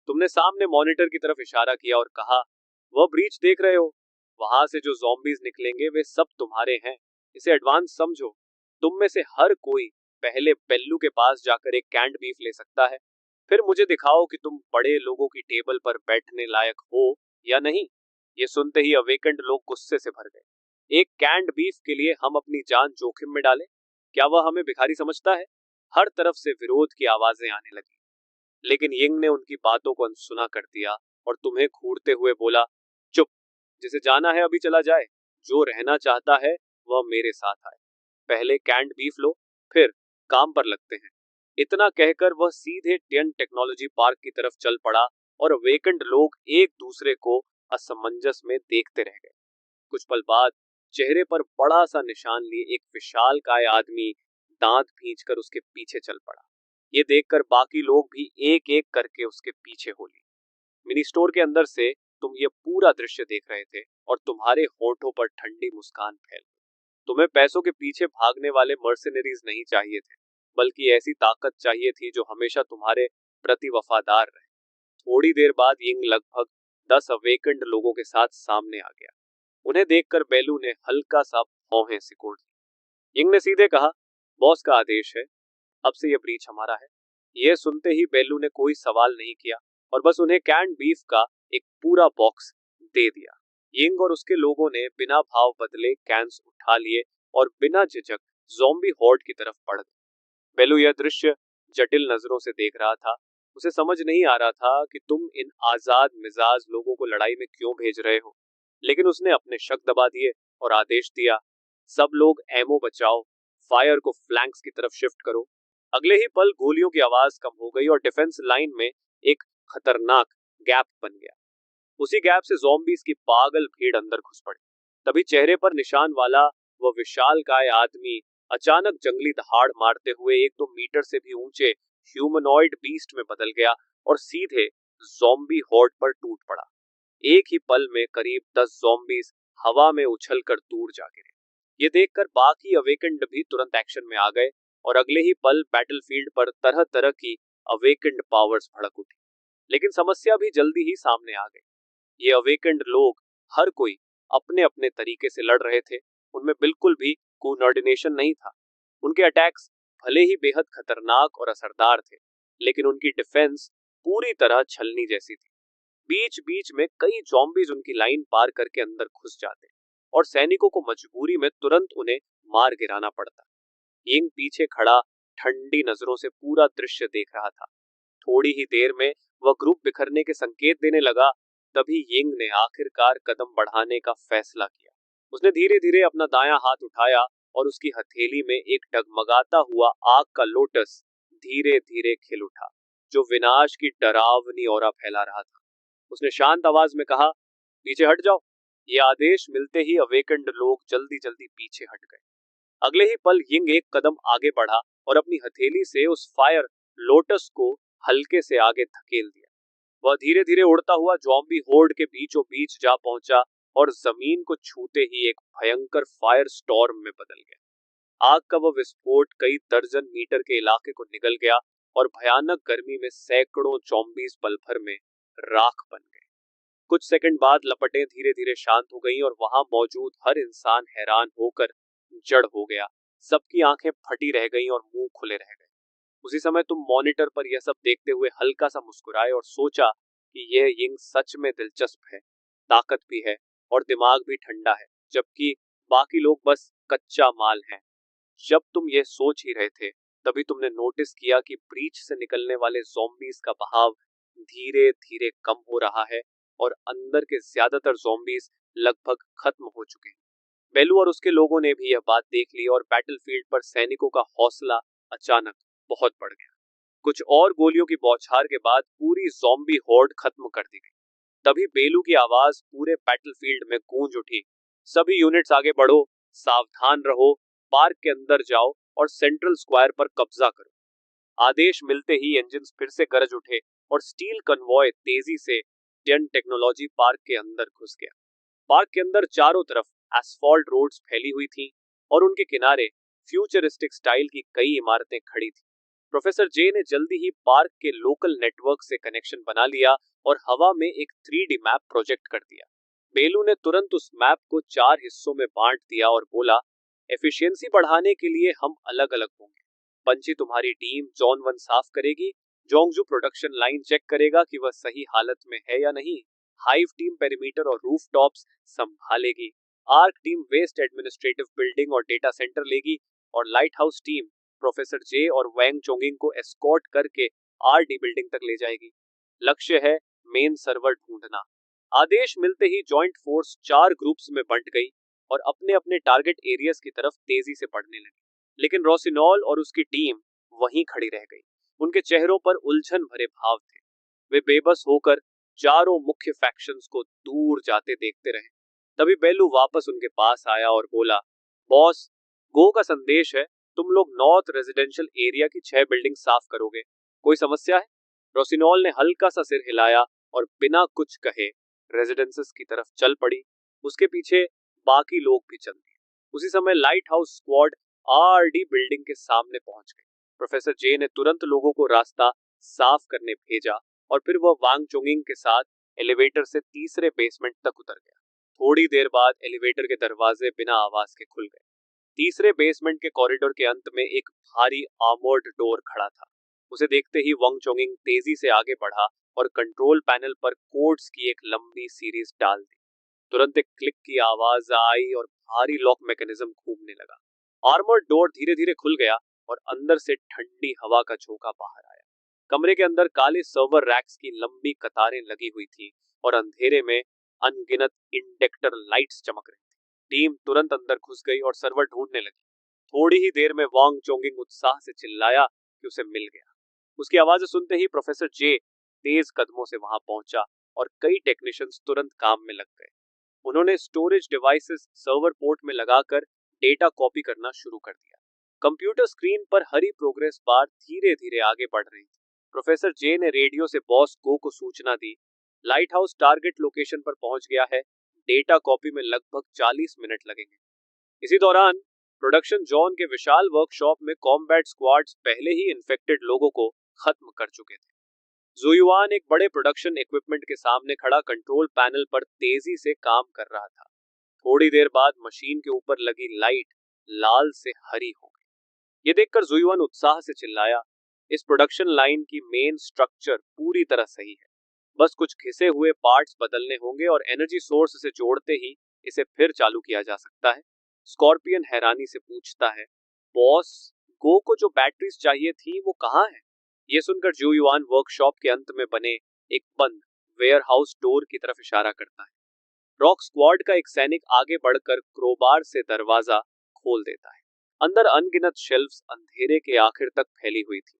तुमने सामने मॉनिटर की तरफ इशारा किया और कहा, वह ब्रीच देख रहे हो, वहां से जो ज़ॉम्बीज निकलेंगे वे सब तुम्हारे हैं। इसे एडवांस समझो। तुम में से हर कोई पहले बेल्लू के पास जाकर एक कैंड बीफ ले सकता है, फिर मुझे दिखाओ कि तुम बड़े लोगों की टेबल पर बैठने लायक हो या नहीं। ये सुनते ही अवेकेंड लोग गुस्से से भर गए। एक कैंड बीफ के लिए हम अपनी जान जोखिम में डालें? क्या वह हमें भिखारी समझता है? हर तरफ से विरोध की आवाजें आने लगी, लेकिन यिंग ने उनकी बातों को अनसुना कर दिया और तुम्हें घूरते हुए बोला, चुप, जिसे जाना है अभी चला जाए, जो रहना चाहता है वह मेरे साथ आए। पहले कैंड बीफ लो, फिर काम पर लगते हैं। इतना कहकर वह सीधे टियन टेक्नोलॉजी पार्क की तरफ चल पड़ा और वेकेंड लोग एक दूसरे को असमंजस में देखते रह गए। कुछ पल बाद चेहरे पर बड़ा सा निशान लिए एक विशालकाय आदमी दांत भींचकर उसके पीछे चल पड़ा। ये देखकर बाकी लोग भी एक एक करके उसके पीछे हो लिए। मिनी स्टोर के अंदर से तुम ये पूरा दृश्य देख रहे थे और तुम्हारे होठों पर ठंडी मुस्कान फैल गई। तुम्हें पैसों के पीछे भागने वाले मर्सिनरीज नहीं चाहिए थे, बल्कि ऐसी ताकत चाहिए थी जो हमेशा तुम्हारे प्रति वफादार रहे। थोड़ी देर बाद यिंग लगभग 10 अवेकेंड लोगों के साथ सामने आ गया। उन्हें देखकर बेलू ने हल्का सा भौहें सिकोड़ ली। यिंग ने सीधे कहा, बॉस का आदेश है, अब से यह ब्रीच हमारा है। यह सुनते ही बेलू ने कोई सवाल नहीं किया और बस उन्हें कैंड बीफ का एक पूरा बॉक्स दे दिया। यिंग और उसके लोगों ने बिना भाव बदले कैंस उठा लिए और बिना झिझक ज़ॉम्बी हॉर्ड की तरफ बढ़ गए। बेलू यह दृश्य जटिल नजरों से देख रहा था। उसे समझ नहीं आ रहा था कि तुम इन आजाद मिजाज लोगों को लड़ाई में क्यों भेज रहे हो, लेकिन उसने अपने शक दबा दिए और आदेश दिया, सब लोग एमो बचाओ, फायर को फ्लैंक्स की तरफ शिफ्ट करो। अगले ही पल गोलियों की आवाज कम हो गई और डिफेंस लाइन में एक खतरनाक गैप बन गया। उसी गैप से ज़ॉम्बीज की पागल भीड़ अंदर घुस पड़ी। तभी चेहरे पर निशान वाला वह विशालकाय आदमी अचानक जंगली दहाड़ मारते हुए 1-2 मीटर से भी ऊंचे ह्यूमनॉइड बीस्ट में बदल गया और सीधे ज़ॉम्बी हॉर्ड पर टूट पड़ा। एक ही पल में करीब 10 ज़ॉम्बीज हवा में उछलकर दूर जा गिरे। ये देखकर बाकी अवेकेंड भी तुरंत एक्शन में आ गए और अगले ही पल बैटलफील्ड पर तरह तरह की अवेकेंड पावर्स भड़क उठी। लेकिन समस्या भी जल्दी ही सामने आ गई। ये अवेकेंड लोग हर कोई अपने अपने तरीके से लड़ रहे थे। उनमें बिल्कुल भी कोऑर्डिनेशन नहीं था। उनके अटैक्स भले ही बेहद खतरनाक और असरदार थे, लेकिन उनकी डिफेंस पूरी तरह छलनी जैसी थी। बीच बीच में कई ज़ॉम्बीज उनकी लाइन पार करके अंदर घुस जाते और सैनिकों को मजबूरी में तुरंत उन्हें मार गिराना पड़ता। यिंग पीछे खड़ा ठंडी नजरों से पूरा दृश्य देख रहा था। थोड़ी ही देर में वह ग्रुप बिखरने के संकेत देने लगा। तभी यिंग ने आखिरकार कदम बढ़ाने का फैसला किया। उसने धीरे धीरे अपना दायां हाथ उठाया और उसकी हथेली में एक डगमगाता हुआ आग का लोटस धीरे धीरे खिल उठा, जो विनाश की डरावनी औरा फैला रहा था। उसने शांत आवाज में कहा, पीछे हट जाओ। ये आदेश मिलते ही अवेकेंड लोग जल्दी जल्दी पीछे हट गए। अगले ही पल यिंग एक कदम आगे बढ़ा और अपनी हथेली से उस फायर लोटस को हल्के से आगे धकेल दिया। वह धीरे धीरे उड़ता हुआ ज़ॉम्बी होर्ड के बीचों बीच जा पहुंचा और जमीन को छूते ही एक भयंकर फायर स्टॉर्म में बदल गया। आग का वह विस्फोट कई दर्जन मीटर के इलाके को निगल गया और भयानक गर्मी में सैकड़ों ज़ॉम्बीज पल भर में राख बन गए। कुछ सेकंड बाद लपटें धीरे धीरे शांत हो गईं और वहां मौजूद हर इंसान हैरान होकर जड़ हो गया। सबकी आंखें फटी रह गईं और मुंह खुले रह गए। उसी समय तुम मॉनिटर पर यह सब देखते हुए हल्का सा मुस्कुराए और सोचा कि यह यिंग सच में दिलचस्प है, ताकत भी है और दिमाग भी ठंडा है, जबकि बाकी लोग बस कच्चा माल हैं। जब तुम ये सोच ही रहे थे, तभी तुमने नोटिस किया कि ब्रीच से निकलने वाले ज़ॉम्बीज का बहाव धीरे धीरे कम हो रहा है और अंदर के ज्यादातर ज़ॉम्बीज लगभग खत्म हो चुके हैं। बेलू और उसके लोगों ने भी यह बात देख ली और बैटलफील्ड पर सैनिकों का हौसला अचानक बहुत बढ़ गया। कुछ और गोलियों की बौछार के बाद पूरी ज़ॉम्बी हॉर्ड खत्म कर दी गई। तभी बेलू की आवाज पूरे बैटलफील्ड में गूंज उठी, सभी यूनिट्स आगे बढ़ो, सावधान रहो, पार्क के अंदर जाओ और सेंट्रल स्क्वायर पर कब्जा करो। आदेश मिलते ही इंजन फिर से गरज उठे और स्टील कन्वॉय तेजी से डेन टेक्नोलॉजी पार्क के अंदर घुस गया। पार्क के अंदर चारों तरफ एस्फॉल्ट रोड्स फैली हुई थी और उनके किनारे फ्यूचरिस्टिक स्टाइल की कई इमारतें खड़ी थी। प्रोफेसर जे ने जल्दी ही पार्क के लोकल नेटवर्क से कनेक्शन बना लिया और हवा में एक 3D मैप प्रोजेक्ट कर दिया। बेलू ने तुरंत उस मैप को 4 हिस्सों में बांट दिया और बोला, एफिशिएंसी बढ़ाने के लिए हम अलग अलग होंगे। पंची तुम्हारी टीम जोन 1 साफ करेगी, जोंगजू प्रोडक्शन लाइन चेक करेगा कि वह सही हालत में है या नहीं, हाइव टीम पेरीमीटर और रूफ टॉप्स संभालेगी, Arc team west administrative building और डेटा सेंटर लेगी और Lighthouse team professor J और वैंग चोंगिंग को एस्कॉर्ट करके आरडी बिल्डिंग तक ले जाएगी। लक्ष्य है मेन सर्वर ढूंढना। आदेश मिलते ही जॉइंट फोर्स 4 ग्रुप्स में बंट गई और अपने अपने टारगेट एरियाज की तरफ तेजी से बढ़ने लगी। लेकिन रोसिनॉल और उसकी टीम वहीं खड़ी रह गई। उनके चेहरों पर उलझन भरे भाव थे। वे बेबस होकर चारों मुख्य फैक्शंस को दूर जाते देखते रहे। तभी बेलू वापस उनके पास आया और बोला, बॉस, गो का संदेश है, तुम लोग नॉर्थ रेजिडेंशियल एरिया की 6 बिल्डिंग साफ करोगे। कोई समस्या है? रोसिनॉल ने हल्का सा सिर हिलाया और बिना कुछ कहे रेजिडेंसेस की तरफ चल पड़ी। उसके पीछे बाकी लोग भी चल दिए। उसी समय light house squad RD building के सामने पहुंच गई। प्रोफेसर जे ने तुरंत लोगों को रास्ता साफ करने भेजा और फिर वह वांग चोंगिंग के साथ एलिवेटर से तीसरे बेसमेंट तक उतर गया। थोड़ी देर बाद एलिवेटर के दरवाजे बिना आवाज के खुल गए। तीसरे बेसमेंट के कॉरिडोर के अंत में एक भारी आर्मर्ड डोर खड़ा था। उसे देखते ही वांग चोंगिंग तेजी से आगे बढ़ा और कंट्रोल पैनल पर कोड्स की एक लंबी सीरीज डाल दी। तुरंत एक क्लिक की आवाज आई और भारी लॉक मैकेनिज्म घूमने लगा। आर्मर्ड डोर धीरे धीरे खुल गया और अंदर से ठंडी हवा का झोंका बाहर आया। कमरे के अंदर काले सर्वर रैक्स की लंबी कतारें लगी हुई थी और अंधेरे में अनगिनत इंडेक्टर लाइट्स चमक रही थी। टीम तुरंत अंदर घुस गई और सर्वर ढूंढने लगी। थोड़ी ही देर में वांग चोंगिंग उत्साह से चिल्लाया कि उसे मिल गया। उसकी आवाज सुनते ही प्रोफेसर जे तेज कदमों से वहां पहुंचा और कई टेक्नीशियंस तुरंत काम में लग गए। उन्होंने स्टोरेज डिवाइसेस सर्वर पोर्ट में लगाकर डेटा कॉपी करना शुरू कर दिया। कंप्यूटर स्क्रीन पर हरी प्रोग्रेस बार धीरे धीरे आगे बढ़ रही थी। प्रोफेसर जे ने रेडियो से बॉस गो को सूचना दी, लाइट हाउस टारगेट लोकेशन पर पहुंच गया है, डेटा कॉपी में लगभग 40 मिनट लगेंगे। इसी दौरान प्रोडक्शन जोन के विशाल वर्कशॉप में कॉम्बैट स्क्वाड्स पहले ही इन्फेक्टेड लोगों को खत्म कर चुके थे। जुयुआन एक बड़े प्रोडक्शन इक्विपमेंट के सामने खड़ा कंट्रोल पैनल पर तेजी से काम कर रहा था। थोड़ी देर बाद मशीन के ऊपर लगी लाइट लाल से हरी हो गई। ये देखकर जुयुआन उत्साह से चिल्लाया, इस प्रोडक्शन लाइन की मेन स्ट्रक्चर पूरी तरह सही है, बस कुछ घिसे हुए पार्ट्स बदलने होंगे और एनर्जी सोर्स से जोड़ते ही इसे फिर चालू किया जा सकता है। स्कॉर्पियन हैरानी से पूछता है, बॉस गो को जो बैटरीज चाहिए थी वो कहाँ है? ये सुनकर जुयुआन वर्कशॉप के अंत में बने एक बंद वेयरहाउस डोर की तरफ इशारा करता है। रॉक स्क्वाड का एक सैनिक आगे बढ़कर क्रोबार से दरवाजा खोल देता है। अंदर अनगिनत शेल्फ्स अंधेरे के आखिर तक फैली हुई थी।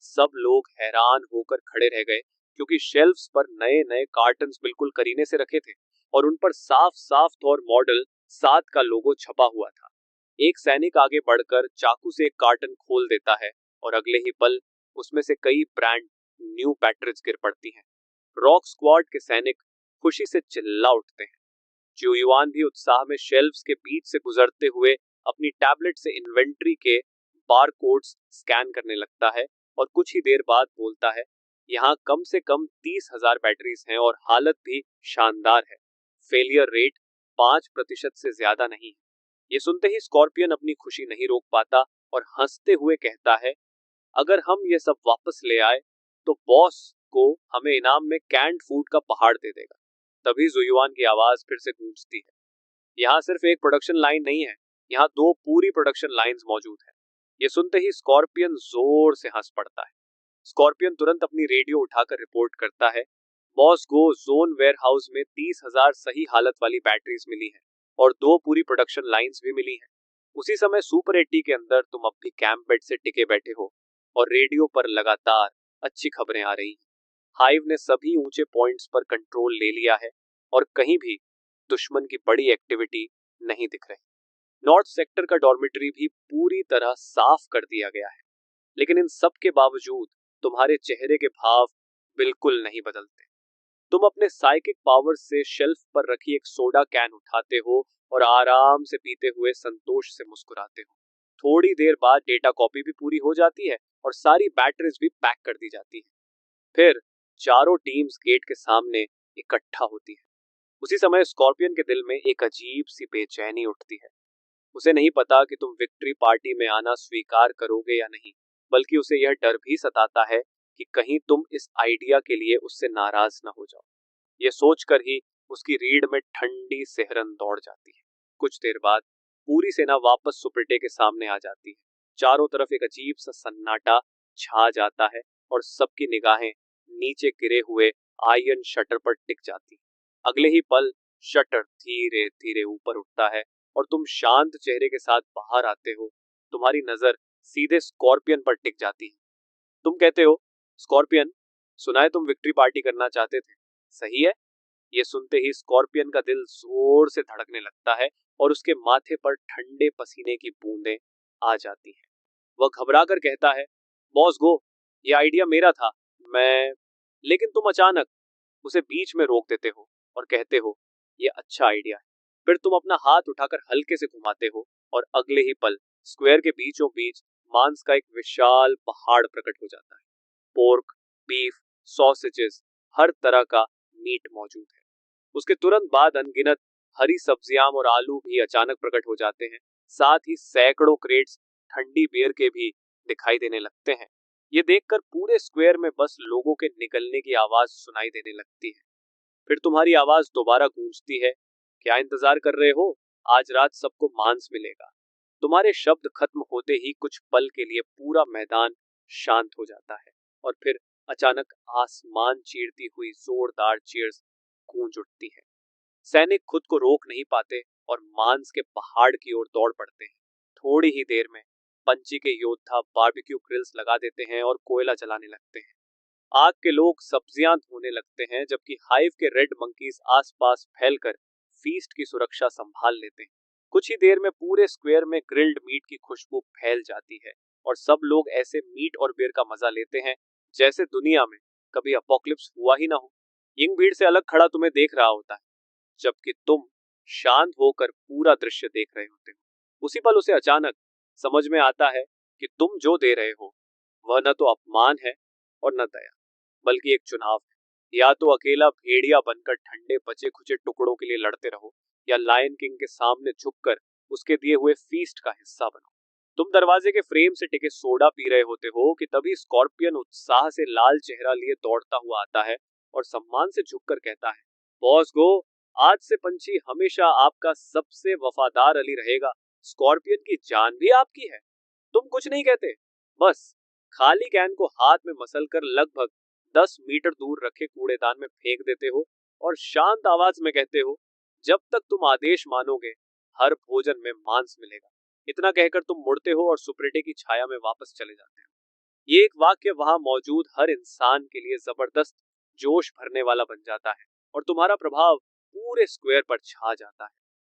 सब लोग हैरान होकर खड़े रह गए क्योंकि शेल्फ्स पर नए नए कार्टन्स बिल्कुल करीने से रखे थे और उन पर साफ साफ तौर मॉडल 7 का लोगो छपा हुआ था। एक सैनिक आगे बढ़कर चाकू से एक कार्टन खोल देता है और अगले ही पल उसमें से कई ब्रांड न्यू बैटरीज गिर पड़ती हैं। रॉक स्क्वाड के सैनिक खुशी से चिल्ला उठते हैं। जुयुआन भी उत्साह में शेल्फ्स के बीच से गुजरते हुए अपनी टैबलेट से इन्वेंट्री के बार कोड्स स्कैन करने लगता है और कुछ ही देर बाद बोलता है, यहाँ कम से कम 30,000 बैटरीज हैं और हालत भी शानदार है। फेलियर रेट 5% से ज्यादा नहीं है। ये सुनते ही स्कॉर्पियन अपनी खुशी नहीं रोक पाता और हंसते हुए कहता है, अगर हम ये सब वापस ले आए तो बॉस को हमें इनाम में कैंड फूड का पहाड़ दे देगा। तभी जुयुआन की आवाज फिर से गूंजती है, यहाँ सिर्फ एक प्रोडक्शन लाइन नहीं है, यहाँ 2 पूरी प्रोडक्शन लाइंस मौजूद है। ये सुनते ही स्कॉर्पियन जोर से हंस पड़ता है। स्कॉर्पियन तुरंत अपनी रेडियो उठाकर रिपोर्ट करता है, बॉस गो जोन वेयरहाउस में 30,000 सही हालत वाली बैटरीज मिली हैं और 2 पूरी प्रोडक्शन लाइंस भी मिली हैं। उसी समय सुपर 80 के अंदर तुम अब भी कैंप बेड से टिके बैठे हो और रेडियो पर लगातार अच्छी खबरें आ रही हैं। हाइव ने सभी ऊंचे पॉइंट्स पर कंट्रोल ले लिया है और कहीं भी दुश्मन की बड़ी एक्टिविटी नहीं दिख रही। नॉर्थ सेक्टर का डॉर्मिटरी भी पूरी तरह साफ कर दिया गया है, लेकिन इन सब के बावजूद तुम्हारे चेहरे के भाव बिल्कुल नहीं बदलते। तुम अपने साइकिक पावर से शेल्फ पर रखी एक सोडा कैन उठाते हो और आराम से पीते हुए संतोष से मुस्कुराते हो। थोड़ी देर बाद डेटा कॉपी भी पूरी हो जाती है और सारी बैटरीज भी पैक कर दी जाती है। फिर चारों टीम्स गेट के सामने इकट्ठा होती है। उसी समय स्कॉर्पियन के दिल में एक अजीब सी बेचैनी उठती है। उसे नहीं पता कि तुम विक्ट्री पार्टी में आना स्वीकार करोगे या नहीं, बल्कि उसे यह डर भी सताता है कि कहीं तुम इस आइडिया के लिए उससे नाराज न हो जाओ। यह सोचकर ही उसकी रीढ़ में ठंडी सिहरन दौड़ जाती है। कुछ देर बाद पूरी सेना वापस सुपरटे के सामने आ जाती है। चारों तरफ एक अजीब सा सन्नाटा छा जाता है और सबकी निगाहें नीचे गिरे हुए आयरन शटर पर टिक जाती है। अगले ही पल शटर धीरे धीरे ऊपर उठता है और तुम शांत चेहरे के साथ बाहर आते हो। तुम्हारी नजर सीधे स्कॉर्पियन पर टिक जाती है। तुम कहते हो, स्कॉर्पियन, सुना है तुम विक्ट्री पार्टी करना चाहते थे, सही है? ये सुनते ही स्कॉर्पियन का दिल जोर से धड़कने लगता है और उसके माथे पर ठंडे पसीने की बूंदें आ जाती हैं। वह घबराकर कहता है, बॉस गो, ये आइडिया मेरा था, मैं। लेकिन तुम अचानक उसे बीच में रोक देते हो और कहते हो ये अच्छा आइडिया है। फिर तुम अपना हाथ उठाकर हल्के से घुमाते हो और अगले ही पल स्क्वायर के बीचों बीच मांस का एक विशाल पहाड़ प्रकट हो जाता है। पोर्क, बीफ, सॉसेजेस, हर तरह का मीट मौजूद है। उसके तुरंत बाद अनगिनत हरी सब्जियां और आलू भी अचानक प्रकट हो जाते हैं। साथ ही सैकड़ों क्रेट्स ठंडी बियर के भी दिखाई देने लगते हैं। ये देखकर पूरे स्क्वायर में बस लोगों के निकलने की आवाज सुनाई देने लगती है। फिर तुम्हारी आवाज दोबारा गूंजती है, क्या इंतजार कर रहे हो? आज रात सबको मांस मिलेगा। तुम्हारे शब्द खत्म होते ही कुछ पल के लिए पूरा मैदान शांत हो जाता है और फिर अचानक आसमान चीरती हुई जोरदार चीयर्स गूंज उठती है। सैनिक खुद को रोक नहीं पाते और मांस के पहाड़ की ओर दौड़ पड़ते हैं। थोड़ी ही देर में पंची के योद्धा बारबेक्यू ग्रिल्स लगा देते हैं और कोयला जलाने लगते हैं। आग के लोग सब्जियां धोने लगते हैं जबकि हाइव के रेड मंकीज आसपास फैलकर फीस्ट की सुरक्षा संभाल लेते हैं। कुछ ही देर में पूरे स्क्वायर में ग्रिल्ड मीट की खुशबू फैल जाती है और सब लोग ऐसे मीट और बियर का मजा लेते हैं जैसे दुनिया में कभी अपोकलिप्स हुआ ही ना हो। यंग भीड़ से अलग खड़ा तुम्हें देख रहा होता है जबकि तुम शांत होकर पूरा दृश्य देख रहे होते हो। उसी पल उसे अचानक समझ में आता है कि तुम जो दे रहे हो वह न तो अपमान है और न दया, बल्कि एक चुनाव है। या तो अकेला भेड़िया बनकर ठंडे बचे खुचे टुकड़ों के लिए लड़ते रहो या लायन किंग के सामने झुककर उसके दिए हुए फीस्ट का हिस्सा बनो। तुम दरवाजे के फ्रेम से टिके सोडा पी रहे होते हो कि तभी स्कॉर्पियन उत्साह से लाल चेहरा लिए दौड़ता हुआ आता है और सम्मान से झुककर कहता है, बॉस गो, आज से पंछी हमेशा आपका सबसे वफादार अली रहेगा। स्कॉर्पियन की जान भी आपकी है। तुम कुछ नहीं कहते, बस खाली कैन को हाथ में मसलकर लगभग 10 मीटर दूर रखे कूड़ेदान में फेंक देते हो और शांत आवाज में कहते हो, जब तक तुम आदेश मानोगे हर भोजन में मांस मिलेगा। इतना कहकर तुम मुड़ते हो और सुपरेटे की छाया में वापस चले जाते हो। ये एक वाक्य वहां मौजूद हर इंसान के लिए जबरदस्त जोश भरने वाला बन जाता है और तुम्हारा प्रभाव पूरे स्क्वायर पर छा जाता है।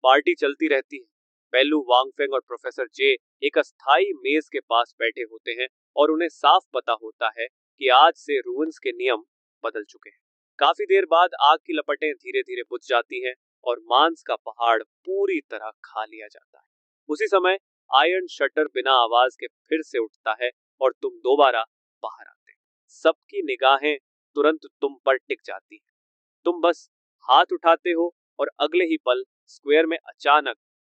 पार्टी चलती रहती है। पेलू वांगफेंग और प्रोफेसर जे एक अस्थाई मेज के पास बैठे होते हैं और उन्हें साफ पता होता है कि आज से रूइंस के नियम बदल चुके हैं। काफी देर बाद आग की लपटें धीरे धीरे बुझ जाती हैं और मांस का पहाड़ पूरी तरह खा लिया जाता है। उसी समय आयरन शटर बिना आवाज के फिर से उठता है और तुम दोबारा बाहर आते हो। सबकी निगाहें तुरंत तुम पर टिक जाती हैं। तुम बस हाथ उठाते हो और अगले ही पल स्क्वायर में अचानक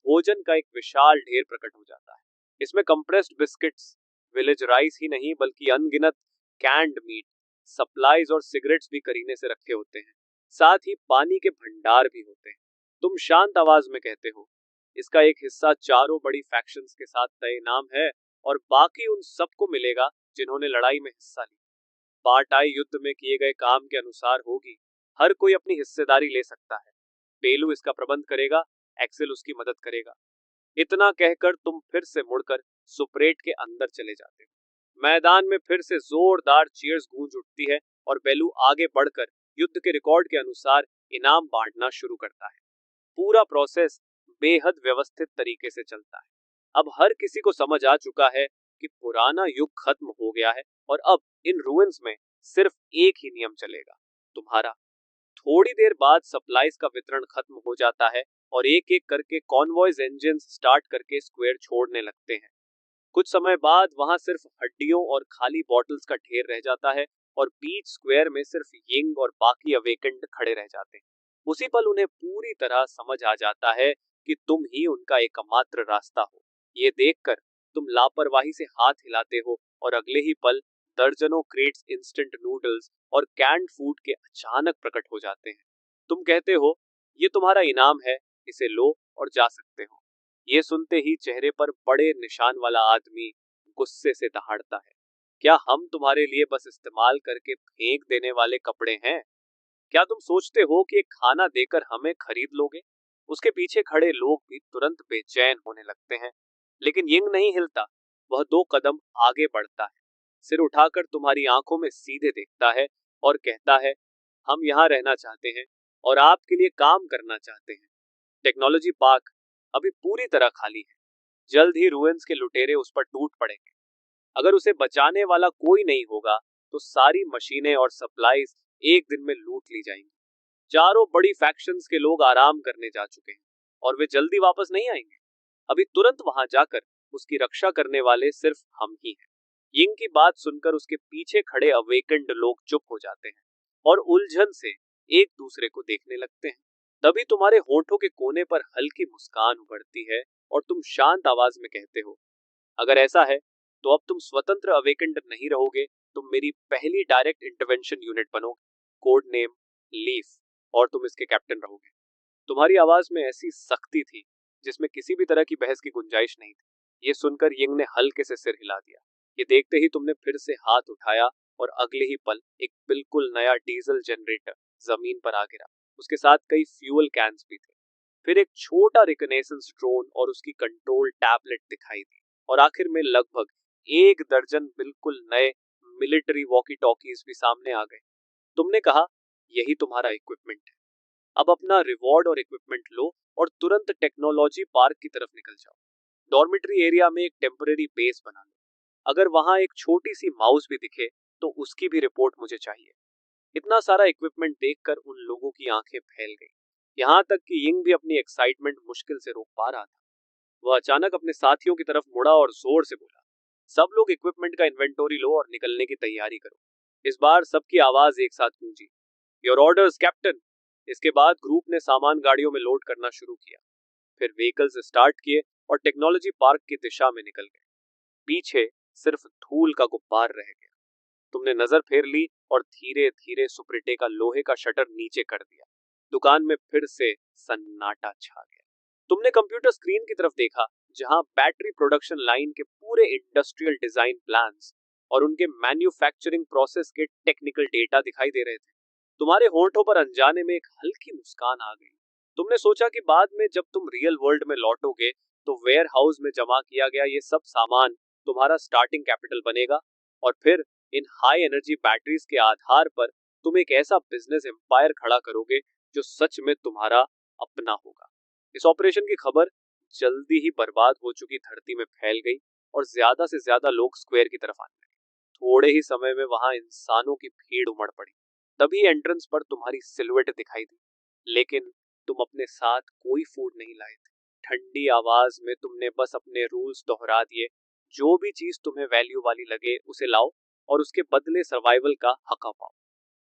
भोजन का एक विशाल ढेर प्रकट हो जाता है। इसमें कंप्रेस्ड बिस्किट्स, विलेज राइस ही नहीं बल्कि अनगिनत कैंड मीट, सप्लाईज और सिगरेट्स भी करीने से रखे होते हैं। साथ ही पानी के भंडार भी होते हैं। तुम शांत आवाज में कहते हो, इसका एक हिस्सा चारों बड़ी फैक्शंस के साथ तय इनाम है और बाकी उन सबको मिलेगा जिन्होंने लड़ाई में हिस्सा लिया। पार्टाई युद्ध में किए गए काम के अनुसार होगी। हर कोई अपनी हिस्सेदारी ले सकता है। पेलू इसका प्रबंध करेगा, एक्सेल उसकी मदद करेगा। इतना कहकर तुम फिर से मुड़कर सुपरेट के अंदर चले जाते हो। मैदान में फिर से जोरदार चीयर्स गूंज उठती है और बेलू आगे बढ़कर युद्ध के रिकॉर्ड के अनुसार इनाम बांटना शुरू करता है। पूरा प्रोसेस बेहद व्यवस्थित तरीके से चलता है। अब हर किसी को समझ आ चुका है कि पुराना युग खत्म हो गया है और अब इन रूइंस में सिर्फ एक ही नियम चलेगा, तुम्हारा। थोड़ी देर बाद सप्लाईज का वितरण खत्म हो जाता है और एक एक करके कॉन्वॉयज इंजन स्टार्ट करके स्क्वायर छोड़ने लगते हैं। कुछ समय बाद वहां सिर्फ हड्डियों और खाली बॉटल्स का ढेर रह जाता है और बीच स्क्वायर में सिर्फ यिंग और बाकी अवेकेंड खड़े रह जाते हैं। उसी पल उन्हें पूरी तरह समझ आ जाता है कि तुम ही उनका एकमात्र रास्ता हो। ये देखकर तुम लापरवाही से हाथ हिलाते हो और अगले ही पल दर्जनों क्रेट्स इंस्टेंट नूडल्स और कैंड फूड के अचानक प्रकट हो जाते हैं। तुम कहते हो, ये तुम्हारा इनाम है, इसे लो और जा सकते हो। ये सुनते ही चेहरे पर बड़े निशान वाला आदमी गुस्से से दहाड़ता है, क्या हम तुम्हारे लिए बस इस्तेमाल करके फेंक देने वाले कपड़े हैं? क्या तुम सोचते हो कि एक खाना देकर हमें खरीद लोगे? उसके पीछे खड़े लोग भी तुरंत बेचैन होने लगते हैं, लेकिन यिंग नहीं हिलता। वह 2 कदम आगे बढ़ता है, सिर उठाकर तुम्हारी आंखों में सीधे देखता है और कहता है, हम यहाँ रहना चाहते हैं और आपके लिए काम करना चाहते हैं। टेक्नोलॉजी पार्क अभी पूरी तरह खाली है। जल्द ही रूइंस के लुटेरे उस पर टूट पड़ेंगे। अगर उसे बचाने वाला कोई नहीं होगा तो सारी मशीनें और सप्लाईज एक दिन में लूट ली जाएंगी। चारों बड़ी फैक्शंस के लोग आराम करने जा चुके हैं और वे जल्दी वापस नहीं आएंगे। अभी तुरंत वहां जाकर उसकी रक्षा करने वाले सिर्फ हम ही हैं। यिंग की बात सुनकर उसके पीछे खड़े अवेकेंड लोग चुप हो जाते हैं और उलझन से एक दूसरे को देखने लगते हैं। तभी तुम्हारे होठों के कोने पर हल्की मुस्कान उभरती है और तुम शांत आवाज में कहते हो, अगर ऐसा है तो अब तुम स्वतंत्र अवेकेंड नहीं रहोगे, तुम मेरी पहली डायरेक्ट इंटरवेंशन यूनिट बनोगे, कोड नेम लीफ, और तुम इसके कैप्टन रहोगे। तुम्हारी आवाज में ऐसी सख्ती थी जिसमें किसी भी तरह की बहस की गुंजाइश नहीं थी। ये सुनकर यिंग ने हल्के से सिर हिला दिया। ये देखते ही तुमने फिर से हाथ उठाया और अगले ही पल एक बिल्कुल नया डीजल जनरेटर जमीन पर आ गिरा। उसके साथ कई फ्यूल कैंस भी थे। फिर एक छोटा रिकनेसेंस ड्रोन और उसकी कंट्रोल टैबलेट दिखाई दी और आखिर में लगभग एक दर्जन बिल्कुल नए मिलिट्री वॉकी टॉकीज भी सामने आ गए। तुमने कहा, यही तुम्हारा इक्विपमेंट है, अब अपना रिवॉर्ड और इक्विपमेंट लो और तुरंत टेक्नोलॉजी पार्क की तरफ निकल जाओ। डॉर्मिटरी एरिया में एक टेम्पररी बेस बना लो। अगर वहां एक छोटी सी माउस भी दिखे तो उसकी भी रिपोर्ट मुझे चाहिए। इतना सारा इक्विपमेंट देखकर उन लोगों की आंखें फैल गई। यहाँ तक कि यिंग भी अपनी एक्साइटमेंट मुश्किल से रोक पा रहा था। वह अचानक अपने साथियों की तरफ मुड़ा और जोर से बोला, सब लोग इक्विपमेंट का इन्वेंटरी लो और निकलने की तैयारी करो। इस बार सबकी आवाज एक साथ गूंजी, योर ऑर्डर्स कैप्टन। इसके बाद ग्रुप ने सामान गाड़ियों में लोड करना शुरू किया। फिर व्हीकल्स स्टार्ट किए और टेक्नोलॉजी पार्क की दिशा में निकल गए। पीछे सिर्फ धूल का गुब्बार रह गया। तुमने नजर फेर ली और धीरे धीरे सुप्रिटे का लोहे का शटर नीचे कर दिया। दुकान में फिर से सन्नाटा छा गया। तुमने कंप्यूटर स्क्रीन की तरफ देखा जहां बैटरी प्रोडक्शन लाइन के पूरे इंडस्ट्रियल डिजाइन प्लान्स और उनके मैन्युफैक्चरिंग प्रोसेस के टेक्निकल डेटा दिखाई दे रहे थे। तुम्हारे होंठों पर अनजाने में एक हल्की मुस्कान आ गई। तुमने सोचा कि बाद में जब तुम रियल वर्ल्ड में लौटोगे तो वेयर हाउस में जमा किया गया ये सब सामान तुम्हारा स्टार्टिंग कैपिटल बनेगा और फिर इन हाई एनर्जी बैटरीज के आधार पर तुम एक ऐसा बिजनेस एम्पायर खड़ा करोगे जो सच में तुम्हारा अपना होगा। इस ऑपरेशन की खबर जल्दी ही बर्बाद हो चुकी धरती में फैल गई और ज्यादा से ज्यादा लोग स्क्वायर की तरफ आने लगे। थोड़े ही समय में वहां इंसानों की भीड़ उमड़ पड़ी। तभी एंट्रेंस पर तुम्हारी सिलुएट दिखाई दी, लेकिन तुम अपने साथ कोई फूड नहीं लाए थे। ठंडी आवाज में तुमने बस अपने रूल्स दोहरा दिए, जो भी चीज तुम्हें वैल्यू वाली लगे उसे लाओ और उसके बदले सर्वाइवल का हक पाओ।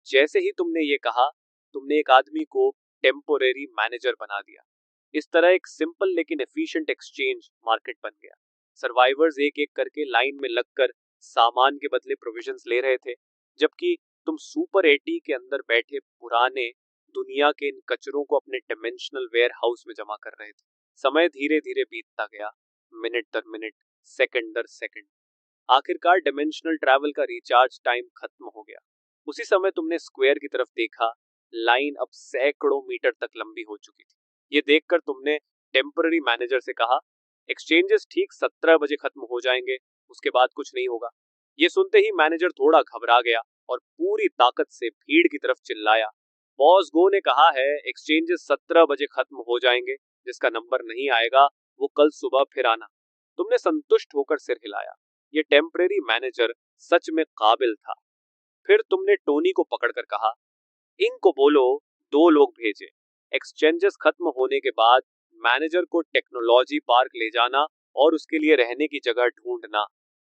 जैसे ही तुमने ये कहा, तुमने एक आदमी को टेम्पोरेरी मैनेजर बना दिया। इस तरह एक सिंपल लेकिन एफिशिएंट एक्सचेंज मार्केट बन गया। सर्वाइवर्स एक एक करके लाइन में लगकर सामान के बदले प्रोविजंस ले रहे थे, जबकि तुम सुपर 80 के अंदर बैठे पुराने दुनिया के इन कचरों को अपने डिमेंशनल वेयर हाउस में जमा कर रहे थे। समय धीरे धीरे बीतता गया, मिनट दर मिनट, सेकंड दर सेकंड। आखिरकार डिमेंशनल ट्रैवल का रिचार्ज टाइम खत्म हो गया। उसी समय तुमने स्क्वायर की तरफ देखा। लाइन अब सैकड़ों मीटर तक लंबी हो चुकी थी। ये देखकर तुमने टेम्पररी मैनेजर से कहा, एक्सचेंजेस ठीक 17 बजे खत्म हो जाएंगे, उसके बाद कुछ नहीं होगा। ये सुनते ही मैनेजर थोड़ा घबरा गया और पूरी ताकत से भीड़ की तरफ चिल्लाया, बॉस गो ने कहा है एक्सचेंजेस 17 बजे खत्म हो जाएंगे, जिसका नंबर नहीं आएगा वो कल सुबह फिर आना। तुमने संतुष्ट होकर सिर हिलाया। ये टेम्पररी मैनेजर सच में काबिल था। फिर तुमने टोनी को पकड़कर कहा, इनको बोलो 2 लोग भेजे, एक्सचेंजेस खत्म होने के बाद मैनेजर को टेक्नोलॉजी पार्क ले जाना और उसके लिए रहने की जगह ढूंढना।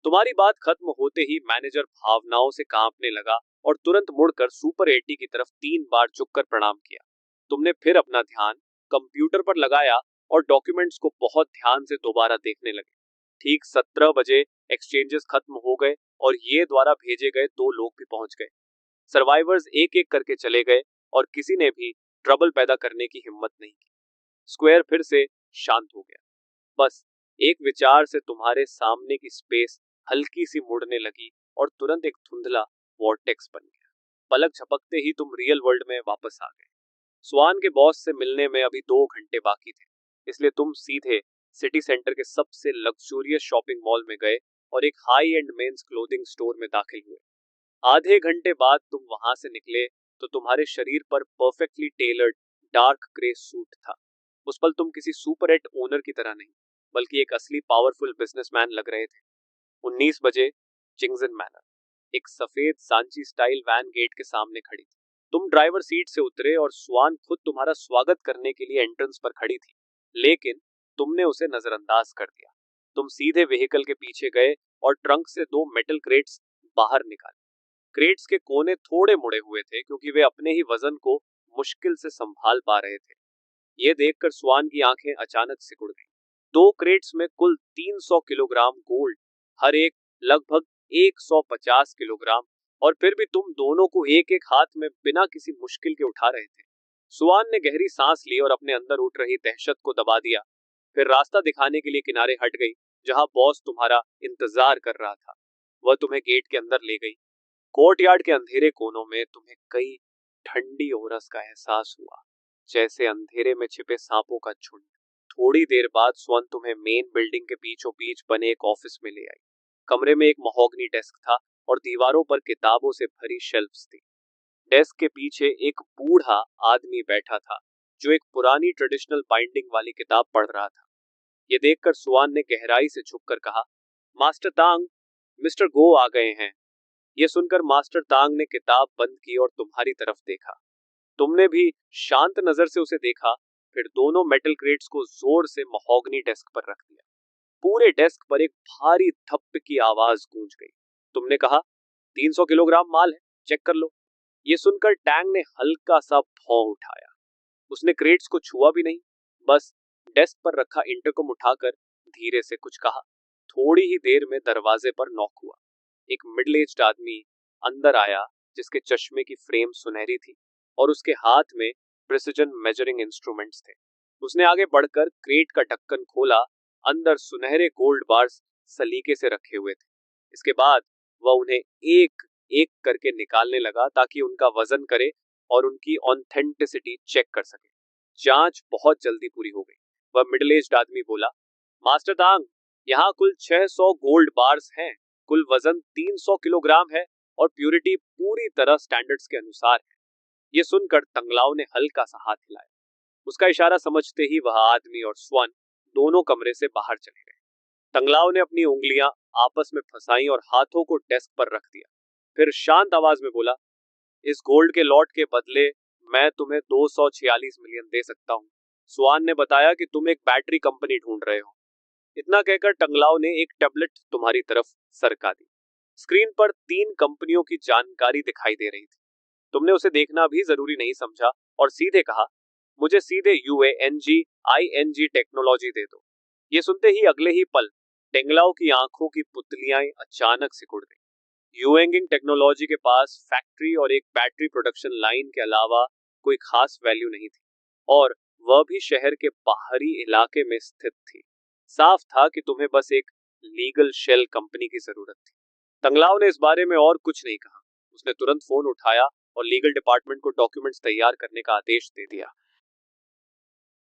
तुम्हारी बात खत्म होते ही मैनेजर भावनाओं से कांपने लगा और तुरंत मुड़कर सुपर 80 की तरफ 3 बार झुककर प्रणाम किया। तुमने फिर अपना ध्यान कंप्यूटर पर लगाया और डॉक्यूमेंट्स को बहुत ध्यान से दोबारा देखने लगे। ठीक 17 बजे एक्सचेंजेस खत्म हो गए और ये द्वारा भेजे गए 2 लोग भी पहुंच गए। सर्वाइवर्स एक एक करके चले गए और किसी ने भी ट्रबल पैदा करने की हिम्मत नहीं की। स्क्वायर फिर से शांत हो गया। बस एक विचार से तुम्हारे सामने की स्पेस हल्की सी मुड़ने लगी और तुरंत एक धुंधला वॉर्टेक्स बन गया। पलक झपकते ही तुम रियल वर्ल्ड में वापस आ गए। स्वान के बॉस से मिलने में अभी 2 घंटे बाकी थे, इसलिए तुम सीधे सिटी सेंटर के सबसे लग्जूरियस शॉपिंग मॉल में गए और एक high end men's clothing store में दाखिल हुए। आधे घंटे बाद तुम वहां से निकले तो तुम्हारे शरीर पर perfectly tailored dark grey suit था। उस पल तुम किसी सुपर 8 ओनर की तरह नहीं, बल्कि एक असली पावरफुल बिजनेसमैन लग रहे थे। 19 बजे चिंगजन मैनर, एक सफेद सांची स्टाइल वैन गेट के सामने खड़ी थी। तुम ड्राइवर सीट से उतरे और स्वान खुद तुम्हारा स्वागत करने के लिए एंट्रेंस पर खड़ी थी, लेकिन तुमने उसे नजरअंदाज कर दिया। तुम सीधे व्हीकल के पीछे गए और ट्रंक से 2 मेटल क्रेट्स बाहर निकाले। क्रेट्स के कोने थोड़े मुड़े हुए थे क्योंकि वे अपने ही वजन को मुश्किल से संभाल पा रहे थे। ये देखकर स्वान की आंखें अचानक सिकुड़ गईं। 2 क्रेट्स में कुल 300 किलोग्राम गोल्ड, हर एक लगभग 150 किलोग्राम, और फिर भी तुम दोनों को एक एक हाथ में बिना किसी मुश्किल के उठा रहे थे। स्वान ने गहरी सांस ली और अपने अंदर उठ रही दहशत को दबा दिया। फिर रास्ता दिखाने के लिए किनारे हट गई, जहां बॉस तुम्हारा इंतजार कर रहा था। वह तुम्हें गेट के अंदर ले गई। कोर्टयार्ड के अंधेरे कोनों में तुम्हें कई ठंडी ओरस का एहसास हुआ, जैसे अंधेरे में छिपे सांपों का झुंड। थोड़ी देर बाद स्वर्ण तुम्हें मेन बिल्डिंग के बीचों बीच बने एक ऑफिस में ले आई। कमरे में एक महोगनी डेस्क था और दीवारों पर किताबों से भरी शेल्फ्स थी। डेस्क के पीछे एक बूढ़ा आदमी बैठा था जो एक पुरानी ट्रेडिशनल बाइंडिंग वाली किताब पढ़ रहा था। ये देखकर सुआन ने गहराई से झुककर कहा, मास्टर तांग, मिस्टर गो आ गए हैं। ये सुनकर मास्टर तांग ने किताब बंद की और तुम्हारी तरफ देखा। तुमने भी शांत नजर से उसे देखा, फिर दोनों मेटल क्रेट्स को जोर से महोगनी डेस्क पर रख दिया। पूरे डेस्क पर एक भारी थप्प की आवाज गूंज गई। तुमने कहा, 300 किलोग्राम माल है, चेक कर लो। ये सुनकर टैंग ने हल्का सा भौं उठाया। उसने क्रेट्स को छुआ भी नहीं, बस डेस्क पर रखा इंटरकॉम उठाकर धीरे से कुछ कहा। थोड़ी ही देर में दरवाजे पर नॉक हुआ। एक मिडिल एज्ड आदमी अंदर आया जिसके चश्मे की फ्रेम सुनहरी थी और उसके हाथ में प्रिसिजन मेजरिंग इंस्ट्रूमेंट्स थे। उसने आगे बढ़कर क्रेट का ढक्कन खोला। अंदर सुनहरे गोल्ड बार्स सलीके से रखे हुए थे। इसके बाद वह उन्हें एक एक करके निकालने लगा ताकि उनका वजन करे और उनकी ऑथेंटिसिटी चेक कर सके। जांच बहुत जल्दी पूरी हो गई। वह मिडिल एज्ड आदमी बोला, मास्टर तांग, यहाँ कुल 600 गोल्ड बार्स हैं। कुल वजन 300 किलोग्राम है और प्यूरिटी पूरी तरह स्टैंडर्ड्स के अनुसार है। ये सुनकर तंगलाव ने हल्का सा हाथ हिलाया। उसका इशारा समझते ही वह आदमी और स्वर्ण दोनों कमरे से बाहर चले गए। तंगलाव ने अपनी उंगलियां आपस में फंसाई और हाथों को डेस्क पर रख दिया। फिर शांत आवाज में बोला, इस गोल्ड के लॉट के बदले मैं तुम्हें 246 मिलियन दे सकता हूँ। स्वान ने बताया कि तुम एक बैटरी कंपनी ढूंढ रहे हो। इतना कहकर टंगलाव ने एक टैबलेट तुम्हारी तरफ सरका दी। स्क्रीन पर 3 कंपनियों की जानकारी दिखाई दे रही थी। तुमने उसे देखना भी जरूरी नहीं समझा और सीधे कहा, मुझे सीधे UANG टेक्नोलॉजी दे दो। ये सुनते ही अगले ही पल टेंगलाओ की आंखों की पुतलियां अचानक सिकुड़ गई। यूएंगिंग टेक्नोलॉजी के पास फैक्ट्री और एक बैटरी प्रोडक्शन लाइन के अलावा कोई खास वैल्यू नहीं थी, और वह भी शहर के बाहरी इलाके में स्थित थी। साफ था कि तुम्हें बस एक लीगल शेल कंपनी की जरूरत थी। तंगलाव ने इस बारे में और कुछ नहीं कहा। उसने तुरंत फोन उठाया और लीगल डिपार्टमेंट को डॉक्यूमेंट्स तैयार करने का आदेश दे दिया।